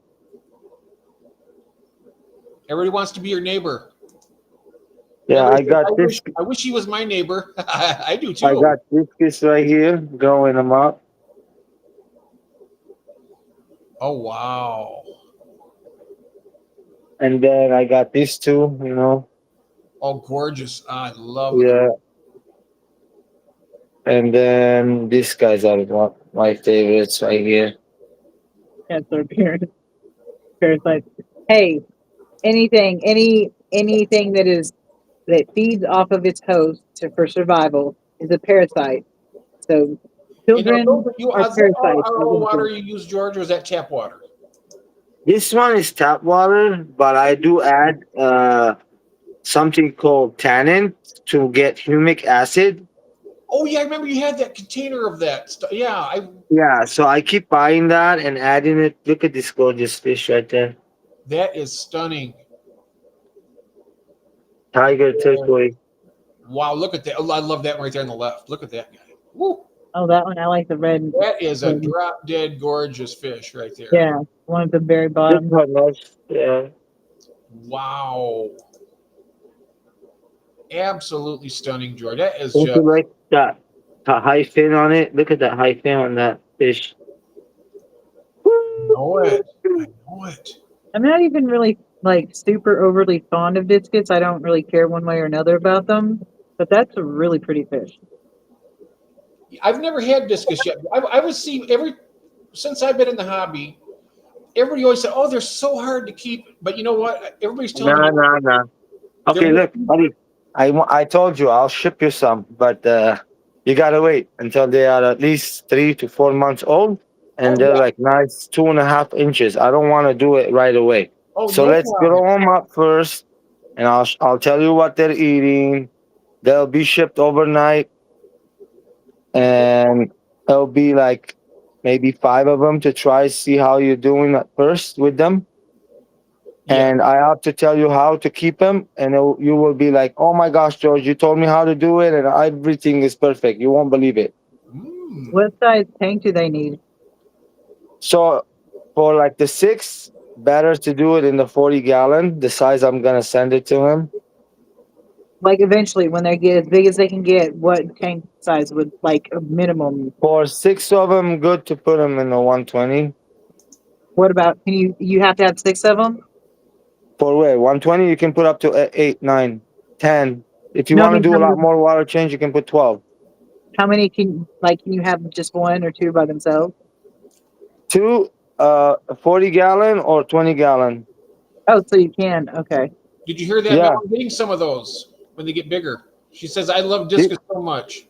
Everybody wants to be your neighbor. Yeah, Everybody I says, got this. I wish he was my neighbor. I do I too. got discus right here, growing them up, Oh, wow. and then I got this too. Oh, gorgeous. I love them. Yeah, And then these guys are my favorites right here. That's our parasites. Hey, anything that feeds off of its host for survival is a parasite. So And now, children are is that all parasites. RO water you use, George, or is that tap water? This one is tap water, but I do add something called tannin to get humic acid. Oh yeah, I remember you had that container of that stuff. Yeah, I Yeah, so I keep buying that and adding it. Look at this gorgeous fish right there. that is stunning. Tiger Yeah. turquoise. Wow, look at that. Oh, I love that right there on the left. Look at that guy. Woo. Oh, that one I like the red. That is a one. drop dead gorgeous fish right there. Yeah, one at the very This bottom. one nice. Yeah. Wow. Absolutely stunning, George. That is Don't just you like that high fin on it? Look at that high fin on that fish. know it. I know it. I'm not even really like super overly fond of biscuits. I don't really care one way or another about them. But that's a really pretty fish. I've never had discus yet. I would see every since I've been in the hobby. Everybody always said, "Oh, they're so hard to keep," but you know what? Everybody's telling me Nah, nah, nah. they're Okay, look, buddy. I told you I'll ship you some, but you gotta wait until they are at least 3 to 4 months old, and oh they're yeah, like nice 2.5 inches. I don't want to do it right away. oh So no let's problem. grow them up first, and I'll tell you what they're eating. They'll be shipped overnight, and it'll be like maybe 5 of them to try see how you're doing at first with them. Yeah. And I have to tell you how to keep them, and you will be like, "Oh my gosh, George, you told me how to do it, and everything is perfect. You won't believe it." Mm. What size tank do they need? So, for like the six, better to do it in the 40-gallon, the size I'm gonna send it to him. Like eventually, when they get as big as they can get, what tank size would like a minimum? For 6 of them, good to put them in the 120. What about you have to have 6 of them? For where 120, you can put up to 8, 9, 10. If you No, I want to mean do a lot more water change, you can put 12. how many can you have just one or two by themselves? Two, 40-gallon or 20-gallon. Oh, so you can. Okay. Did you hear that, Mel? Yeah. I'm getting some of those when they get bigger. She says, "I love discus so much."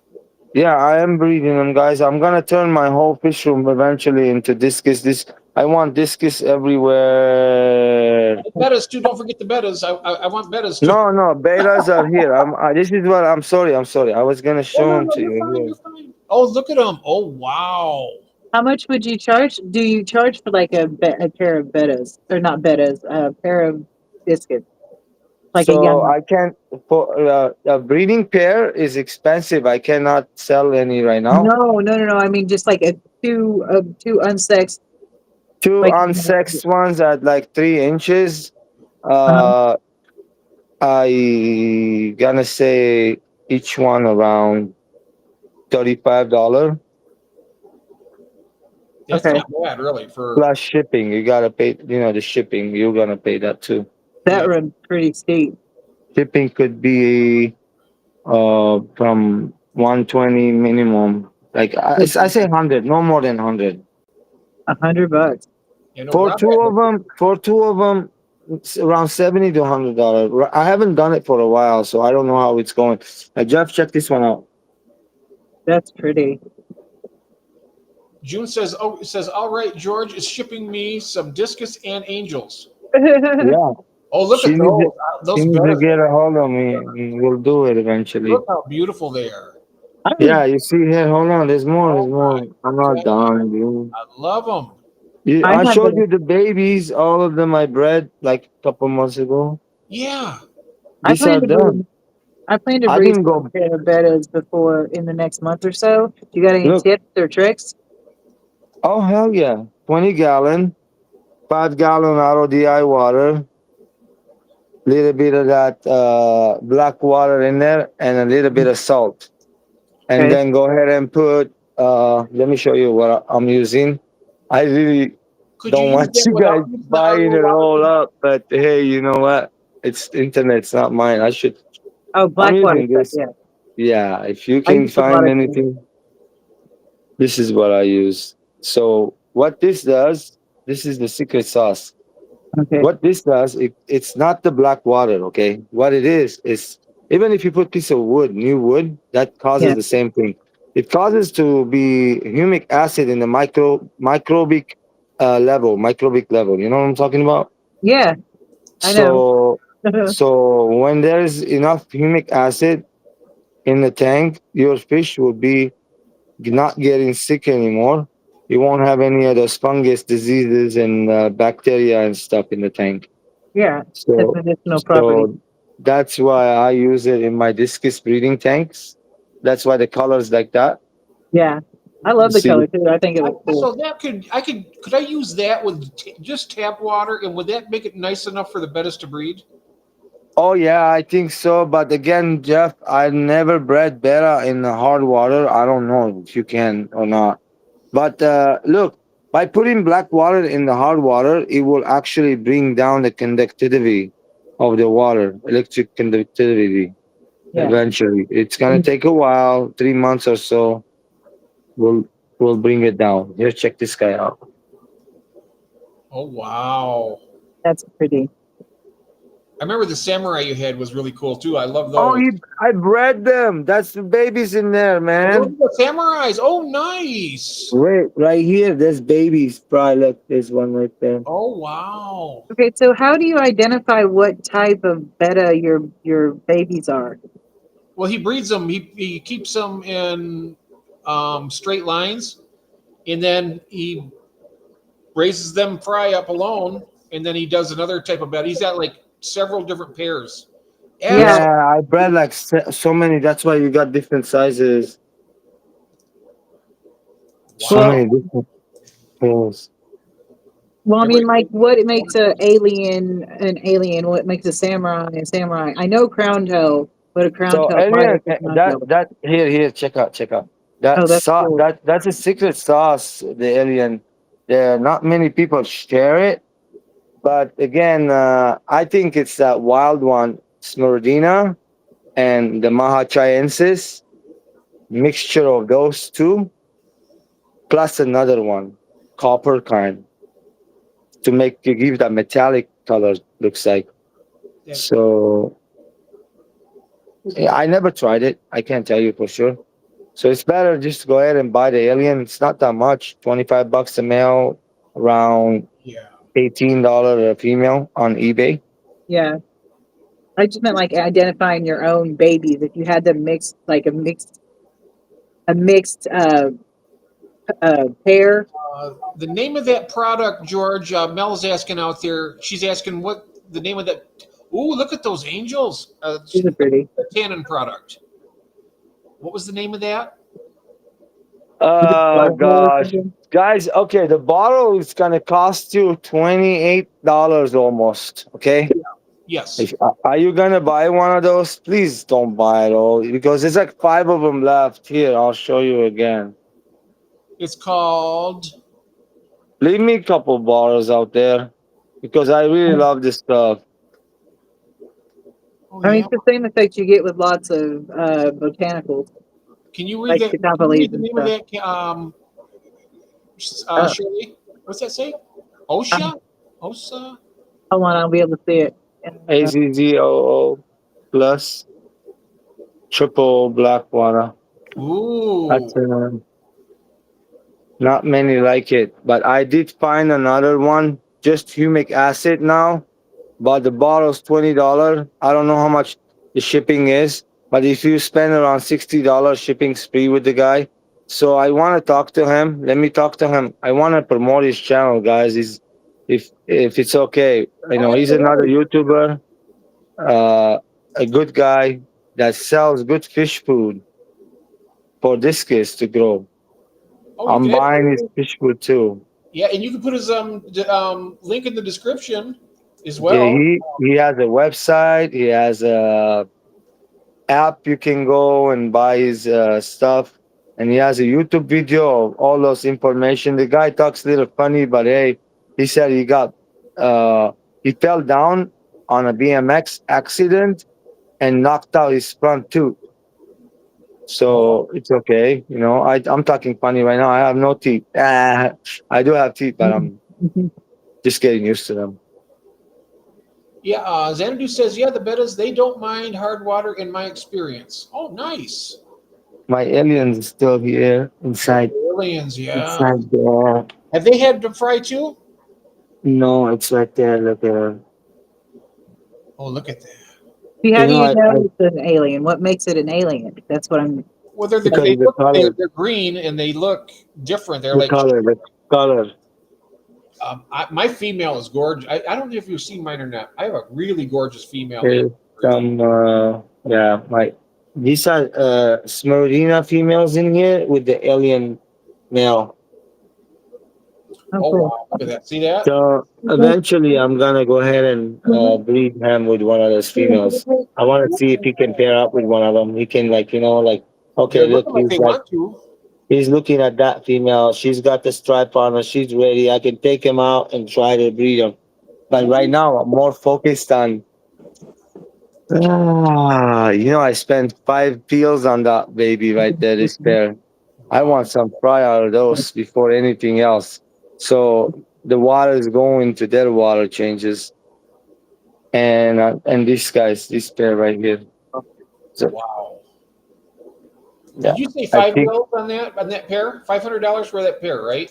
Yeah, I am breeding them, guys. I'm gonna turn my whole fish room eventually into discus. I want discus everywhere. And bettas too. Don't forget the bettas. I want bettas too. No, no, betas are here. This is what I'm sorry. I'm sorry. I was gonna Oh show no, them no, to you're you fine. here. You're fine. Oh, look at them. Oh wow. How much would you charge? Do you charge for like a pair of bettas or not bettas, a pair of biscuits, like a So young? I can't. For a breeding pair is expensive. I cannot sell any right now. No. I mean, just like two unsexed, Two like unsexed ones at like 3 inches. uh, Uh, I gonna say each one around $35 That's okay, not bad, really. For plus shipping. You gotta pay. The shipping. You're gonna pay that too. yeah. that runs pretty steep. Shipping could be from 120 minimum. Like I say 100, no more than 100. $100. You know, For Rob two had of them, it's around $70 to $100. I haven't done it for a while, so I don't know how it's going. Jeff, check this one out. That's pretty. June says, "Oh, it says, all right, George is shipping me some discus and angels." Yeah, Oh, look she at needs to, those. she Those needs to bettas. get a hold of me, and we'll do it eventually. Look how beautiful they are. I Yeah, would. you see here. Hold on, there's more. There's Oh my more. I'm not God, done, dude. I love them. I I have showed a. you the babies. All of them I bred like a couple months ago. Yeah. I These are plan to them. breed. I plan to I breed didn't some go. pair of bettas before in the next month or so. You got any Look. tips or tricks? Oh hell yeah! 20-gallon, 5-gallon RODI water, little bit of that black water in there, and a little bit of salt. And Okay. then go ahead and put. Let me show you what I'm using. I really Could you don't use want that you without guys using the buying RO it water? all up, but hey, you know what? It's internet's not mine. I should. Oh, I'm black water using stuff. this. Yeah. Yeah, if you I can use a lot find of things. anything, this is what I use. So what this does, this is the secret sauce. Okay. What this does, it's not the black water, okay? What it is even if you put piece of wood, new wood, that causes Yeah. the same thing. It causes to be humic acid in the microbic level. You know what I'm talking about? Yeah, I know. So so when there's enough humic acid in the tank, your fish will be not getting sick anymore. You won't have any of those fungus diseases and bacteria and stuff in the tank. Yeah, it's So, medicinal property. so that's why I use it in my discus breeding tanks. That's why the color's like that. Yeah, I You love the see? color too. I think it looks cool. So that could I use that with just tap water, and would that make it nice enough for the bettas to breed? Oh yeah, I think so. But again, Jeff, I never bred betta in the hard water. I don't know if you can or not. But look, by putting black water in the hard water, it will actually bring down the conductivity of the water, electric conductivity. Yeah. Eventually, it's gonna Mm, take a while, 3 months or so. We'll we'll bring it down. Here, check this guy out. Oh wow! that's pretty. I remember the samurai you had was really cool too. I love Oh, those. I bred them. That's the babies in there, Oh, those man. are the samurais. Oh, nice. Wait, right here. There's babies. Probably look, there's one right there. Oh wow. Okay, so how do you identify what type of beta your babies are? Well, he breeds them. He keeps them in straight lines, and then he raises them fry up alone, and then he does another type of bed. He's got like several different pairs. Yeah. Absolutely. Yeah, I bred like so many. That's why you got different sizes. So Wow. Well, many different pairs. well, I mean, Every like, what makes a alien an alien? What makes a samurai a samurai? I know crown tail, but a crown So tail why is alien, a crown that tail? that here, check out. Oh, that's cool. That's a secret sauce. The alien. There, not many people share it. But again, I think it's that wild one, Smordina and the Mahachiensis, mixture of those two, plus another one, copper kind, to make to give that metallic color looks like. that's So yeah, I never tried it. I can't tell you for sure. So it's better just to go ahead and buy the alien. It's not that much, $25 a male, around yeah. $18 a female on eBay. Yeah, I just meant like identifying your own babies. If you had them mixed, like a mixed pair. The name of that product, George. Mel's asking out there. She's asking what the name of that. Ooh, look at those angels. These are pretty. The tannin product. What was the name of that? Is it butthole or Gosh. something? Guys, okay, the bottle is gonna cost you $28 almost. Okay. Yes, Are you gonna buy one of those? Please don't buy it all because there's like five of them left. Here, I'll show you again. it's called. Leave me a couple bottles out there because I really love this stuff. Oh I mean, yeah. it's the same effect you get with lots of botanicals, Can you read like that? Can you catapholytes read the and name of stuff. that? Uh, Shirley. What's that say? uh, OSHA. OSA. hold on, I'll be able to see it. AZZOO plus triple black water. Ooh. That's not many like it, but I did find another one, just humic acid now. But the bottle's $20. I don't know how much the shipping is, but if you spend around $60 shipping spree with the guy, so I want to talk to him. Let me talk to him. I want to promote his channel, guys. Is if it's okay, Oh, he's another absolutely. YouTuber, uh, a good guy that sells good fish food for this kids to grow. Oh, you I'm can buying his absolutely. fish food too. Yeah, and you can put his link in the description as Yeah, well. he has a website. He has a app you can go and buy his stuff, and he has a YouTube video of all those information. The guy talks a little funny, but hey, he said uh, he fell down on a BMX accident and knocked out his front tooth. So it's okay. You know, I'm talking funny right now. I have no teeth. I do have teeth, but I'm just getting used to them. Yeah, Xanadu says, yeah, the bettas, they don't mind hard water in my experience. Oh, nice. My aliens is still here inside. Aliens, yeah. Inside there. Have they had to fry too? No, it's right there. Look there. Oh, look at that. See, how You do know, you know I it's an alien? What makes it an alien? That's what I'm. Well, they're because they of the look color, they're green and they look different. They're the like color, the color. my female is gorgeous. I don't know if you've seen mine or not. I have a really gorgeous female alien There's breed. some, yeah, these are Smerodina females in here with the alien male. Oh, Oh cool. wow, look at that. See that? So eventually, I'm gonna go ahead and breed him with one of those females. I want to see if he can pair up with one of them. He can, like, okay, They're look, looking like they want to. he's looking at that female. She's got the stripe on her. She's ready. I can take him out and try to breed him. But right now, I'm more focused on. I spent 5 peels on that baby right there. This pair. I Wow. want some fry out of those before anything else. So the water is going to their water changes, and this pair right here. So Wow. yeah, Did you say I five think mils on that pair? $500 for that pair, right?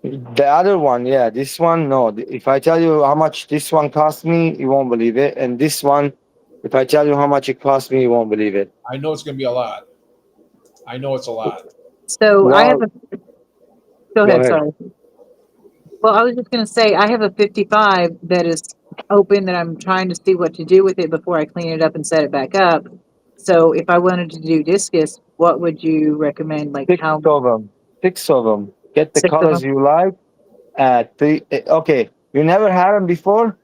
the other one, yeah, this one, no. If I tell you how much this one cost me, you won't believe it. And this one, if I tell you how much it cost me, you won't believe it. I know it's going to be a lot. I know it's a lot. So I have Well, a. Go go ahead. ahead. Sorry. Well, I was just going to say I have a 55 that is open that I'm trying to see what to do with it before I clean it up and set it back up. So if I wanted to do discus, what would you recommend? Like Six how of them. 6 of them. Get the 6 of colors them? you like. At three. Okay, you never had them before.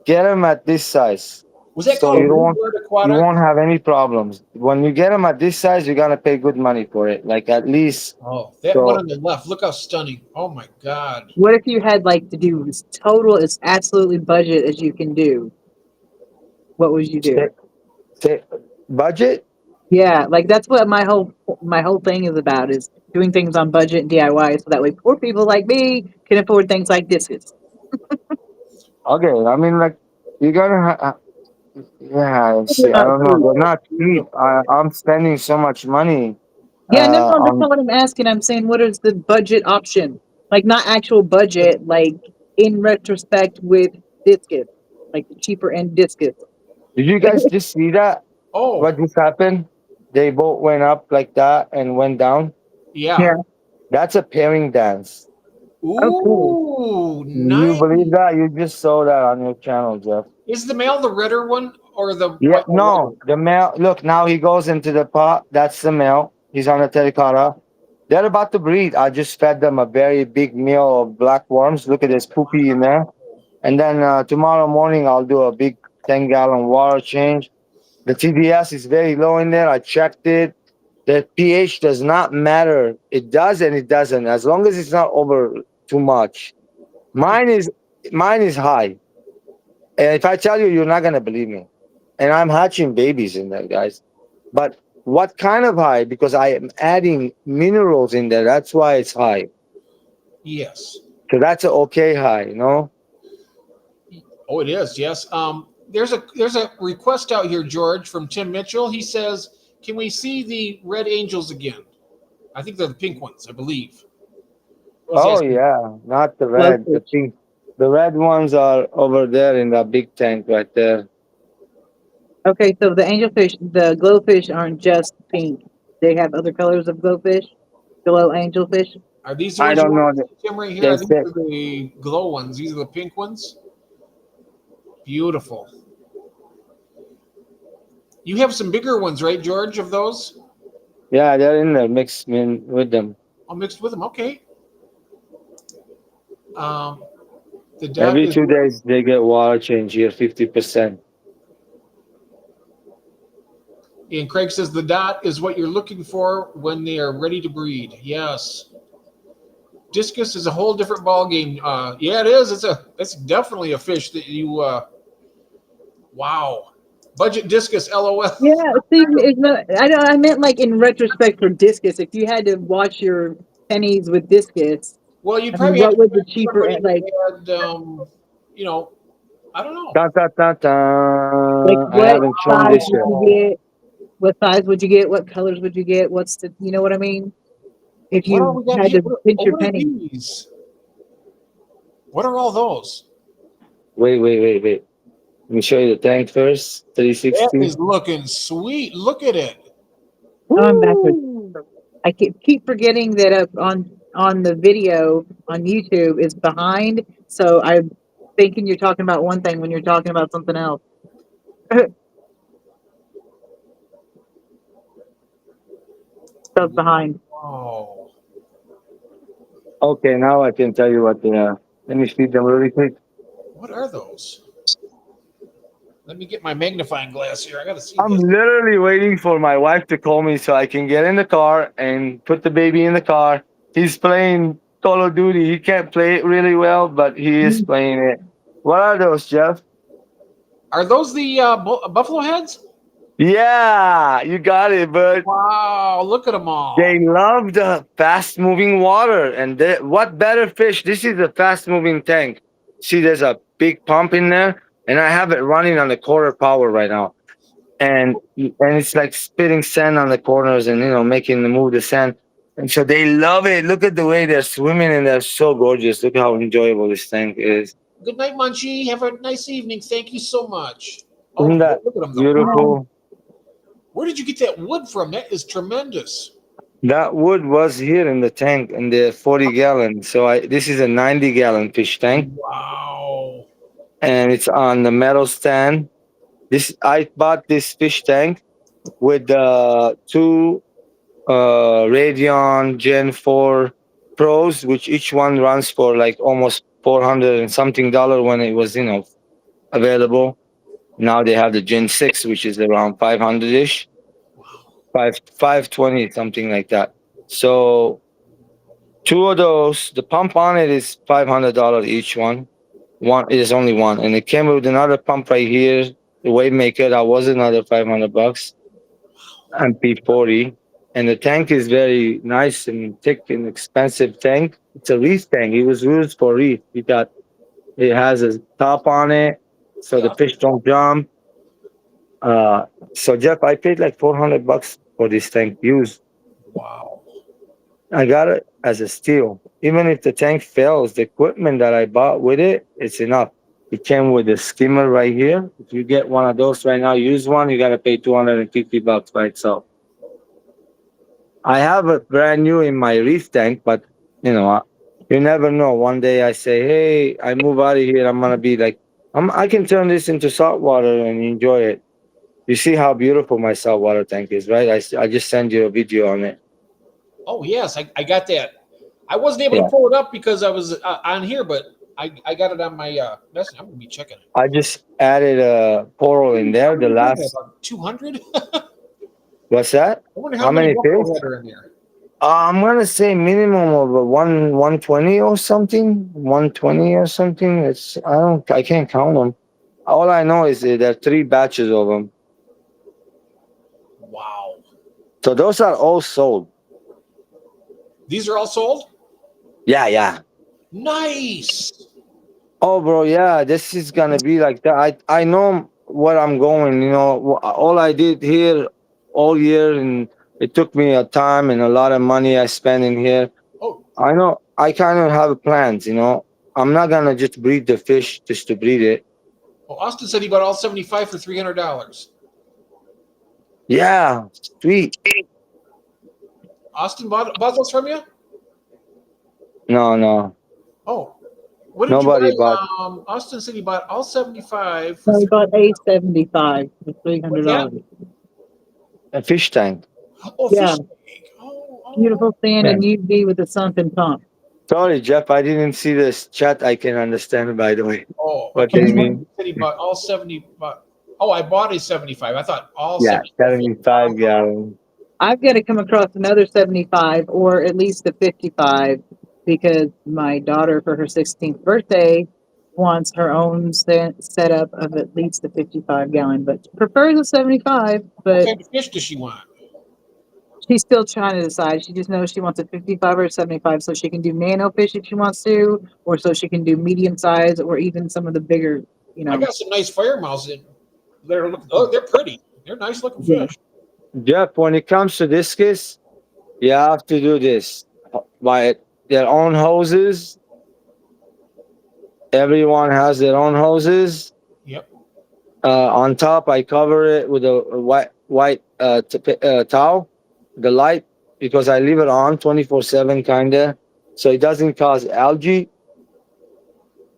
Get them at this size, Was that so called a you don't blue want bird you aquatic? won't have any problems. When you get them at this size, you're gonna pay good money for it. Like at least Oh, that one so. on the left. Look how stunning. Oh my God. What if you had like to do as total as absolutely budget as you can do? What would you Say, do? say, budget. Yeah, like that's what my whole thing is about is doing things on budget and DIY so that way poor people like me can afford things like discus. Okay, I mean, like you're gonna. Yeah, They're see, I not don't know. free. They're not cheap. Beautiful. I'm spending so much money. Yeah, no, no, that's On not what I'm asking. I'm saying what is the budget option? Like not actual budget, like in retrospect with discus, like the cheaper end discus. Did you guys just see that? Oh, What just happened? They both went up like that and went down. yeah. Yeah. That's a pairing dance. Oh, cool. Ooh, You nice. believe that? You just saw that on your channel, Jeff. Is the male the redder one or the Yeah, white? no, the male. Look, now he goes into the pot. That's the male. He's on the terracotta. They're about to breed. I just fed them a very big meal of black worms. Look at this poopy in there. And then tomorrow morning, I'll do a big 10-gallon water change. The TDS is very low in there. I checked it. The pH does not matter. It does and it doesn't, as long as it's not over too much. Nice. Mine is high. And if I tell you, you're not gonna believe me. And I'm hatching babies in there, guys. But what kind of high? Because I am adding minerals in there. That's why it's high. Yes. So that's an okay high. Oh, it is. Yes. There's a request out here, George, from Tim Mitchell. He says, "Can we see the red angels again?" I think they're the pink ones, I believe. He's Oh asking. yeah, not the red. The Glowfish. pink. The red ones are over there in that big tank right there. Okay, so the angelfish, the glowfish aren't just pink. They have other colors of glowfish, glow angelfish. Are these the I ones you don't want know. to see, Tim, right here? They I think said they're the glow ones. These are the pink ones. Beautiful. You have some bigger ones, right, George, of those? yeah, they're in there mixed in with them. All mixed with them. Okay. Um, the dot Every is, 2 days they get water change here, 50%. and Craig says the dot is what you're looking for when they are ready to breed. Yes. Discus is a whole different ball game. Yeah, it is. It's definitely a fish that you. Wow. Budget discus, LOL. Yeah, see, it's not, I meant like in retrospect for discus. If you had to watch your pennies with discus, Well, you'd I mean, probably have what to was the find cheaper? somebody Like, who had, you know, I don't know. Da, da, da, like da. I what haven't shown size this would yet. you get? What size would you get? What colors would you get? What's the, you know what I mean? If What are you we got had here? to pinch your What are penny. these? What are all those? Wait. Let me show you the tank first. That 360. is looking sweet. Look at it. Oh, I'm backwards. Woo! I keep forgetting that up on the video on YouTube is behind. So I'm thinking you're talking about one thing when you're talking about something else. Stuff behind. Oh, Okay, now I can tell you what they are. Let me feed them really quick. what are those? Let me get my magnifying glass here. I got to see I'm this. literally waiting for my wife to call me so I can get in the car and put the baby in the car. He's playing Call of Duty. He can't play it really well, but he is playing it. What are those, Jeff? Are those the buffalo heads? Yeah, you got it, bud. Wow, look at them all. They love the fast moving water. And what better fish? This is a fast moving tank. See, there's a big pump in there, and I have it running on the quarter power right now. And it's like spitting sand on the corners and making the move the sand. And so they love it. Look at the way they're swimming and they're so gorgeous. Look how enjoyable this tank is. Good night, Munchie. Have a nice evening. Thank you so much. Oh, Isn't that look at them. beautiful? Where did you get that wood from? That is tremendous. That wood was here in the tank in the 40 gallon. So this is a 90-gallon fish tank, Wow. and it's on the metal stand. This I bought this fish tank with two Radeon Gen 4 Pros, which each one runs for like almost 400 and something dollar when it was available. Now they have the Gen 6, which is around 500 ish, 520 something like that. So two of those, the pump on it is $500 each one. One it is only one, and it came with another pump right here, the wave maker. That was another $500. MP40, and the tank is very nice and thick and expensive tank. It's a reef tank. It was used for reef. It has a top on it, so the Yeah. fish don't jump. Uh, so Jeff, I paid like $400 for this tank used. Wow. I got it as a steal. Even if the tank fails, the equipment that I bought with it, it's enough. It came with a skimmer right here. If you get one of those right now, use one, you gotta pay $250 by itself. I have a brand new in my reef tank, but you never know. One day I say, "Hey, I move out of here. I'm gonna be like, I can turn this into salt water and enjoy it." You see how beautiful my saltwater tank is, right? I just send you a video on it. Oh, yes. I got that. I wasn't able to Yeah, pull it up because I was on here, but I got it on my message. I'm going to be checking it. I just added a coral in How there. The many do I have? last, About 200? I what's that? wonder how How many many fish? buffalo head are in there. I'm gonna say minimum of a 120 or something, 120 or something. I can't count them. All I know is that there are three batches of them. Wow. So those are all sold. These are all sold? Yeah. Nice. Oh, bro, yeah, this is gonna be like that. I know where I'm going. All I did here all year, and it took me a time and a lot of money I spent in here. Oh, I know I kind of have plans. I'm not gonna just breed the fish just to breed it. well, Austin said he bought all 75 for $300. Yeah, sweet. Austin bought those from you? No, Oh, what did you nobody buy? bought Austin said he bought all 75 for So we bought 300. A75 for three hundred What's that? dollars. a fish tank. Oh, Yeah, fish tank. Oh. beautiful sand Yeah. and UV with a sunken top. Sorry, Jeff, I didn't see this chat. I can understand, by the way. Oh, What okay. do He you mean? said he bought all 70. Oh, I bought a 75. I thought all Yeah, 75. 75 gallon. I've got to come across another 75 or at least a 55 because my daughter, for her 16th birthday, wants her own setup of at least a 55-gallon, but prefers a 75. What But kind of fish does she want? she's still trying to decide. She just knows she wants a 55 or a 75, so she can do nano fish if she wants to, or so she can do medium size, or even some of the bigger. You I know, got some nice fire mouths that they're pretty. They're nice looking yeah. fish. Jeff, when it comes to discus, you have to do this. By their own hoses. Everyone has their own hoses. Yep. On top, I cover it with a white towel, the light, because I leave it on 24/7, kinda, so it doesn't cause algae.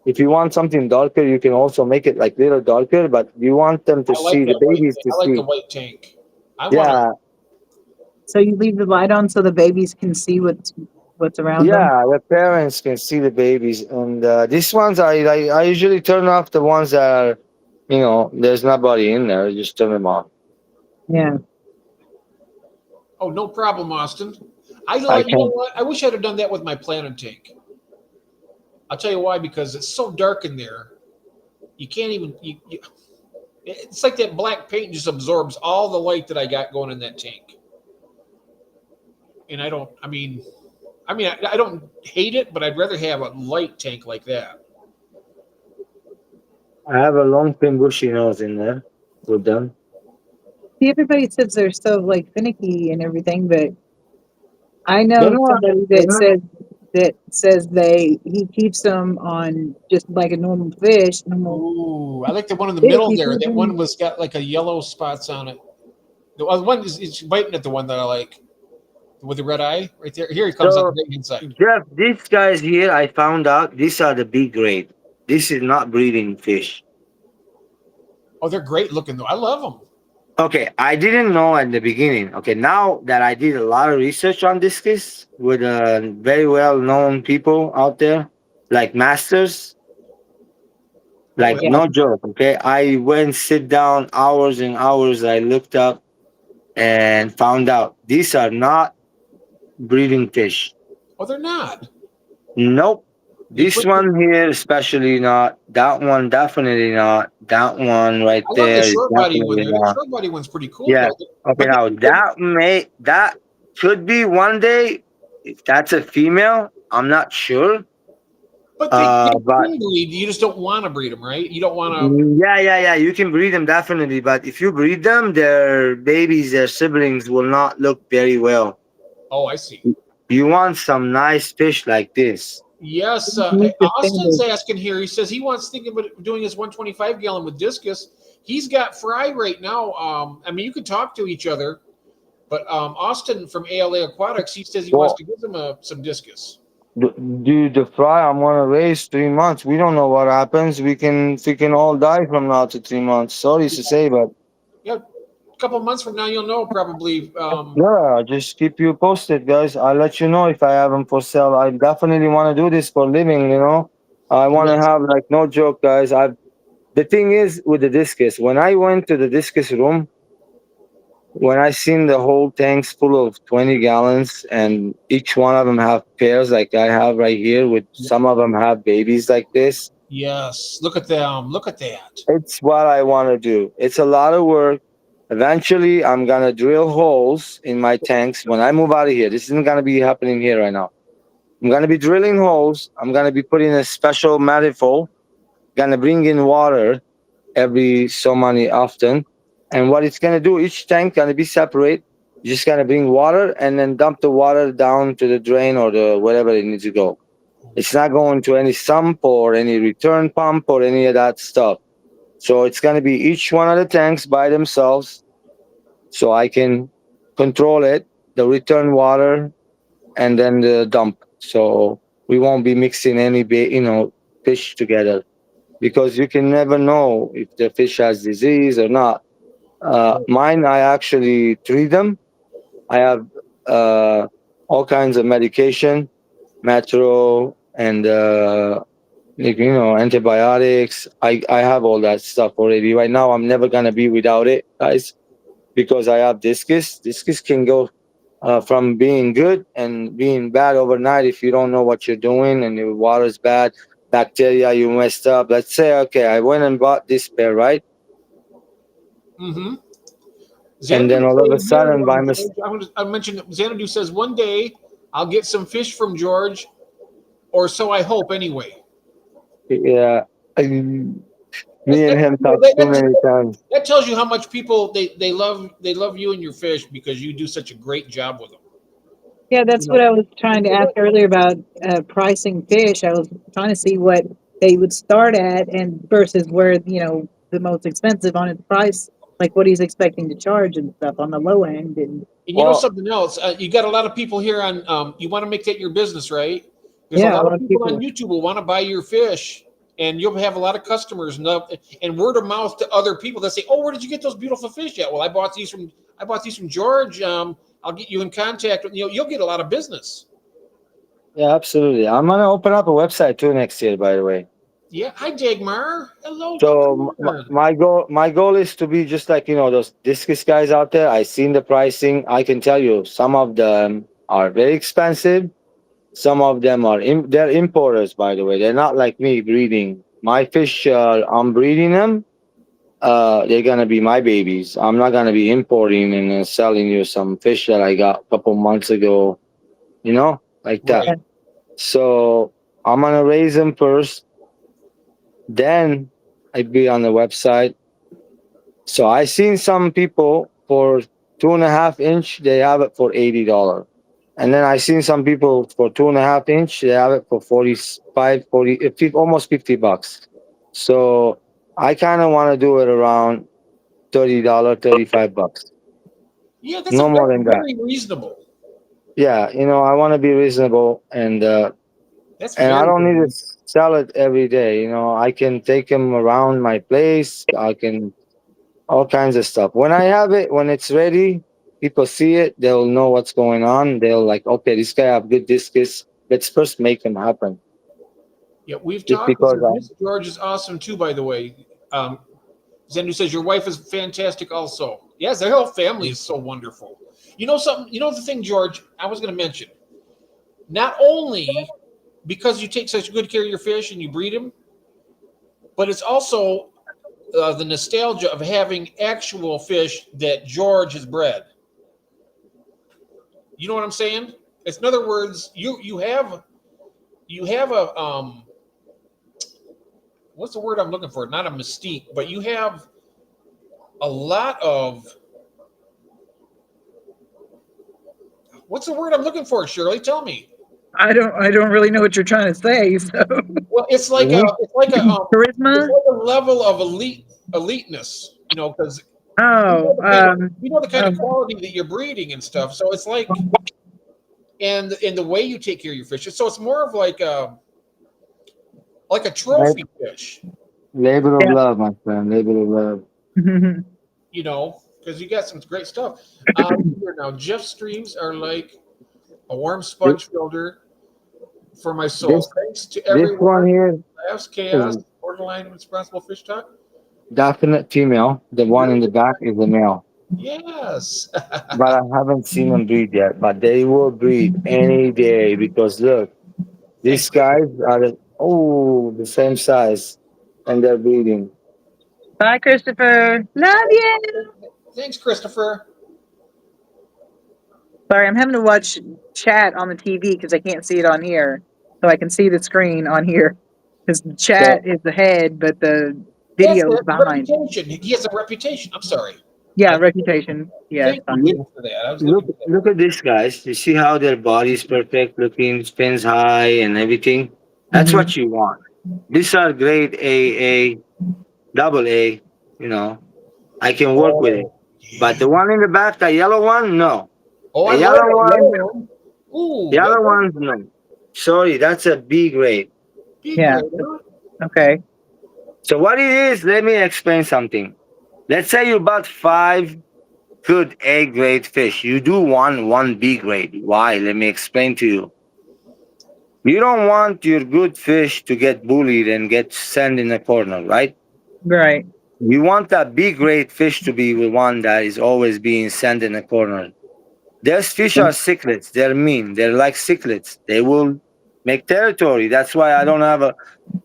If you want something darker, you can also make it like little darker, but you want them to I like see the that white. babies to I like the see. white tank. I want to. Yeah, So you leave the light on so the babies can see what's around them. yeah, the parents can see the babies, and these ones I usually turn off the ones that are, there's nobody in there. I just turn them off. Yeah. Oh, no problem, Austin. I I like. You know can. what? I wish I'd have done that with my planted tank. I'll tell you why. Because it's so dark in there. You can't even. It's like that black paint just absorbs all the light that I got going in that tank. And I don't. I don't hate it, but I'd rather have a light tank like that. I have a long pin bushy nose in there with them. See, everybody says they're so like finicky and everything, but I They're know not. somebody They're not. that says he keeps them on just like a normal fish, normal Ooh, I like the one in the fish. middle He there. keeps That one them, was got like a yellow spots on it. The other one is biting at the one that I like with the red eye right there. Here he comes on the So, right hand side. Jeff, these guys here, I found out these are the B grade. This is not breeding fish. Oh, they're great looking though. I love them. Okay, I didn't know at the beginning. Okay, now that I did a lot of research on discus with very well known people out there, like masters, Oh, like that's yeah. no joke. Okay, I went sit down hours and hours. I looked up and found out these are not breeding fish. oh, they're not. Nope. They This put. one here, especially not. That one, definitely not. That one right I love the there is short body one definitely there. That not. short body one's pretty cool Yeah. though. Okay. But Now that could be one day. If that's a female, I'm not sure. they But can breed. You just don't want to breed them, right? You don't want to. yeah. You can breed them definitely. But if you breed them, their babies, their siblings will not look very well. Oh, I see. You want some nice fish like this. Yes, You need the Austin's standard. asking here. He says he wants thinking about doing his 125 gallon with discus. He's got fry right now. You could talk to each other, but Austin from ALA Aquatics, he says he wants Well, to give them some discus. Dude, the fry I'm gonna raise 3 months. We don't know what happens. We can all die from now to 3 months. Sorry to say, but Yeah, a couple months from now, you'll know probably. yeah, just keep you posted, guys. I'll let you know if I have them for sale. I definitely want to do this for a living. I want to Yes, have, like, no joke, guys. The thing is with the discus, when I went to the discus room, when I seen the whole tanks full of 20 gallons and each one of them have pairs like I have right here, with some of them have babies like this. yes. Look at them. Look at that. It's what I want to do. It's a lot of work. Eventually, I'm gonna drill holes in my tanks when I move out of here. This isn't gonna be happening here right now. I'm gonna be drilling holes. I'm gonna be putting a special manifold. Gonna bring in water every so many often. And what it's gonna do, each tank gonna be separate. You're just gonna bring water and then dump the water down to the drain or the wherever it needs to go. It's not going to any sump or any return pump or any of that stuff. So it's going to be each one of the tanks by themselves, so I can control it, the return water, and then the dump. So we won't be mixing any fish together, because you can never know if the fish has disease or not. Mine, I actually treat them. I have uh, all kinds of medication, metro, and antibiotics. I have all that stuff already. Right now, I'm never gonna be without it, guys, because I have discus. Discus can go from being good and being bad overnight if you don't know what you're doing and your water's bad. bacteria you messed up. Let's say, okay, I went and bought this pair, right? Mm-hmm. And then Xanadu all of a saying here, sudden, by George, I mentioned Xanadu says one day I'll get some fish from George, or so I hope anyway. yeah, That's, me and that, him you know, talked too many times. that tells you how much people they love you and your fish because you do such a great job with them. Yeah, You that's what know, I was trying to ask earlier about pricing fish. I was trying to see what they would start at and versus where, the most expensive on its price, like what he's expecting to charge and stuff on the low end. And and you know Well, something else, you got a lot of people here on. You want to make that your business, right? There's a yeah, a lot lot of of people on people, YouTube who want to buy your fish, and you'll have a lot of customers and word of mouth to other people that say, "Oh, where did you get those beautiful fish at?" Well, I bought these from George. I'll get you in contact. You'll get a lot of business. yeah, absolutely. I'm gonna open up a website too next year, by the way. Yeah. Hi, Dagmar. Hello. So Welcome on. my goal is to be just like those discus guys out there. I seen the pricing. I can tell you some of them are very expensive. Some of them are they're importers, by the way. They're not like me breeding. My fish, I'm breeding them. They're gonna be my babies. I'm not gonna be importing and selling you some fish that I got a couple months ago. Like that. Right. So I'm gonna raise them first. Then I'd be on the website. So I seen some people for 2.5 inch, they have it for $80. And then I seen some people for 2.5 inch, they have it for 45, 40, almost $50. So I kind of want to do it around $30, $35. Yeah, No more that's than that. very reasonable. Yeah, I want to be reasonable, That's and I very don't need to good. sell it every day. I can take them around my place. I can all kinds of stuff. When I have it, when it's ready, people see it, they'll know what's going on. They'll like, okay, this guy have good discus. Let's first make him happen. Yeah, we've Just talked. He because says Miss George is awesome too. By the way, Zendu says your wife is fantastic. Also, yes, their whole family is so wonderful. You know something? You know the thing, George. I was going to mention. Not only because you take such good care of your fish and you breed them, but it's also the nostalgia of having actual fish that George has bred. You know what I'm saying? It's in other words, you have a what's the word I'm looking for? Not a mystique, but you have a lot of what's the word I'm looking for, Shirley? Tell me. I don't really know what you're trying to say. So Well, unique. it's charisma. like a level of eliteness, because Oh, we know the kind of um, quality that you're breeding and stuff. So it's like, and the way you take care of your fish. So it's more of like a Lab- trophy fish, Labor of yeah. love, my friend. Labor of love. because you got some great stuff. Here now, Jeff streams are like a warm This sponge filter for my soul. this, Thanks to this one everyone. here Laughs, is chaos, borderline responsible fish talk. definite female. The one in the back is a male. Yes. But I haven't seen them breed yet. But they will breed any day because look, Thanks, these guys Christopher. are the same size, and they're breeding. Bye, Christopher. Love you. Thanks, Christopher. Sorry, I'm having to watch chat on the TV because I can't see it on here. So I can see the screen on here because the chat So is the head, but the That's video is it. behind. Reputation. He has a reputation. I'm sorry. Yeah, I reputation. Yeah, it's thank you, fine. look, Jeff, for that. I was look, looking for that. look at these guys. You see how their body's perfect looking, spins high, and everything. That's Hmm. what you want. These are grade AA, double A. You know, I can work with it. Oh, But yeah. the one in the back, the yellow one, no. Oh, The I love yellow that one, yellow one. Ooh, the other ones, no. Sorry, that's a B grade. big Yeah. red, huh? Okay. So what it is, let me explain something. Let's say you bought five good A grade fish. You do want one B grade. Why? Let me explain to you. You don't want your good fish to get bullied and get sent in a corner, right? Right. You want that B grade fish to be the one that is always being sent in a corner. Those fish are cichlids. They're mean. They're like cichlids. They will make territory. That's why I don't have a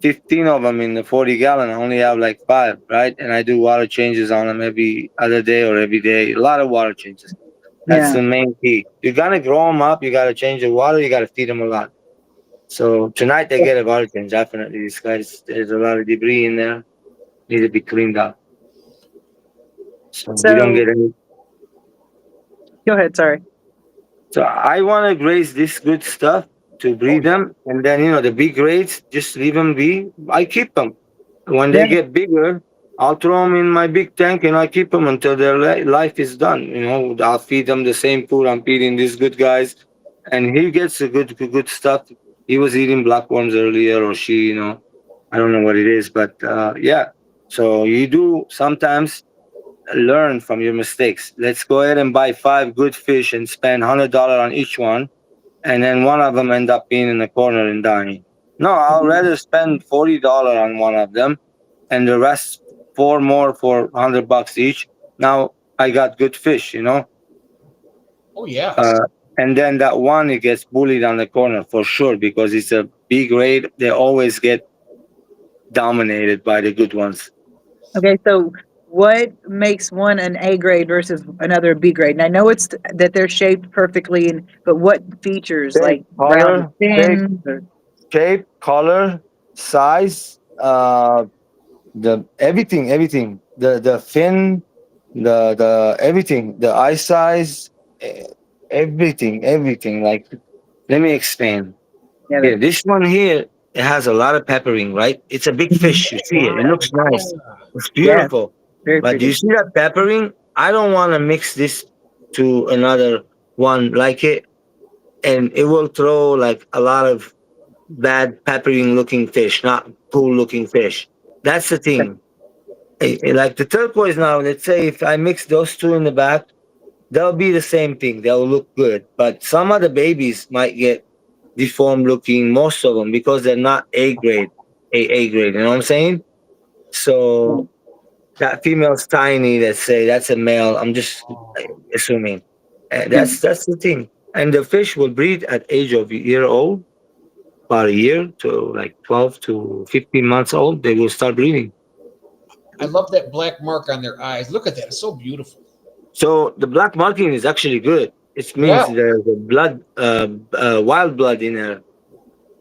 15 of them in the 40 gallon. I only have like five, right? And I do water changes on them every other day or every day. A lot of water changes. That's Yeah. the main key. You gotta grow them up. You gotta change the water. You gotta feed them a lot. So tonight they get a water change. Definitely, these guys. There's a lot of debris in there. Need to be cleaned up. So we don't So get any. go ahead. Sorry. So I want to graze this good stuff to Oh breed yeah. them, and then the big grades just leave them be. I keep them. When Yeah. they get bigger, I'll throw them in my big tank and I keep them until their life is done. I'll feed them the same food I'm feeding these good guys, and he gets the good stuff. He was eating blackworms earlier, or she, I don't know what it is, but yeah. So you do sometimes learn from your mistakes. Let's go ahead and buy five good fish and spend $100 on each one, and then one of them end up being in the corner and dying. No, I'll rather spend $40 on one of them, and the rest four more for $100 each. Now I got good fish. Oh yes. Uh, and then that one it gets bullied on the corner for sure because it's a B grade. They always get dominated by the good ones. Okay. So what makes one an A grade versus another B grade? And I know it's that they're shaped perfectly, but what features Shape, like rounded color, shape, fins or shape, color, size, the everything, the fin, the everything, the eye size, eh, everything. Like, let me explain. yeah, Here, this one here, it has a lot of peppering, right? It's a big mhm, fish. You see it. It Wow. looks nice. Yeah. It's yeah, beautiful. very But do you pretty. see that peppering? I don't want to mix this to another one like it, and it will throw like a lot of bad peppering looking fish, not cool looking fish. That's the thing. Like the turquoise now, let's say if I mix those two in the back, they'll be the same thing. They'll look good. But some of the babies might get deformed looking, most of them, because they're not A grade, A grade. You know what I'm saying? So that female's tiny, let's say that's a male. I'm just assuming. Yeah. That's the thing. And the fish will breed at age of a year old, about a year to like 12 to 15 months old. They will start breeding. I love that black mark on their eyes. Look at that. It's so beautiful. So the black marking is actually good. It Yeah. means there's a blood, wild blood in there.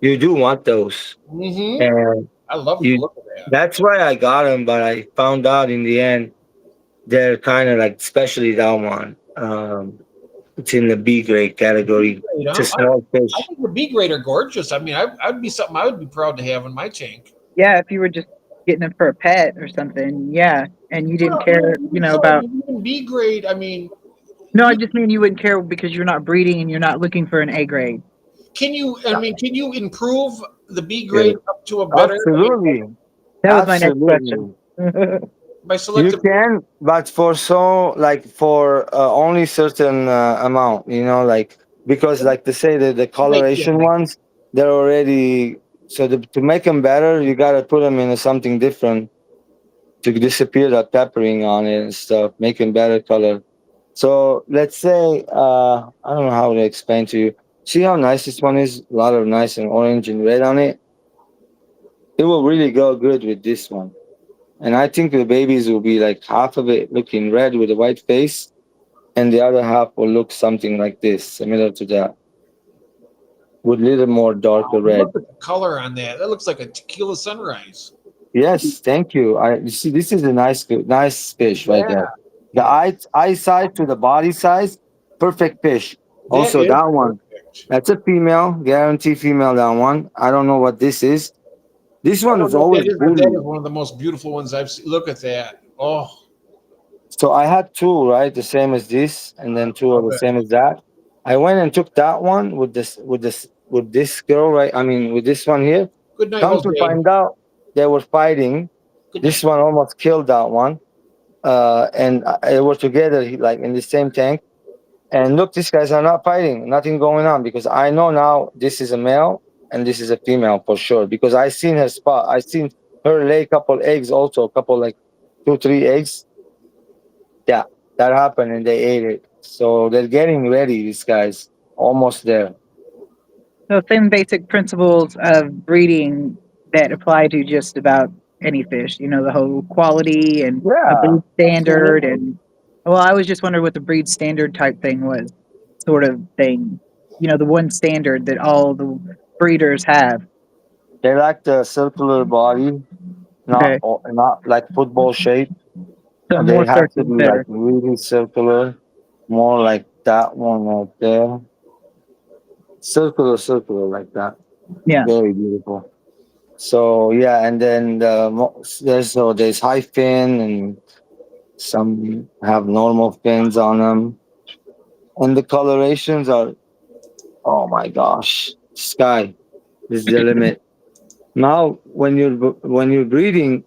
You do want those, Mm-hmm. and I love the you. look of that. That's why I got them, but I found out in the end they're kind of like, especially that one. It's in the B grade category. Great, It's a huh? small I fish. think the B grade are gorgeous. I mean, I'd be something I would be proud to have in my tank. Yeah, if you were just getting it for a pet or something, yeah, and you didn't Well, you care, know, even so, I about. mean, even B grade. I mean, No, I you just mean you wouldn't care because you're not breeding and you're not looking for an A grade. can you. I mean, can you improve the B Yeah, grade up to a better? I mean, absolutely, That was my next question. absolutely. by You selective. can, but for like for only certain amount, like because like to say that the Yeah, coloration ones, they're already so to make them better, you got to put them into something different to disappear that peppering on it and stuff, make them better color. So let's say I don't know how to explain to you. See how nice this one is? A lot of nice and orange and red on it. It will really go good with this one. And I think the babies will be like half of it looking red with a white face, and the other half will look something like this, similar to that, with a little more darker red. Look at the color on that. That looks like a tequila sunrise. Yes, thank you. You see, this is a nice fish right Yeah, there. The eye size to the body size, perfect fish. that Also, is that one, perfect. that's a female, guarantee female. That one, I don't know what this is. This I one don't is know what always that is, but that is bullied. one of the most beautiful ones I've seen. Look at that. Oh, So I had two, right? The same as this, and I then two are love the it. same as that. I went and took that one with this girl, right? I mean, with this one here. Good night, Come to Jose. find out, they were fighting. Good This night. one almost killed that one. And they were together, like in the same tank. And look, these guys are not fighting. Nothing going on because I know now this is a male and this is a female for sure. Because I seen her spot. I seen her lay a couple eggs, also a couple like two, three eggs. Yeah, that happened and they ate it. So they're getting ready, these guys. Almost there. So same basic principles of breeding that apply to just about any fish. You know, the whole quality and the Yeah, breed standard. absolutely. And well, I was just wondering what the breed standard type thing was, sort of thing. You know, the one standard that all the breeders have. They like the circular body, Okay, not like football shape. so They more have to circles be like better. really circular, more like that one right there. Circular like that. Yeah, Very beautiful. So yeah, and then there's high fin and some have normal fins on them, and the colorations are, oh my gosh, sky is the limit. Now when you're breeding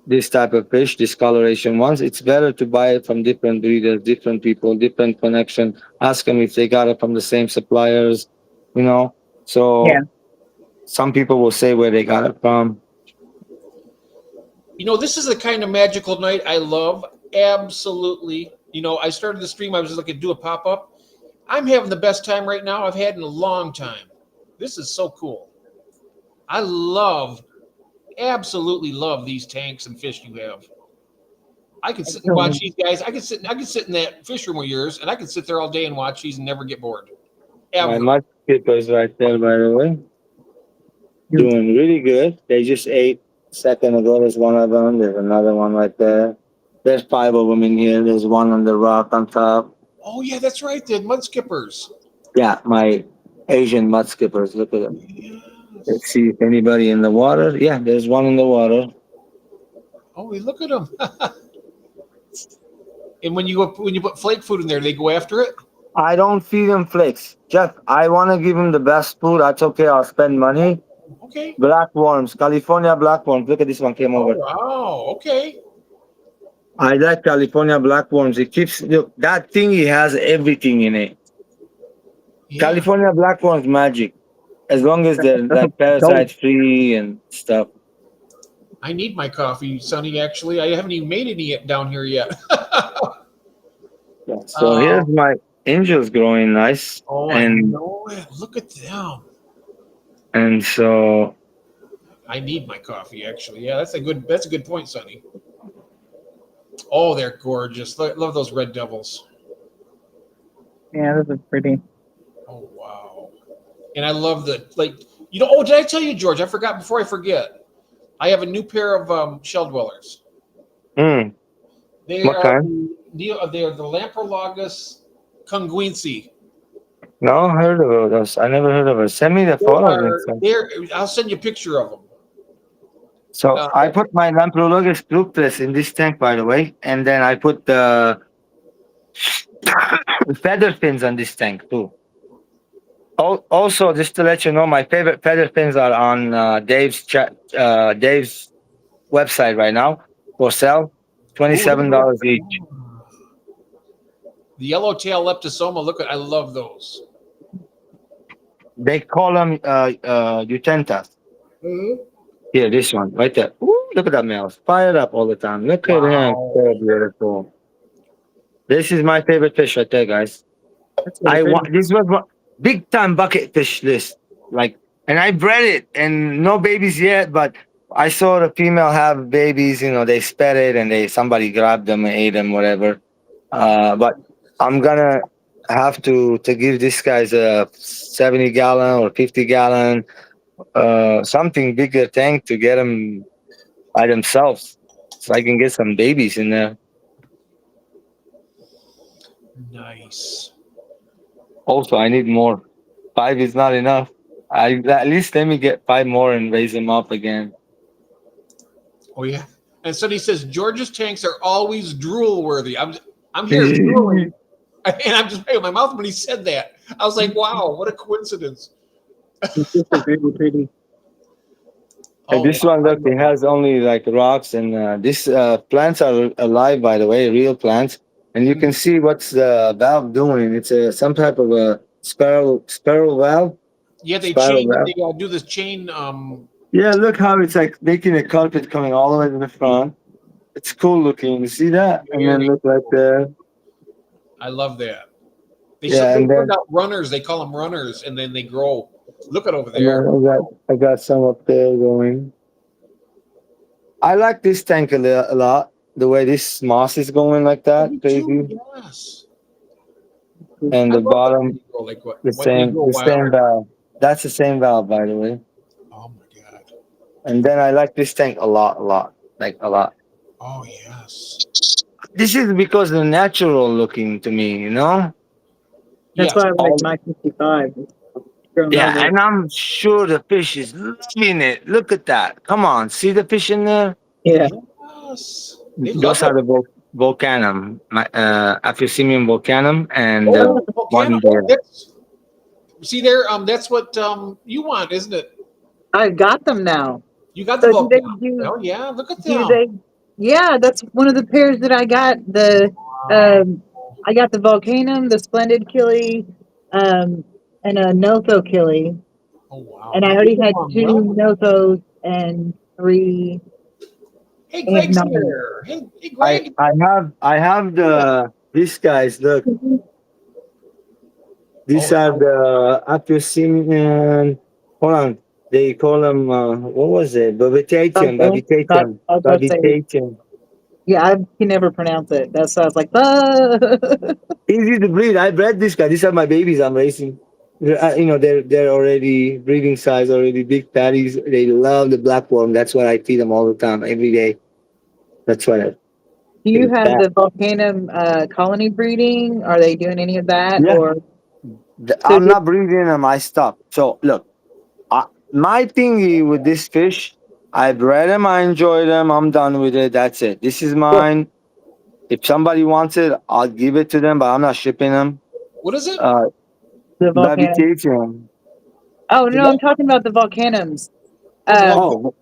this type of fish, this coloration ones, it's better to buy it from different breeders, different people, different connection. Ask them if they got it from the same suppliers, you know. yeah. So some people will say where they got it from. This is the kind of magical night I love. Absolutely. I started the stream. I was just like, do a pop up. I'm having the best time right now I've had in a long time. This is so cool. I absolutely love these tanks and fish you have. I could sit and watch Excellent. these guys. I could sit in that fish room of yours, and I could sit there all day and watch these and never get bored. My Ever. mud skippers right there, by the way, doing really good. They just ate a second ago. There's one of them. There's another one right there. There's five of them in here. There's one on the rock on top. Oh yeah, that's right. The mud skippers. Yeah, my Asian mud skippers. Look at them. Let's Yes. see if anybody in the water. Yeah, there's one in the water. Oh, we look at them. And when you put flake food in there, they go after it. I don't feed them flakes. Jeff, I want to give them the best food. That's okay. I'll spend money. Okay. Black worms, California black worms. Look at this one came Oh over. wow. Okay. I like California black worms. It keeps, look, that thing, it has everything in it. Yeah. California black worms magic. As long as they're like Gold. parasite free and stuff. I need my coffee, Sonny. Actually, I haven't even made any down here yet. Yeah. So here's my angels growing nice. Oh, I And know it. Look at them. and so I need my coffee. Actually, yeah, that's a good point, Sonny. Oh, they're gorgeous. Love those red devils. Yeah, those are pretty. Oh wow. And I love the. Oh, did I tell you, George? I forgot. Before I forget, I have a new pair of shell dwellers. mm, They what are kind? they are the Lamprologus conguinsi. No, heard of those. I never heard of it. Send me the They photos next are time. they're. I'll send you a picture of them. So Uh, I put my Lamprologus fructus in this tank, by the way, and then I put the feather fins on this tank too. Also, just to let you know, my favorite feather fins are on Dave's website right now for sale, oh, look at $27 each. the yellowtail leptosoma. Look at. I love those. They call them utentas. Mm-hmm. Here, this one right there. Ooh, look at that male, fired up all the time. Look at him, Wow. so beautiful. This is my favorite fish right there, guys. That's really pretty. This was one big time bucket fish list. Like, and I bred it, and no babies yet, but I saw the female have babies. They spat it, and somebody grabbed them and ate them, whatever. But I'm gonna have to give these guys a 70-gallon or 50-gallon, something bigger tank to get them by themselves, so I can get some babies in there. Nice. Also, I need more. Five is not enough. At least let me get five more and raise them up again. Oh yeah. And Sonny says George's tanks are always drool worthy. I'm here drooling, and I'm just playing with my mouth when he said that. I was like, wow, what a coincidence. It's really pretty. And Oh this one, wow. look, it has only like rocks, and these plants are alive, by the way, real plants. And you can see what's the valve doing. It's some type of a spiral valve. Yeah, Spiral valve. they do this chain. Yeah, look how it's like making a carpet coming all the way to the front. It's cool looking. You see that? And then Very look right there. I love that. They Yeah, and put then out runners. They call them runners, and then they grow. Look at over And then there. I got some up there going. I like this tank a lot. The way this moss is going like Oh, that, me too. crazy. Yes. And I the love it when bottom, you go like what when you go the wild. same valve. That's the same valve, by the way. Oh my god. And then I like this tank a lot, like a lot. Oh yes. This is because the natural looking to me, you know. That's Yes. why I like All, my 55. It's grown yeah, over. and I'm sure the fish is loving it. Look at that. Come on, see the fish in there? Yeah. Yes. They love Those are it. the volcanum, my Aphyosemium volcanum, and Oh, volcano. one Oh, there. that's see there. That's what you want, isn't it? I got them now. You got the So do they volcano. do? Oh yeah. Look at Do them. they? Yeah, that's one of the pairs that I got. Wow. I got the Volcanum, the Splendid Killy, and a Notho Killy, Oh wow. and I They already get had along well two with it. Nothos and three Hey, and Greg's nine. here. Hey, Greg. I have the these guys. Look, these Oh, are the Aphyosemium. Hold on, they call them what was it? Okay. But I was about to say, Bavitatum. yeah, I can never pronounce it. That's why I was like, ah. Easy to breed. I bred this guy. These are my babies I'm raising. You know, they're already breeding size, already big patties. They love the blackworm. That's what I feed them all the time, every day. That's what I Do you feed have that. the Volcanum colony breeding? Are they doing any of that? Yeah, Or so I'm not breeding them. I stopped. So look, my thingy with this fish, I bred them. I enjoy them. I'm done with it. That's it. This is mine. If somebody wants it, I'll give it to them, but I'm not shipping them. what is it? Uh, the Volcanum? Bavitation. Oh The no, I'm what? talking about the Volcanums. Oh, the Um, volcano. Oh,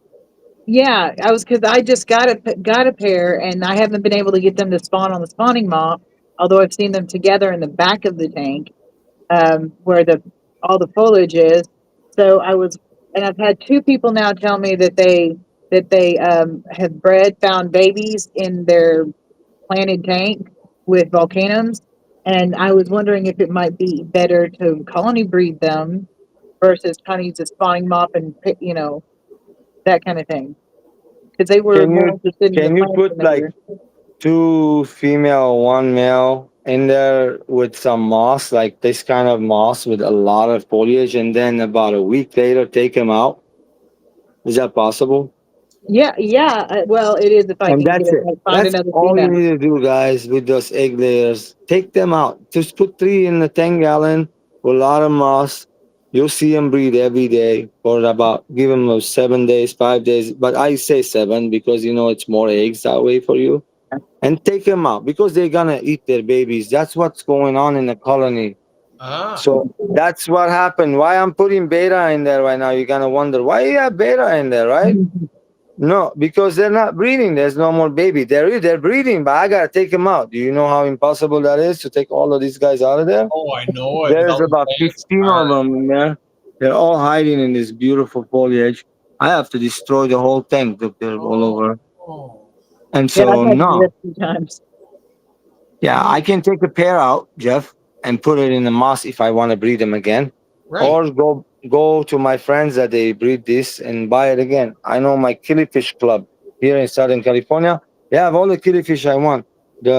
Yeah, I was because I just got a pair, and I haven't been able to get them to spawn on the spawning moth. Although I've seen them together in the back of the tank, where the all the foliage is. So I was, and I've had two people now tell me that they have found babies in their planted tank with volcanums, and I was wondering if it might be better to colony breed them versus trying to use a spawning moth and that kind of thing because they were can more you interested in the can you plants put than they like were. two female, one male in there with some moss, like this kind of moss with a lot of foliage, and then about a week later take them out? Is that possible? Yeah, yeah. Well, it is if I And can get that's it, it. like, find That's another all you female. need to do, guys, with those egg layers. Take them out. Just put three in the 10-gallon with a lot of moss. You'll see them breed every day for about, give them 7 days, 5 days. But I say seven because, it's more eggs that way for you. And take them out because they're going to eat their babies. That's what's going on in the colony. Ah. So that's what happened. Why I'm putting beta in there right now? You're going to wonder, why you have beta in there, right? No, because they're not breeding. There's no more baby. They're breeding, but I gotta take them out. Do you know how impossible that is to take all of these guys out of there? Oh, I know it. With There's all the about plants. 15 of Are. them in there. They're all hiding in this beautiful foliage. I have to destroy the whole tank. Look, they're all Oh. over. Oh. And Yeah, I've so had to do that no, a few times. yeah, Yeah. I can take a pair out, Jeff, and put it in the moss if I want to breed them again, Right. or go to my friends that they breed this and buy it again. I know my killifish club here in Southern California. They have all the killifish I want. The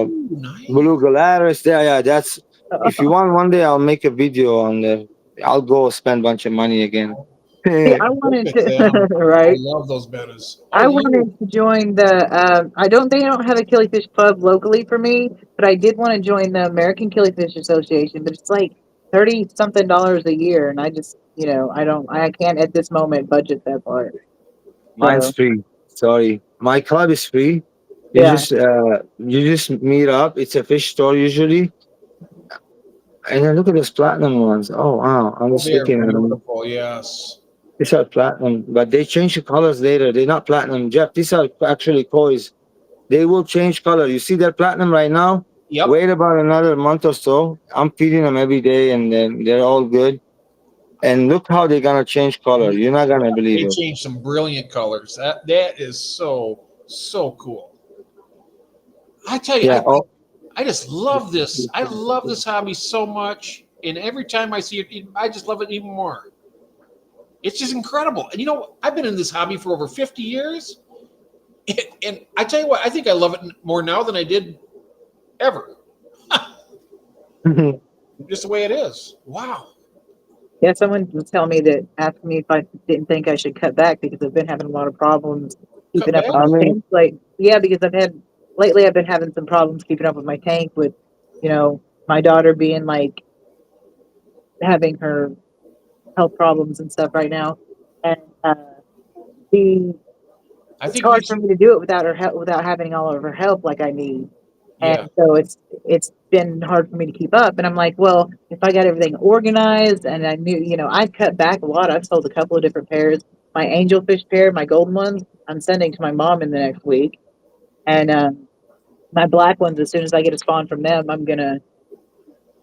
Ooh, nice. blue galaris. There, yeah. That's if you want. One day I'll make a video on the. I'll go spend a bunch of money again. See, I Look wanted at to, them. I right? love those bettas. Oh, I you. wanted to join the. I don't think I don't have a killifish club locally for me, but I did want to join the American Killifish Association. But it's like 30 something dollars a year, and I just, I can't at this moment budget that part. Mine's So free. Sorry, my club is free. yeah, You just meet up. It's a fish store usually. And then look at those platinum ones. Oh wow, I'm Oh, just they are looking at them. beautiful. Yes. These are platinum, but they change the colors later. They're not platinum, Jeff. These are actually kois. They will change color. You see that platinum right now? Yep. Wait about another month or so. I'm feeding them every day, and then they're all good. And look how they're gonna change color. You're not gonna believe They it. changed some brilliant colors. That is so cool. I tell you, Yeah. Oh, I just love this. I love this hobby so much. and every time I see it, I just love it even more. It's just incredible. And you know, I've been in this hobby for over 50 years, and I tell you what, I think I love it more now than I did ever. Just the way it is. Wow. Yeah, someone was telling me that asked me if I didn't think I should cut back because I've been having a lot of problems Cut keeping up back. with I my mean, tank. Like, yeah, because lately I've been having some problems keeping up with my tank with, my daughter being like having her health problems and stuff right now, and the I it's think we hard for should. me to do it without her help, without having all of her help like I need. And Yeah. so it's been hard for me to keep up. And I'm like, well, if I got everything organized and I knew, I've cut back a lot. I've sold a couple of different pairs. My angelfish pair, my golden ones, I'm sending to my mom in the next week. And my black ones, as soon as I get a spawn from them, I'm gonna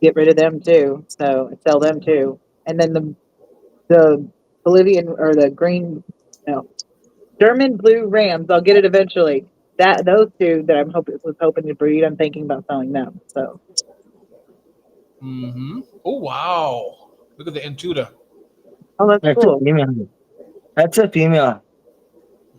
get rid of them too. So sell them too. And then the Bolivian or the green, no, German blue rams. I'll get it eventually. That those two that was hoping to breed, I'm thinking about selling them. So Mm-hmm. Oh wow! Look at the Antuta. oh, that's that's a cool. female. That's a female.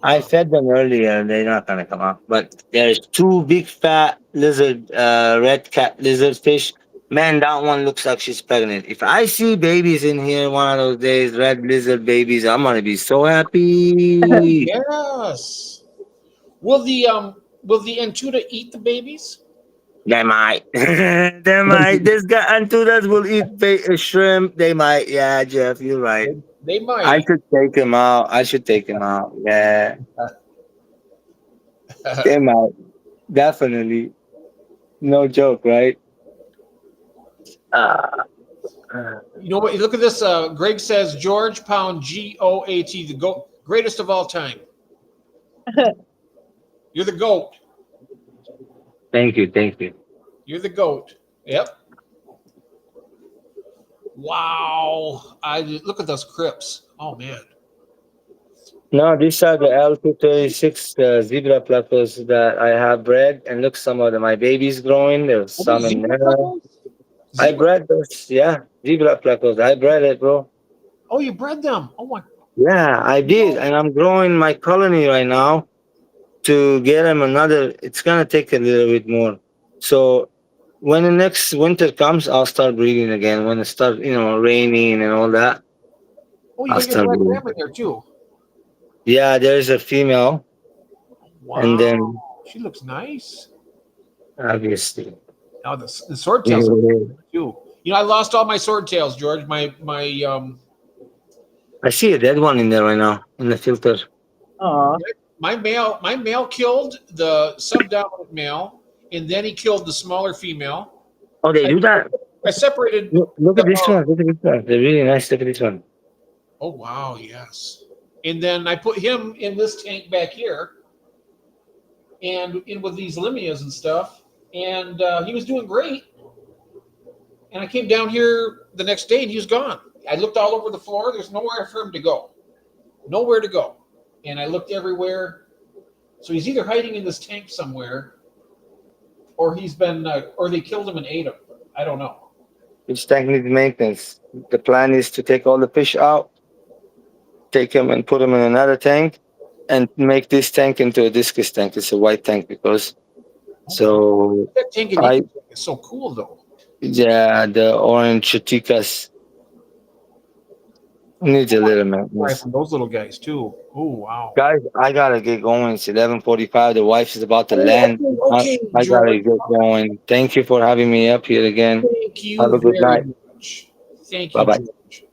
I Wow. fed them earlier. They're not gonna come out. But there's two big fat lizard, red cat lizard fish. Man, that one looks like she's pregnant. If I see babies in here one of those days, red lizard babies, I'm gonna be so happy. Yes. Will the Antuta eat the babies? They might. They might. This guy Anturas will eat shrimp. They might. Yeah, Jeff, you're right. They I might. should take him out. I should take him out. Yeah, they might. Definitely. No joke, right? Uh, You know what? Look at this. Greg says George Pound GOAT, the goat, greatest of all time. You're the goat. thank you. Thank you. You're the goat. Yep. Wow. I look at those crips. Oh man. No, these are the L236 zebra platters that I have bred. And look, some of them, my baby's growing. There's Are those some in zebra there. pluckers? I Zebra. bred those. Yeah, zebra platters. I bred it, bro. Oh, you bred them. Oh my. Yeah, I did. No. And I'm growing my colony right now to get them another. It's gonna take a little bit more. So when the next winter comes, I'll start breeding again. When it starts, raining and all that, Oh, you I'll got your start black breeding. ram in there too. Yeah, there's a female, and Wow. then She looks nice. obviously, Oh, the swordtails look I good too. You know, I lost all my swordtails, George. My see a dead one in there right now in the filter. Aw. my male killed the subdominant male, and then he killed the smaller female. Oh, they I, do that. I separated Look the. at this one. Look at this one. They're really nice. Look at this one. Oh wow, yes. And then I put him in this tank back here, and in with these limias and stuff, and he was doing great. And I came down here the next day, and he was gone. I looked all over the floor. There's nowhere for him to go. Nowhere to go. And I looked everywhere. So he's either hiding in this tank somewhere, or or they killed him and ate him. I don't know. Each tank needs maintenance. The plan is to take all the fish out, take them and put them in another tank, and make this tank into a discus tank. It's a white tank because Oh wow, so that Tanganyika I tank is so cool though. yeah the orange Chutikas needs I a want little to try maintenance. from those little guys too. Oh wow. Guys, I gotta get going. It's 11:45. The wife is about to Oh land. okay, I, okay, I gotta George. get going. Thank you for having me up here again. Thank Have you a good very night. much. Thank Bye you, bye. George.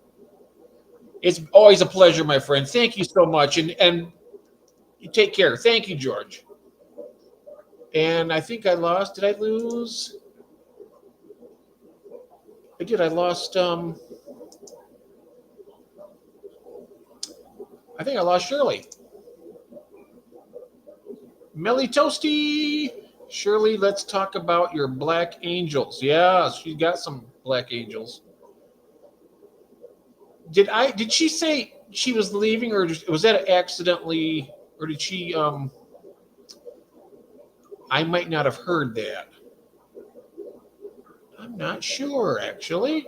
It's always a pleasure, my friend. Thank you so much, and you take care. Thank you, George. And I think I lost. Did I lose? I did. I lost. I think I lost Shirley. Melly Toasty. Shirley, let's talk about your black angels. Yeah, she's got some black angels. Did she say she was leaving, or was that accidentally, or did she I might not have heard that. I'm not sure actually.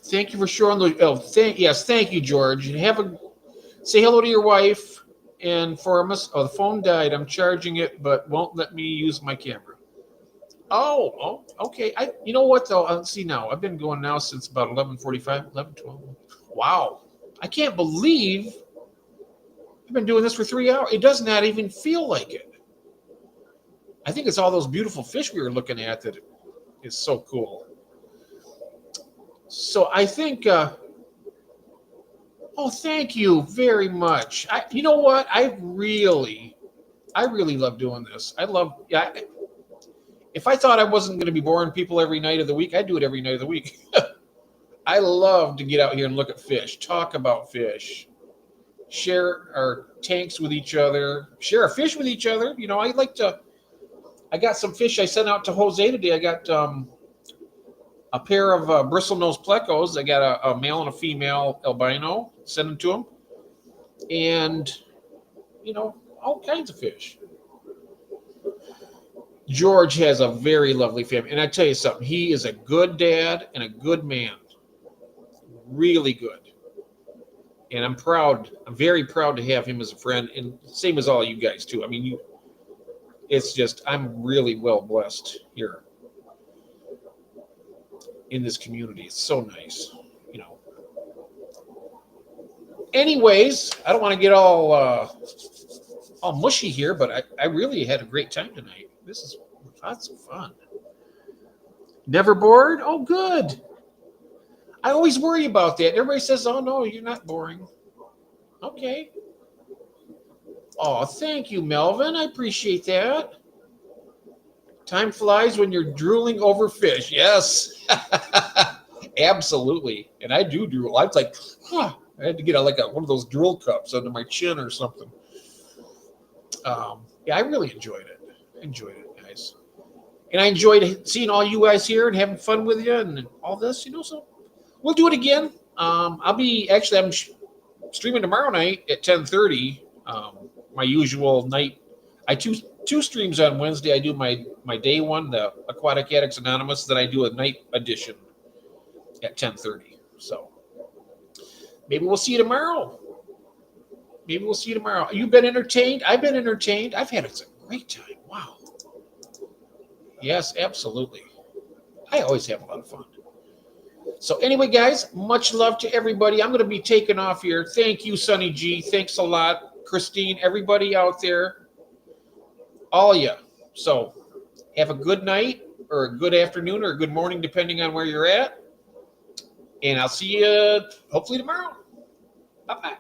Thank you for showing the. Oh, thank you, George. Say hello to your wife. And for us, the phone died. I'm charging it, but won't let me use my camera. Okay. You know what though? Let's see now. I've been going now since about 11:45, 11:12. Wow, I can't believe I've been doing this for 3 hours. It does not even feel like it. I think it's all those beautiful fish we were looking at that is so cool. So I think. Oh, thank you very much. You know what? I really love doing this. I love. Yeah. If I thought I wasn't going to be boring people every night of the week, I'd do it every night of the week. I love to get out here and look at fish, talk about fish, share our tanks with each other, share our fish with each other. You know, I like to. I got some fish I sent out to Jose today. I got a pair of bristlenose plecos. I got a male and a female albino. Send them to him, and all kinds of fish. George has a very lovely family, and I tell you something. He is a good dad and a good man. Really good. And I'm proud. I'm very proud to have him as a friend, and same as all you guys too. I mean, it's just I'm really well blessed here in this community. It's so nice, Anyways, I don't want to get all mushy here, but I really had a great time tonight. This is lots of fun. Never bored? Oh, good. I always worry about that. Everybody says, "Oh no, you're not boring." Okay. Oh, thank you, Melvin. I appreciate that. Time flies when you're drooling over fish. Yes. Absolutely. And I do drool. I was like, I had to get one of those drool cups under my chin or something. Yeah, I really enjoyed it. Guys. And I enjoyed seeing all you guys here and having fun with you and all this, so we'll do it again. I'm streaming tomorrow night at 10:30. My usual night. I two streams on Wednesday. I do my day one, the Aquatic Addicts Anonymous. Then I do a night edition at 10:30. So maybe we'll see you tomorrow. You've been entertained. I've been entertained. I've had a great time. Wow. Yes, absolutely. I always have a lot of fun. So anyway, guys, much love to everybody. I'm going to be taking off here. Thank you, Sonny G. Thanks a lot, Christine, everybody out there, all of you. So have a good night or a good afternoon or a good morning, depending on where you're at. And I'll see you hopefully tomorrow. Bye-bye.